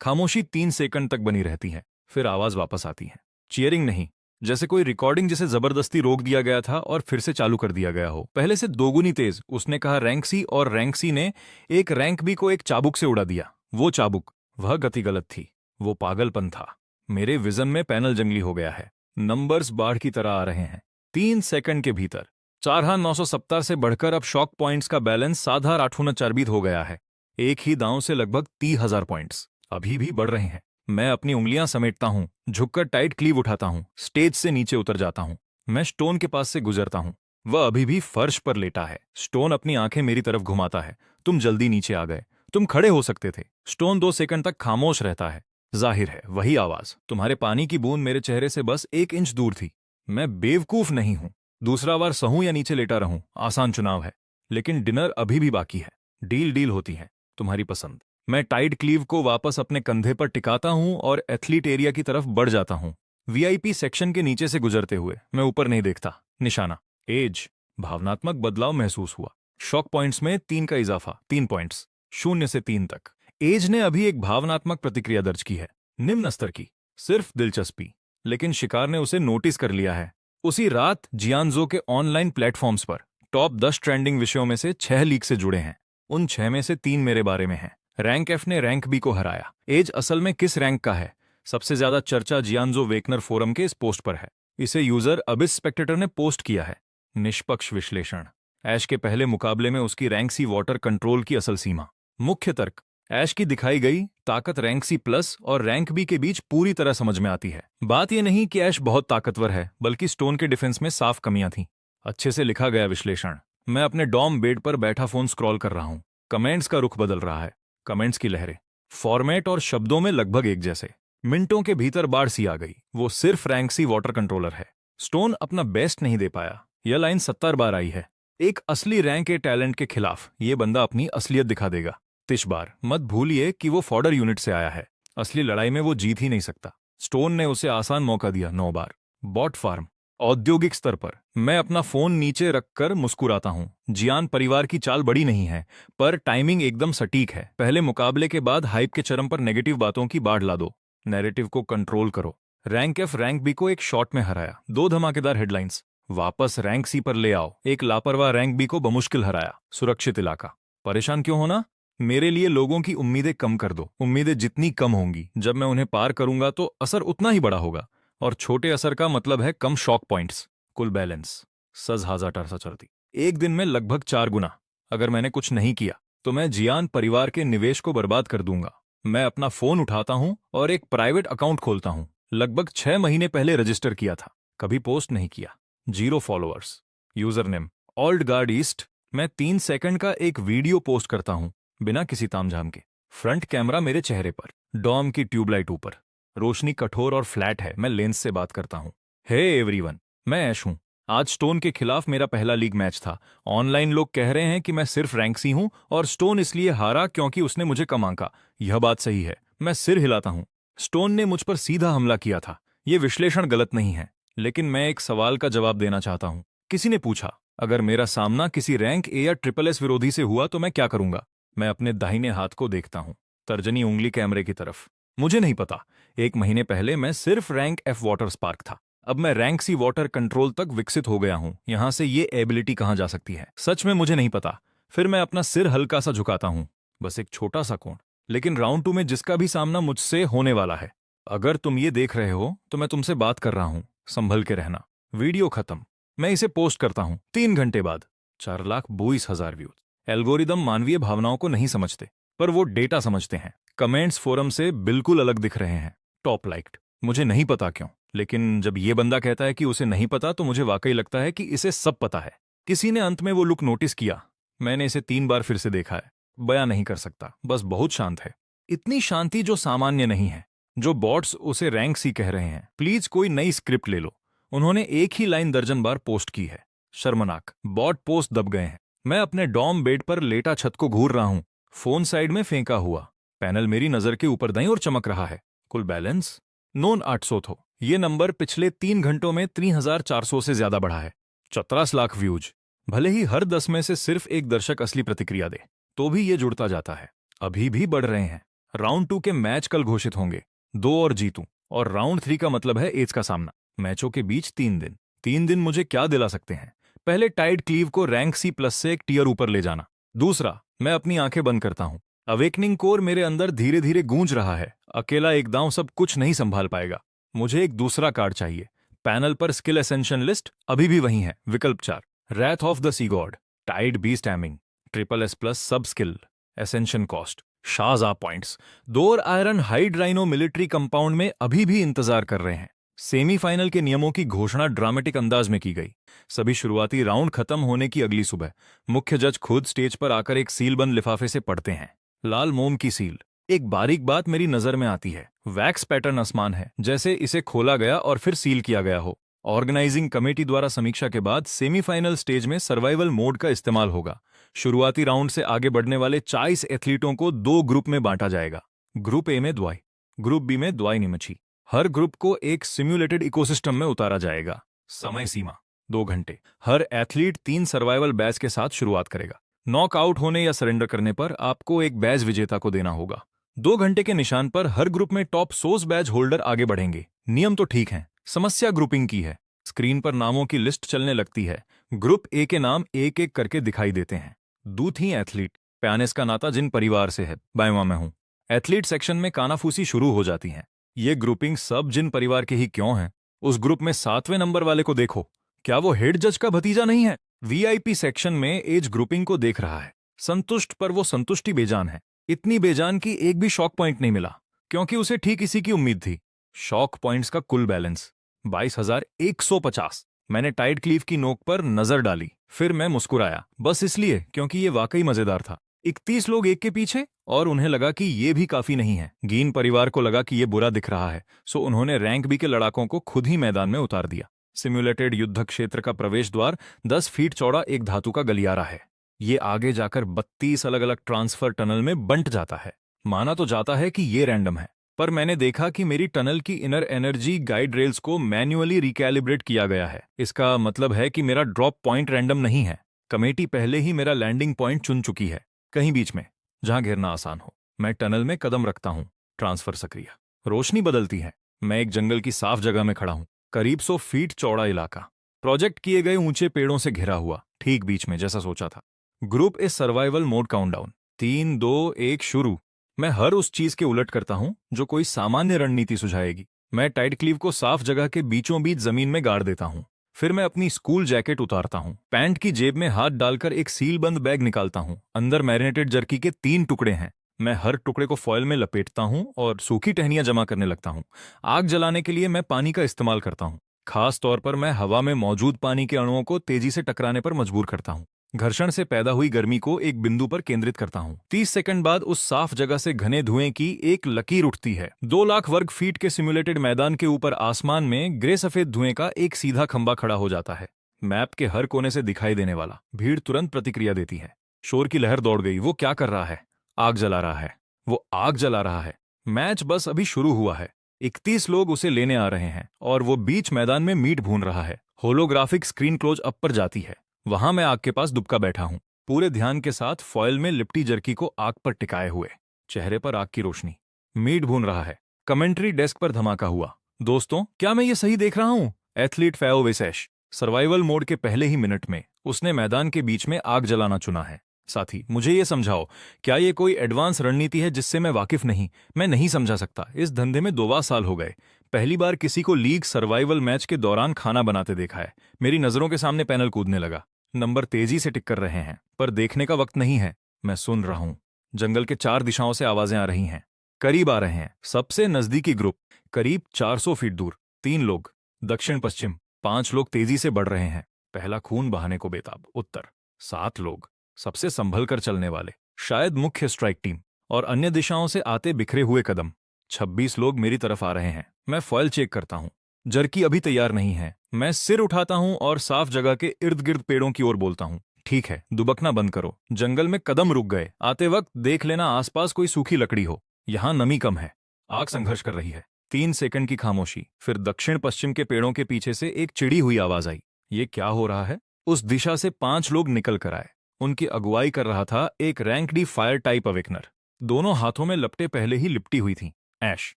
खामोशी 3 सेकंड तक बनी रहती है, फिर आवाज वापस आती है। चीयरिंग नहीं, जैसे कोई रिकॉर्डिंग जिसे जबरदस्ती रोक दिया गया था और फिर से चालू कर दिया गया हो। पहले से दोगुनी तेज। उसने कहा रैंक सी, और रैंक सी ने एक रैंक बी को एक चाबुक से उड़ा दिया। वो चाबुक, वह गति गलत थी। वो पागलपन था। मेरे विजन में पैनल जंगली हो गया है। नंबर्स बाढ़ की तरह आ रहे हैं। 3 सेकंड के भीतर 4970 से बढ़कर अब शॉक पॉइंट्स का बैलेंस साधा 8 हो गया है। एक ही दांव से लगभग 30,000 पॉइंट्स अभी भी बढ़ रहे हैं। मैं अपनी उंगलियां समेटता हूँ, झुककर टाइट क्लीव उठाता हूँ, स्टेज से नीचे उतर जाता हूँ। मैं स्टोन के पास से गुजरता हूँ। वह अभी भी फर्श पर लेटा है। स्टोन अपनी आंखें मेरी तरफ घुमाता है। तुम जल्दी नीचे आ गए, तुम खड़े हो सकते थे। स्टोन 2 सेकंड तक खामोश रहता है। जाहिर है वही आवाज, तुम्हारे पानी की बूंद मेरे चेहरे से बस 1 इंच दूर थी। मैं बेवकूफ नहीं हूं। दूसरा बार सहूं या नीचे लेटा रहूं, आसान चुनाव है। लेकिन डिनर अभी भी बाकी है। डील डील होती है, तुम्हारी पसंद। मैं टाइट क्लीव को वापस अपने कंधे पर टिकाता हूं और एथलीट एरिया की तरफ बढ़ जाता हूं। वीआईपी सेक्शन के नीचे से गुजरते हुए मैं ऊपर नहीं देखता। निशाना एज, भावनात्मक बदलाव महसूस हुआ। शॉक पॉइंट्स में 3 का इजाफा, 3 पॉइंट्स, 0 से 3 तक। एज ने अभी एक भावनात्मक प्रतिक्रिया दर्ज की है, निम्न स्तर की, सिर्फ दिलचस्पी। लेकिन शिकार ने उसे नोटिस कर लिया है। उसी रात जियांजो के ऑनलाइन प्लेटफॉर्म्स पर टॉप 10 ट्रेंडिंग विषयों में से 6 लीग से जुड़े हैं। उन 6 में से 3 मेरे बारे में हैं। रैंक एफ ने रैंक बी को हराया। एज असल में किस रैंक का है? सबसे ज्यादा चर्चा जियांजो वेकनर फोरम के इस पोस्ट पर है। इसे यूजर अबिस स्पेक्टेटर ने पोस्ट किया है। निष्पक्ष विश्लेषण। ऐश के पहले मुकाबले में उसकी रैंक सी वाटर कंट्रोल की असल सीमा। मुख्य तर्क, ऐश की दिखाई गई ताकत रैंक सी प्लस और रैंक बी के बीच पूरी तरह समझ में आती है। बात यह नहीं कि ऐश बहुत ताकतवर है, बल्कि स्टोन के डिफेंस में साफ कमियां थीं। अच्छे से लिखा गया विश्लेषण। मैं अपने डॉम बेड पर बैठा फोन स्क्रॉल कर रहा हूं। कमेंट्स का रुख बदल रहा है। कमेंट्स की लहरें, फॉर्मेट और शब्दों में लगभग एक जैसे। मिनटों के भीतर बाढ़ सी आ गई। वो सिर्फ रैंक सी वाटर कंट्रोलर है। स्टोन अपना बेस्ट नहीं दे पाया। यह लाइन 70 बार आई है। एक असली रैंक ए टैलेंट के खिलाफ ये बंदा अपनी असलियत दिखा देगा। 30 बार। मत भूलिए कि वो फॉर्डर यूनिट से आया है। असली लड़ाई में वो जीत ही नहीं सकता। स्टोन ने उसे आसान मौका दिया 9 बार। बॉट फार्म, औद्योगिक स्तर पर। मैं अपना फोन नीचे रखकर मुस्कुराता हूं। जियान परिवार की चाल बड़ी नहीं है, पर टाइमिंग एकदम सटीक है। पहले मुकाबले के बाद हाइप के चरम पर नेगेटिव बातों की बाढ़ ला दो। नैरेटिव को कंट्रोल करो। रैंक एफ रैंक बी को एक शॉट में हराया। 2 धमाकेदार हेडलाइंस। वापस रैंक सी पर ले आओ। एक लापरवाह रैंक बी को बमुश्किल हराया। सुरक्षित इलाका। परेशान क्यों होना? मेरे लिए लोगों की उम्मीदें कम कर दो। उम्मीदें जितनी कम होंगी, जब मैं उन्हें पार करूंगा तो असर उतना ही बड़ा होगा। और छोटे असर का मतलब है कम शॉक पॉइंट्स। कुल बैलेंस। सज हाजा टरसा चलती। एक दिन में लगभग 4 गुना। अगर मैंने कुछ नहीं किया तो मैं जियान परिवार के निवेश को बर्बाद कर दूंगा। मैं अपना फोन उठाता हूं और एक प्राइवेट अकाउंट खोलता हूं। लगभग 6 महीने पहले रजिस्टर किया था। कभी पोस्ट नहीं किया। 0 followers. User name old guard east. मैं 3 सेकंड का एक वीडियो पोस्ट करता हूं, बिना किसी तामझाम के। फ्रंट कैमरा मेरे चेहरे पर, डॉम की ट्यूबलाइट ऊपर। रोशनी कठोर और फ्लैट है। मैं लेंस से बात करता हूं। हे एवरीवन, मैं ऐश हूं। आज स्टोन के खिलाफ मेरा पहला लीग मैच था। ऑनलाइन लोग कह रहे हैं कि मैं सिर्फ रैंक सी हूं और स्टोन इसलिए हारा क्योंकि उसने मुझे कम आंका। यह बात सही है। मैं सिर हिलाता हूं। स्टोन ने मुझ पर सीधा हमला किया था। यह विश्लेषण गलत नहीं है, लेकिन मैं एक सवाल का जवाब देना चाहता हूं। किसी ने पूछा, अगर मेरा सामना किसी रैंक ए या ट्रिपल एस विरोधी से हुआ तो मैं क्या करूंगा? मैं अपने दाहिने हाथ को देखता हूं, तर्जनी उंगली कैमरे की तरफ। मुझे नहीं पता। 1 महीने पहले मैं सिर्फ रैंक एफ वाटर स्पार्क था। अब मैं रैंक सी वाटर कंट्रोल तक विकसित हो गया हूं। यहां से ये एबिलिटी कहां जा सकती है? सच में मुझे नहीं पता। फिर मैं अपना सिर हल्का सा झुकाता हूं। बस एक छोटा सा कोण। लेकिन राउंड 2 में जिसका भी सामना मुझसे होने वाला है, अगर तुम ये देख रहे हो तो मैं तुमसे बात कर रहा हूं। संभल के रहना। वीडियो खत्म। मैं इसे पोस्ट करता हूं 3 घंटे बाद। 4,22,000 व्यूज। एल्गोरिदम मानवीय भावनाओं को नहीं समझते, पर वो डेटा समझते हैं। कमेंट्स फोरम से बिल्कुल अलग दिख रहे हैं। Top liked. मुझे नहीं पता क्यों, लेकिन जब ये बंदा कहता है कि उसे नहीं पता तो मुझे वाकई लगता है कि इसे सब पता है। किसी ने अंत में वो लुक नोटिस किया। मैंने इसे 3 बार फिर से देखा है। बयां नहीं कर सकता, बस बहुत शांत है। इतनी शांति जो सामान्य नहीं है। जो बॉट्स उसे रैंक सी कह रहे हैं, प्लीज कोई नई स्क्रिप्ट ले लो। उन्होंने एक ही लाइन दर्जन बार पोस्ट की है। शर्मनाक। बॉट पोस्ट दब गए हैं। मैं अपने डॉम बेड पर लेटा छत को घूर रहा हूं। फोन साइड में फेंका हुआ। पैनल मेरी नजर के ऊपर दाईं ओर चमक रहा है। कुल बैलेंस नोन 800 थो। ये नंबर पिछले 3 घंटों में 3,400 से ज्यादा बढ़ा है। 14 लाख व्यूज। भले ही हर 10 में से सिर्फ एक दर्शक असली प्रतिक्रिया दे, तो भी ये जुड़ता जाता है। अभी भी बढ़ रहे हैं। राउंड 2 के मैच कल घोषित होंगे। 2 और जीतूं, और राउंड 3 का मतलब है एज का सामना। मैचों के बीच 3 दिन। 3 दिन मुझे क्या दिला सकते हैं? पहले टाइड क्लीव को रैंक सी प्लस से एक टियर ऊपर ले जाना। दूसरा, मैं अपनी आंखें बंद करता हूं। अवेकनिंग कोर मेरे अंदर धीरे धीरे गूंज रहा है। अकेला एक दांव सब कुछ नहीं संभाल पाएगा। मुझे एक दूसरा कार्ड चाहिए। पैनल पर स्किल एसेंशन लिस्ट अभी भी वही है। विकल्प 4, wraith of the sea god, tide beast aiming, triple S plus sub skill, ascension cost शाहजहाँ पॉइंट्स। दोर आयरन हाइड्राइनो मिलिट्री कंपाउंड में अभी भी इंतजार कर रहे हैं। सेमीफाइनल के नियमों की घोषणा ड्रामेटिक अंदाज में की गई। सभी शुरुआती राउंड खत्म होने की अगली सुबह मुख्य जज खुद स्टेज पर आकर एक सीलबंद लिफाफे से पढ़ते हैं। लाल मोम की सील। एक बारीक बात मेरी नजर में आती है। वैक्स पैटर्न आसमान है, जैसे इसे खोला गया और फिर सील किया गया हो। ऑर्गेनाइजिंग कमेटी द्वारा समीक्षा के बाद सेमीफाइनल स्टेज में सर्वाइवल मोड का इस्तेमाल होगा। शुरुआती राउंड से आगे बढ़ने वाले 40 एथलीटों को 2 ग्रुप में बांटा जाएगा। ग्रुप ए में द्वाई, ग्रुप बी में द्वाई निमची। हर ग्रुप को एक सिम्युलेटेड इकोसिस्टम में उतारा जाएगा। समय सीमा 2 घंटे। हर एथलीट 3 सर्वाइवल बैच के साथ शुरुआत करेगा। नॉकआउट होने या सरेंडर करने पर आपको एक बैच विजेता को देना होगा। 2 घंटे के निशान पर हर ग्रुप में टॉप 100 बैच होल्डर आगे बढ़ेंगे। नियम तो ठीक हैं, समस्या ग्रुपिंग की है। स्क्रीन पर नामों की लिस्ट चलने लगती है। ग्रुप ए के नाम एक एक करके दिखाई देते हैं। दूथी एथलीट, प्यानेस का नाता जिन परिवार से है, बायवा में हूं। एथलीट सेक्शन में कानाफूसी शुरू हो जाती है। ये ग्रुपिंग सब जिन परिवार के ही क्यों है? उस ग्रुप में 7वें नंबर वाले को देखो, क्या वो हेड जज का भतीजा नहीं है? वीआईपी सेक्शन में एज ग्रुपिंग को देख रहा है। संतुष्ट पर वो संतुष्टि बेजान है। इतनी बेजान कि एक भी शॉक पॉइंट नहीं मिला, क्योंकि उसे ठीक इसी की उम्मीद थी। शॉक पॉइंट्स का कुल बैलेंस 22,150। मैंने टाइड क्लीव की नोक पर नजर डाली, फिर मैं मुस्कुराया, बस इसलिए क्योंकि ये वाकई मजेदार था। 31 लोग एक के पीछे, और उन्हें लगा कि ये भी काफी नहीं है। गीन परिवार को लगा कि ये बुरा दिख रहा है, सो उन्होंने रैंक बी के लड़ाकों को खुद ही मैदान में उतार दिया। सिम्युलेटेड युद्ध क्षेत्र का प्रवेश द्वार 10 फीट चौड़ा एक धातु का गलियारा है। ये आगे जाकर 32 अलग अलग ट्रांसफर टनल में बंट जाता है। माना तो जाता है कि ये रैंडम है, पर मैंने देखा कि मेरी टनल की इनर एनर्जी गाइड रेल्स को मैन्युअली रिकैलिब्रेट किया गया है। इसका मतलब है कि मेरा ड्रॉप पॉइंट रैंडम नहीं है। कमेटी पहले ही मेरा लैंडिंग पॉइंट चुन चुकी है, कहीं बीच में, जहां गिरना आसान हो। मैं टनल में कदम रखता हूं। ट्रांसफर सक्रिय। रोशनी बदलती है। मैं एक जंगल की साफ जगह में खड़ा हूं। करीब 100 फीट चौड़ा इलाका, प्रोजेक्ट किए गए ऊंचे पेड़ों से घिरा हुआ, ठीक बीच में, जैसा सोचा था। Group A survival mode countdown 3, 2, 1 शुरू। मैं हर उस चीज के उलट करता हूं जो कोई सामान्य रणनीति सुझाएगी। मैं टाइड क्लीव को साफ जगह के बीचों बीच जमीन में गाड़ देता हूं। फिर मैं अपनी स्कूल जैकेट उतारता हूं। पैंट की जेब में हाथ डालकर एक सीलबंद बैग निकालता हूं। अंदर मैरिनेटेड जर्की के 3 टुकड़े हैं। मैं हर टुकड़े को फॉयल में लपेटता हूं और सूखी टहनियां जमा करने लगता हूं। आग जलाने के लिए मैं पानी का इस्तेमाल करता हूं। खास तौर पर मैं हवा में मौजूद पानी के अणुओं को तेजी से टकराने पर मजबूर करता हूं। घर्षण से पैदा हुई गर्मी को एक बिंदु पर केंद्रित करता हूं। 30 सेकंड बाद उस साफ जगह से घने धुएं की एक लकीर उठती है। 2 लाख वर्ग फीट के सिम्युलेटेड मैदान के ऊपर आसमान में ग्रे सफेद धुएं का एक सीधा खंबा खड़ा हो जाता है। मैप के हर कोने से दिखाई देने वाला। भीड़ तुरंत प्रतिक्रिया देती है। शोर की लहर दौड़ गई। वो क्या कर रहा है? आग जला रहा है। वो आग जला रहा है। मैच बस अभी शुरू हुआ है। 31 लोग उसे लेने आ रहे हैं और वो बीच मैदान में मीट भून रहा है। होलोग्राफिक स्क्रीन क्लोज अप पर जाती है। वहां मैं आग के पास दुबका बैठा हूं, पूरे ध्यान के साथ फॉयल में लिपटी जर्की को आग पर टिकाए हुए। चेहरे पर आग की रोशनी। मीट भून रहा है। कमेंट्री डेस्क पर धमाका हुआ। दोस्तों, क्या मैं ये सही देख रहा हूं? एथलीट फैओ विसेश। सर्वाइवल मोड के पहले ही मिनट में उसने मैदान के बीच में आग जलाना चुना है। साथी, मुझे ये समझाओ, क्या ये कोई एडवांस रणनीति है जिससे मैं वाकिफ नहीं? मैं नहीं समझा सकता। इस धंधे में 2 साल हो गए। पहली बार किसी को लीग सर्वाइवल मैच के दौरान खाना बनाते देखा है। मेरी नजरों के सामने पैनल कूदने लगा। नंबर तेजी से टिक कर रहे हैं, पर देखने का वक्त नहीं है। मैं सुन रहा हूं। जंगल के 4 दिशाओं से आवाजें आ रही हैं। करीब आ रहे हैं। सबसे नजदीकी ग्रुप करीब 400 फीट दूर। 3 लोग दक्षिण पश्चिम। 5 लोग तेजी से बढ़ रहे हैं, पहला खून बहाने को बेताब। उत्तर 7 लोग सबसे संभल कर चलने वाले, शायद मुख्य स्ट्राइक टीम। और अन्य दिशाओं से आते बिखरे हुए कदम। 26 लोग मेरी तरफ आ रहे हैं। मैं फॉयल चेक करता हूं। जर्की अभी तैयार नहीं है। मैं सिर उठाता हूं और साफ जगह के इर्द गिर्द पेड़ों की ओर बोलता हूं। ठीक है, दुबकना बंद करो। जंगल में कदम रुक गए। आते वक्त देख लेना आसपास कोई सूखी लकड़ी हो। यहां नमी कम है। आग संघर्ष कर रही है। 3 सेकंड की खामोशी। फिर दक्षिण पश्चिम के पेड़ों के पीछे से एक चिड़ी हुई आवाज आई। ये क्या हो रहा है? उस दिशा से 5 लोग निकल कर आए। उनकी अगुवाई कर रहा था एक rank D fire type awakener. दोनों हाथों में लपटें पहले ही लिपटी हुई थीं। ऐश,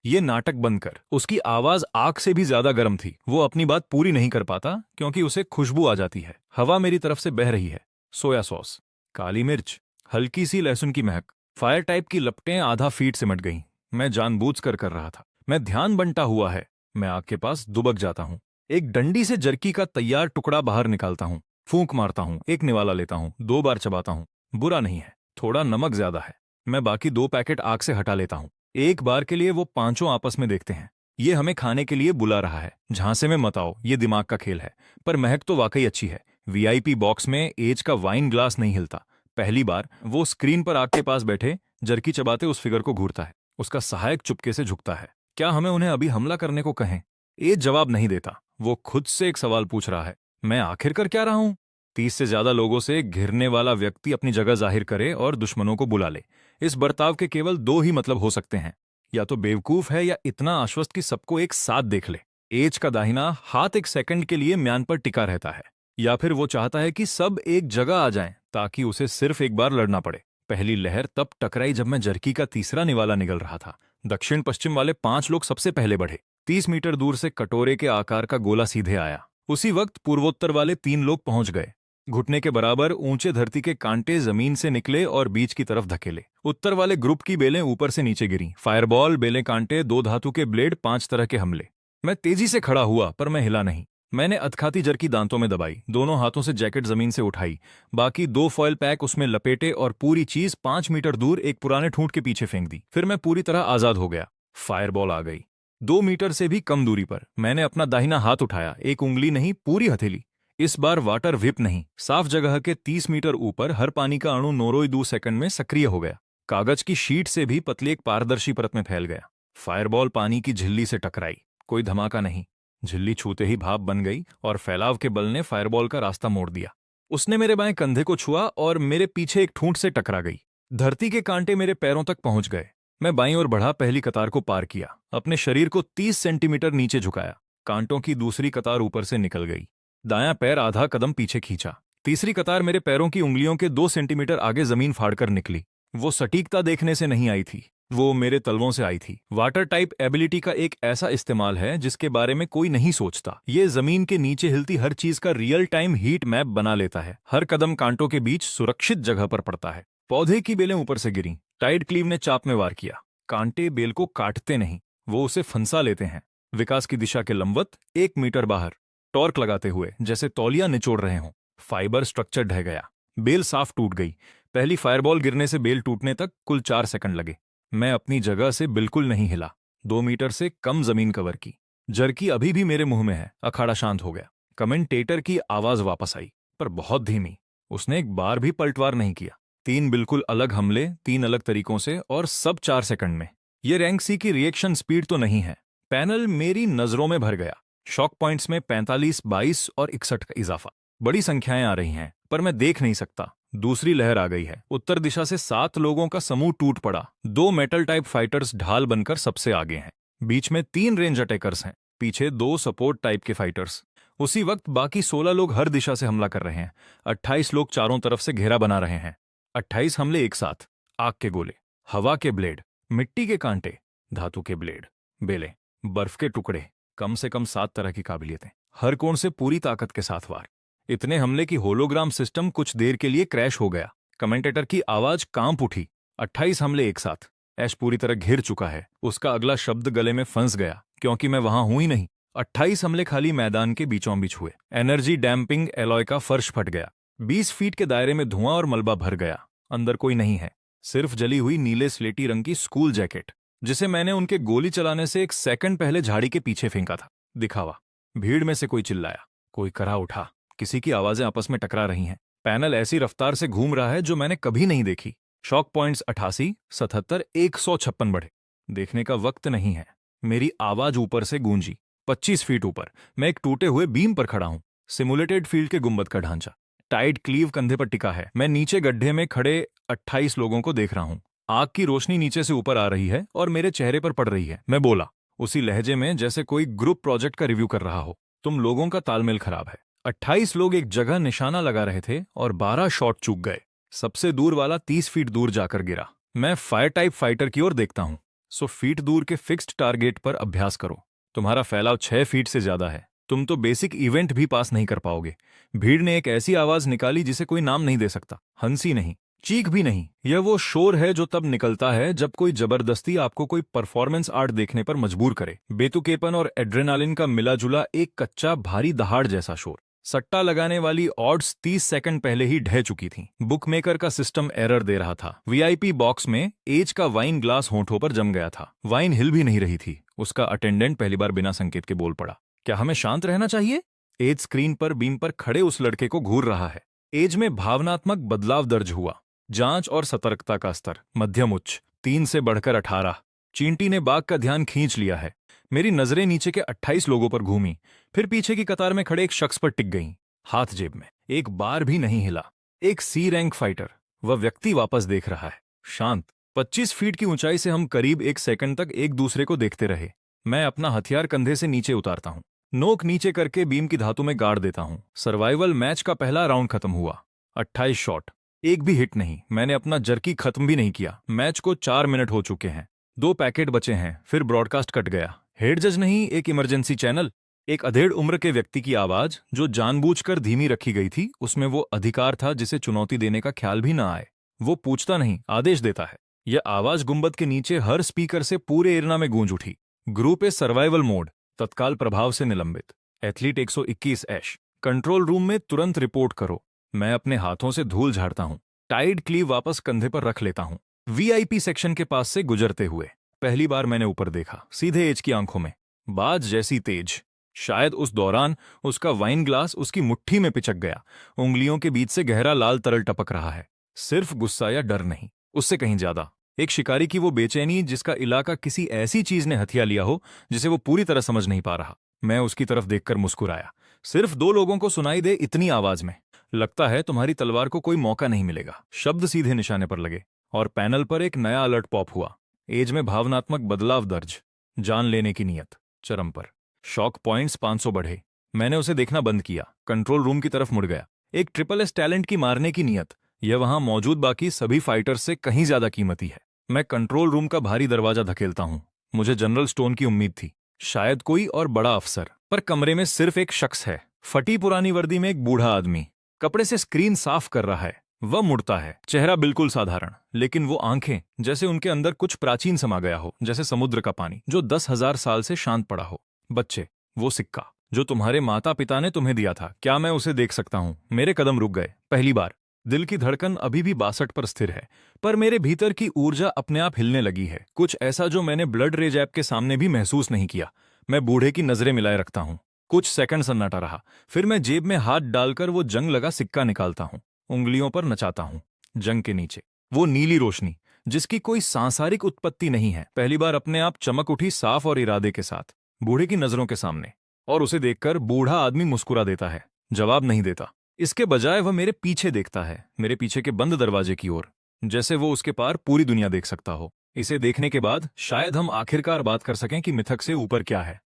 ये नाटक बंद कर। उसकी आवाज आग से भी ज्यादा गर्म थी। वो अपनी बात पूरी नहीं कर पाता क्योंकि उसे खुशबू आ जाती है। हवा मेरी तरफ से बह रही है। सोया सॉस, काली मिर्च, हल्की सी लहसुन की महक। फायर टाइप की लपटें आधा फीट सिमट गईं। मैं जानबूझकर कर रहा था। मैं ध्यान बंटा हुआ है। मैं आग के पास दुबक जाता हूं। एक डंडी से जर्की का तैयार टुकड़ा बाहर निकालता हूं। फूंक मारता हूं। एक निवाला लेता हूं। 2 बार चबाता हूं। बुरा नहीं है, थोड़ा नमक ज्यादा है। मैं बाकी 2 पैकेट आग से हटा लेता हूँ। एक बार के लिए वो पांचों आपस में देखते हैं। ये हमें खाने के लिए बुला रहा है। झांसे में मत आओ, ये दिमाग का खेल है। पर महक तो वाकई अच्छी है। वीआईपी बॉक्स में एज का वाइन ग्लास नहीं हिलता। पहली बार वो स्क्रीन पर आग के पास बैठे जर्की चबाते उस फिगर को घूरता है। उसका सहायक चुपके से झुकता है। क्या हमें उन्हें अभी हमला करने को कहें? एज जवाब नहीं देता। वो खुद से एक सवाल पूछ रहा है, मैं आखिर कर क्या रहा हूं? 30 से ज्यादा लोगों से घिरने वाला व्यक्ति अपनी जगह जाहिर करे और दुश्मनों को बुला ले। इस बर्ताव के केवल 2 ही मतलब हो सकते हैं। या तो बेवकूफ है या इतना आश्वस्त कि सबको एक साथ देख ले। एज का दाहिना हाथ एक सेकंड के लिए म्यान पर टिका रहता है। या फिर वो चाहता है कि सब एक जगह आ जाएं ताकि उसे सिर्फ एक बार लड़ना पड़े। पहली लहर तब टकराई जब मैं जर्की का तीसरा निवाला निगल रहा था। दक्षिण पश्चिम वाले 5 लोग सबसे पहले बढ़े। 30 मीटर दूर से कटोरे के आकार का गोला सीधे आया। उसी वक्त पूर्वोत्तर वाले 3 लोग पहुंच गए। घुटने के बराबर ऊंचे धरती के कांटे जमीन से निकले और बीच की तरफ धकेले। उत्तर वाले ग्रुप की बेलें ऊपर से नीचे गिरी। फायरबॉल, बेलें, कांटे, 2 धातु के ब्लेड, 5 तरह के हमले। मैं तेजी से खड़ा हुआ पर मैं हिला नहीं। मैंने अधखाती जर्की दांतों में दबाई, दोनों हाथों से जैकेट जमीन से उठाई, बाकी 2 फॉयल पैक उसमें लपेटे और पूरी चीज 5 मीटर दूर एक पुराने ठूंठ के पीछे फेंक दी। फिर मैं पूरी तरह आजाद हो गया। फायरबॉल आ गई। 2 मीटर से भी कम दूरी पर मैंने अपना दाहिना हाथ उठाया, एक उंगली नहीं, पूरी हथेली। इस बार वाटर विप नहीं, साफ जगह के 30 मीटर ऊपर हर पानी का अणु 9.2 सेकंड में सक्रिय हो गया। कागज की शीट से भी पतली एक पारदर्शी परत में फैल गया। फायरबॉल पानी की झिल्ली से टकराई। कोई धमाका नहीं। झिल्ली छूते ही भाप बन गई और फैलाव के बल ने फायरबॉल का रास्ता मोड़ दिया। उसने मेरे बाएं कंधे को छुआ और मेरे पीछे एक ठूंठ से टकरा गई। धरती के कांटे मेरे पैरों तक पहुंच गए। मैं बाईं ओर बढ़ा, पहली कतार को पार किया, अपने शरीर को 30 सेंटीमीटर नीचे झुकाया। कांटों की दूसरी कतार ऊपर से निकल गई। दायां पैर आधा कदम पीछे खींचा। तीसरी कतार मेरे पैरों की उंगलियों के 2 सेंटीमीटर आगे जमीन फाड़कर निकली। वो सटीकता देखने से नहीं आई थी, वो मेरे तलवों से आई थी। वाटर टाइप एबिलिटी का एक ऐसा इस्तेमाल है जिसके बारे में कोई नहीं सोचता। ये जमीन के नीचे हिलती हर चीज का रियल टाइम हीट मैप बना लेता है। हर कदम कांटों के बीच सुरक्षित जगह पर पड़ता है। पौधे की बेलें ऊपर से गिरी। टाइड क्लीव ने चाप में वार किया। कांटे बेल को काटते नहीं, वो उसे फंसा लेते हैं। विकास की दिशा के लंबवत 1 मीटर बाहर, टॉर्क लगाते हुए जैसे तौलिया निचोड़ रहे हों। फाइबर स्ट्रक्चर ढह गया। बेल साफ टूट गई। पहली फायरबॉल गिरने से बेल टूटने तक कुल 4 सेकंड लगे। मैं अपनी जगह से बिल्कुल नहीं हिला। 2 मीटर से कम जमीन कवर की। जर्की अभी भी मेरे मुंह में है। अखाड़ा शांत हो गया। कमेंटेटर की आवाज वापस आई, पर बहुत धीमी। उसने एक बार भी पलटवार नहीं किया। 3 बिल्कुल अलग हमले, 3 अलग तरीकों से, और सब 4 सेकंड में। ये रैंक सी की रिएक्शन स्पीड तो नहीं है। पैनल मेरी नजरों में भर गया। शॉक पॉइंट्स में 45, 22 और 61 का इजाफा। बड़ी संख्याएं आ रही हैं, पर मैं देख नहीं सकता। दूसरी लहर आ गई है। उत्तर दिशा से 7 लोगों का समूह टूट पड़ा। 2 मेटल टाइप फाइटर्स ढाल बनकर सबसे आगे हैं। बीच में 3 रेंज अटैकर्स हैं, पीछे 2 सपोर्ट टाइप के फाइटर्स। उसी वक्त बाकी 16 लोग हर दिशा से हमला कर रहे हैं। 28 लोग चारों तरफ से घेरा बना रहे हैं। 28 हमले एक साथ। आग के गोले, हवा के ब्लेड, मिट्टी के कांटे, धातु के ब्लेड, बेलें, बर्फ के टुकड़े, कम से कम 7 तरह की काबिलियतें, हर कोण से पूरी ताकत के साथ वार। इतने हमले की होलोग्राम सिस्टम कुछ देर के लिए क्रैश हो गया। कमेंटेटर की आवाज कांप उठी। 28 हमले एक साथ। ऐश पूरी तरह घिर चुका है। उसका अगला शब्द गले में फंस गया, क्योंकि मैं वहां हूं ही नहीं। 28 हमले खाली मैदान के बीचों बीच हुए। एनर्जी डैम्पिंग एलॉय का फर्श फट गया। 20 फीट के दायरे में धुआं और मलबा भर गया। अंदर कोई नहीं है, सिर्फ जली हुई नीले स्लेटी रंग की स्कूल जैकेट, जिसे मैंने उनके गोली चलाने से 1 सेकंड पहले झाड़ी के पीछे फेंका था। दिखावा। भीड़ में से कोई चिल्लाया, कोई करा उठा। किसी की आवाजें आपस में टकरा रही हैं। पैनल ऐसी रफ्तार से घूम रहा है जो मैंने कभी नहीं देखी। शॉक पॉइंट्स 88, 77, 156 बढ़े। देखने का वक्त नहीं है। मेरी आवाज ऊपर से गूंजी। 25 फीट ऊपर मैं एक टूटे हुए बीम पर खड़ा हूं। सिमुलेटेड फील्ड के गुंबद का ढांचा। टाइट क्लीव कंधे पर टिका है। मैं नीचे गड्ढे में खड़े 28 लोगों को देख रहा हूं। आग की रोशनी नीचे से ऊपर आ रही है और मेरे चेहरे पर पड़ रही है। मैं बोला, उसी लहजे में जैसे कोई ग्रुप प्रोजेक्ट का रिव्यू कर रहा हो। तुम लोगों का तालमेल खराब है। 28 लोग एक जगह निशाना लगा रहे थे और 12 शॉट चूक गए। सबसे दूर वाला 30 फीट दूर जाकर गिरा। मैं फायर टाइप फाइटर की ओर देखता हूं। 100 फीट दूर के फिक्स्ड टारगेट पर अभ्यास करो। तुम्हारा फैलाव 6 फीट से ज्यादा है। तुम तो बेसिक इवेंट भी पास नहीं कर पाओगे। भीड़ ने एक ऐसी आवाज निकाली जिसे कोई नाम नहीं दे सकता। हंसी नहीं, चीख भी नहीं। यह वो शोर है जो तब निकलता है जब कोई जबरदस्ती आपको कोई परफॉर्मेंस आर्ट देखने पर मजबूर करे। बेतुकेपन और एड्रेनालिन का मिला जुला एक कच्चा भारी दहाड़ जैसा शोर। सट्टा लगाने वाली ऑड्स 30 सेकंड पहले ही ढह चुकी थीं। बुकमेकर का सिस्टम एरर दे रहा था। वीआईपी बॉक्स में एज का वाइन ग्लास होंठों पर जम गया था। वाइन हिल भी नहीं रही थी। उसका अटेंडेंट पहली बार बिना संकेत के बोल पड़ा, क्या हमें शांत रहना चाहिए? एज स्क्रीन पर बीम पर खड़े उस लड़के को घूर रहा है। एज में भावनात्मक बदलाव दर्ज हुआ। जांच और सतर्कता का स्तर मध्यम उच्च, 3 से बढ़कर 18। चींटी ने बाघ का ध्यान खींच लिया है। मेरी नजरें नीचे के 28 लोगों पर घूमी, फिर पीछे की कतार में खड़े एक शख्स पर टिक गईं। हाथ जेब में, एक बार भी नहीं हिला। एक सी रैंक फाइटर। वह व्यक्ति वापस देख रहा है, शांत। 25 फीट की ऊंचाई से हम करीब 1 सेकंड तक एक दूसरे को देखते रहे। मैं अपना हथियार कंधे से नीचे उतारता हूं, नोक नीचे करके बीम की धातु में गाड़ देता हूं। सर्वाइवल मैच का पहला राउंड खत्म हुआ। 28 शॉट, एक भी हिट नहीं। मैंने अपना जर्की खत्म भी नहीं किया। मैच को 4 मिनट हो चुके हैं। 2 पैकेट बचे हैं, फिर ब्रॉडकास्ट कट गया। हेड जज नहीं, एक इमरजेंसी चैनल। एक अधेड़ उम्र के व्यक्ति की आवाज जो जानबूझकर धीमी रखी गई थी। उसमें वो अधिकार था जिसे चुनौती देने का ख्याल भी ना आए। वो पूछता नहीं, आदेश देता है। यह आवाज गुंबद के नीचे हर स्पीकर से पूरे एरिना में गूंज उठी। ग्रुप ए सर्वाइवल मोड, तत्काल प्रभाव से निलंबित। एथलीट 121 ऐश, कंट्रोल रूम में तुरंत रिपोर्ट करो। मैं अपने हाथों से धूल झाड़ता हूं, टाइड क्लीव वापस कंधे पर रख लेता हूं। वीआईपी सेक्शन के पास से गुजरते हुए पहली बार मैंने ऊपर देखा, सीधे एज की आंखों में बाज जैसी तेज। शायद उस दौरान उसका वाइन ग्लास उसकी मुट्ठी में पिचक गया। उंगलियों के बीच से गहरा लाल तरल टपक रहा है। सिर्फ गुस्सा या डर नहीं, उससे कहीं ज्यादा। एक शिकारी की वो बेचैनी जिसका इलाका किसी ऐसी चीज ने हथिया लिया हो जिसे वो पूरी तरह समझ नहीं पा रहा। मैं उसकी तरफ देखकर मुस्कुराया। सिर्फ 2 लोगों को सुनाई दे इतनी आवाज में। लगता है तुम्हारी तलवार को कोई मौका नहीं मिलेगा। शब्द सीधे निशाने पर लगे और पैनल पर एक नया अलर्ट पॉप हुआ। एज में भावनात्मक बदलाव दर्ज, जान लेने की नियत चरम पर। शॉक पॉइंट्स 500 बढ़े। मैंने उसे देखना बंद किया, कंट्रोल रूम की तरफ मुड़ गया। एक ट्रिपल एस टैलेंट की मारने की नियत, यह वहां मौजूद बाकी सभी फाइटर्स से कहीं ज्यादा कीमती है। मैं कंट्रोल रूम का भारी दरवाजा धकेलता हूं। मुझे जनरल स्टोन की उम्मीद थी, शायद कोई और बड़ा अफसर, पर कमरे में सिर्फ एक शख्स है। फटी पुरानी वर्दी में एक बूढ़ा आदमी कपड़े से स्क्रीन साफ कर रहा है। वह मुड़ता है, चेहरा बिल्कुल साधारण, लेकिन वो आंखें, जैसे उनके अंदर कुछ प्राचीन समा गया हो, जैसे समुद्र का पानी जो 10,000 साल से शांत पड़ा हो। बच्चे, वो सिक्का जो तुम्हारे माता पिता ने तुम्हें दिया था, क्या मैं उसे देख सकता हूं? मेरे कदम रुक गए। पहली बार। दिल की धड़कन अभी भी 62 पर स्थिर है, पर मेरे भीतर की ऊर्जा अपने आप हिलने लगी है। कुछ ऐसा जो मैंने ब्लड रेज ऐप के सामने भी महसूस नहीं किया। मैं बूढ़े की नजरें मिलाए रखता हूं। कुछ सेकंड सन्नाटा रहा, फिर मैं जेब में हाथ डालकर वो जंग लगा सिक्का निकालता हूं, उंगलियों पर नचाता हूं। जंग के नीचे वो नीली रोशनी जिसकी कोई सांसारिक उत्पत्ति नहीं है, पहली बार अपने आप चमक उठी, साफ और इरादे के साथ, बूढ़े की नजरों के सामने। और उसे देखकर बूढ़ा आदमी मुस्कुरा देता है, जवाब नहीं देता। इसके बजाय वह मेरे पीछे देखता है, मेरे पीछे के बंद दरवाजे की ओर, जैसे वो उसके पार पूरी दुनिया देख सकता हो। इसे देखने के बाद शायद हम आखिरकार बात कर सकें कि मिथक से ऊपर क्या है।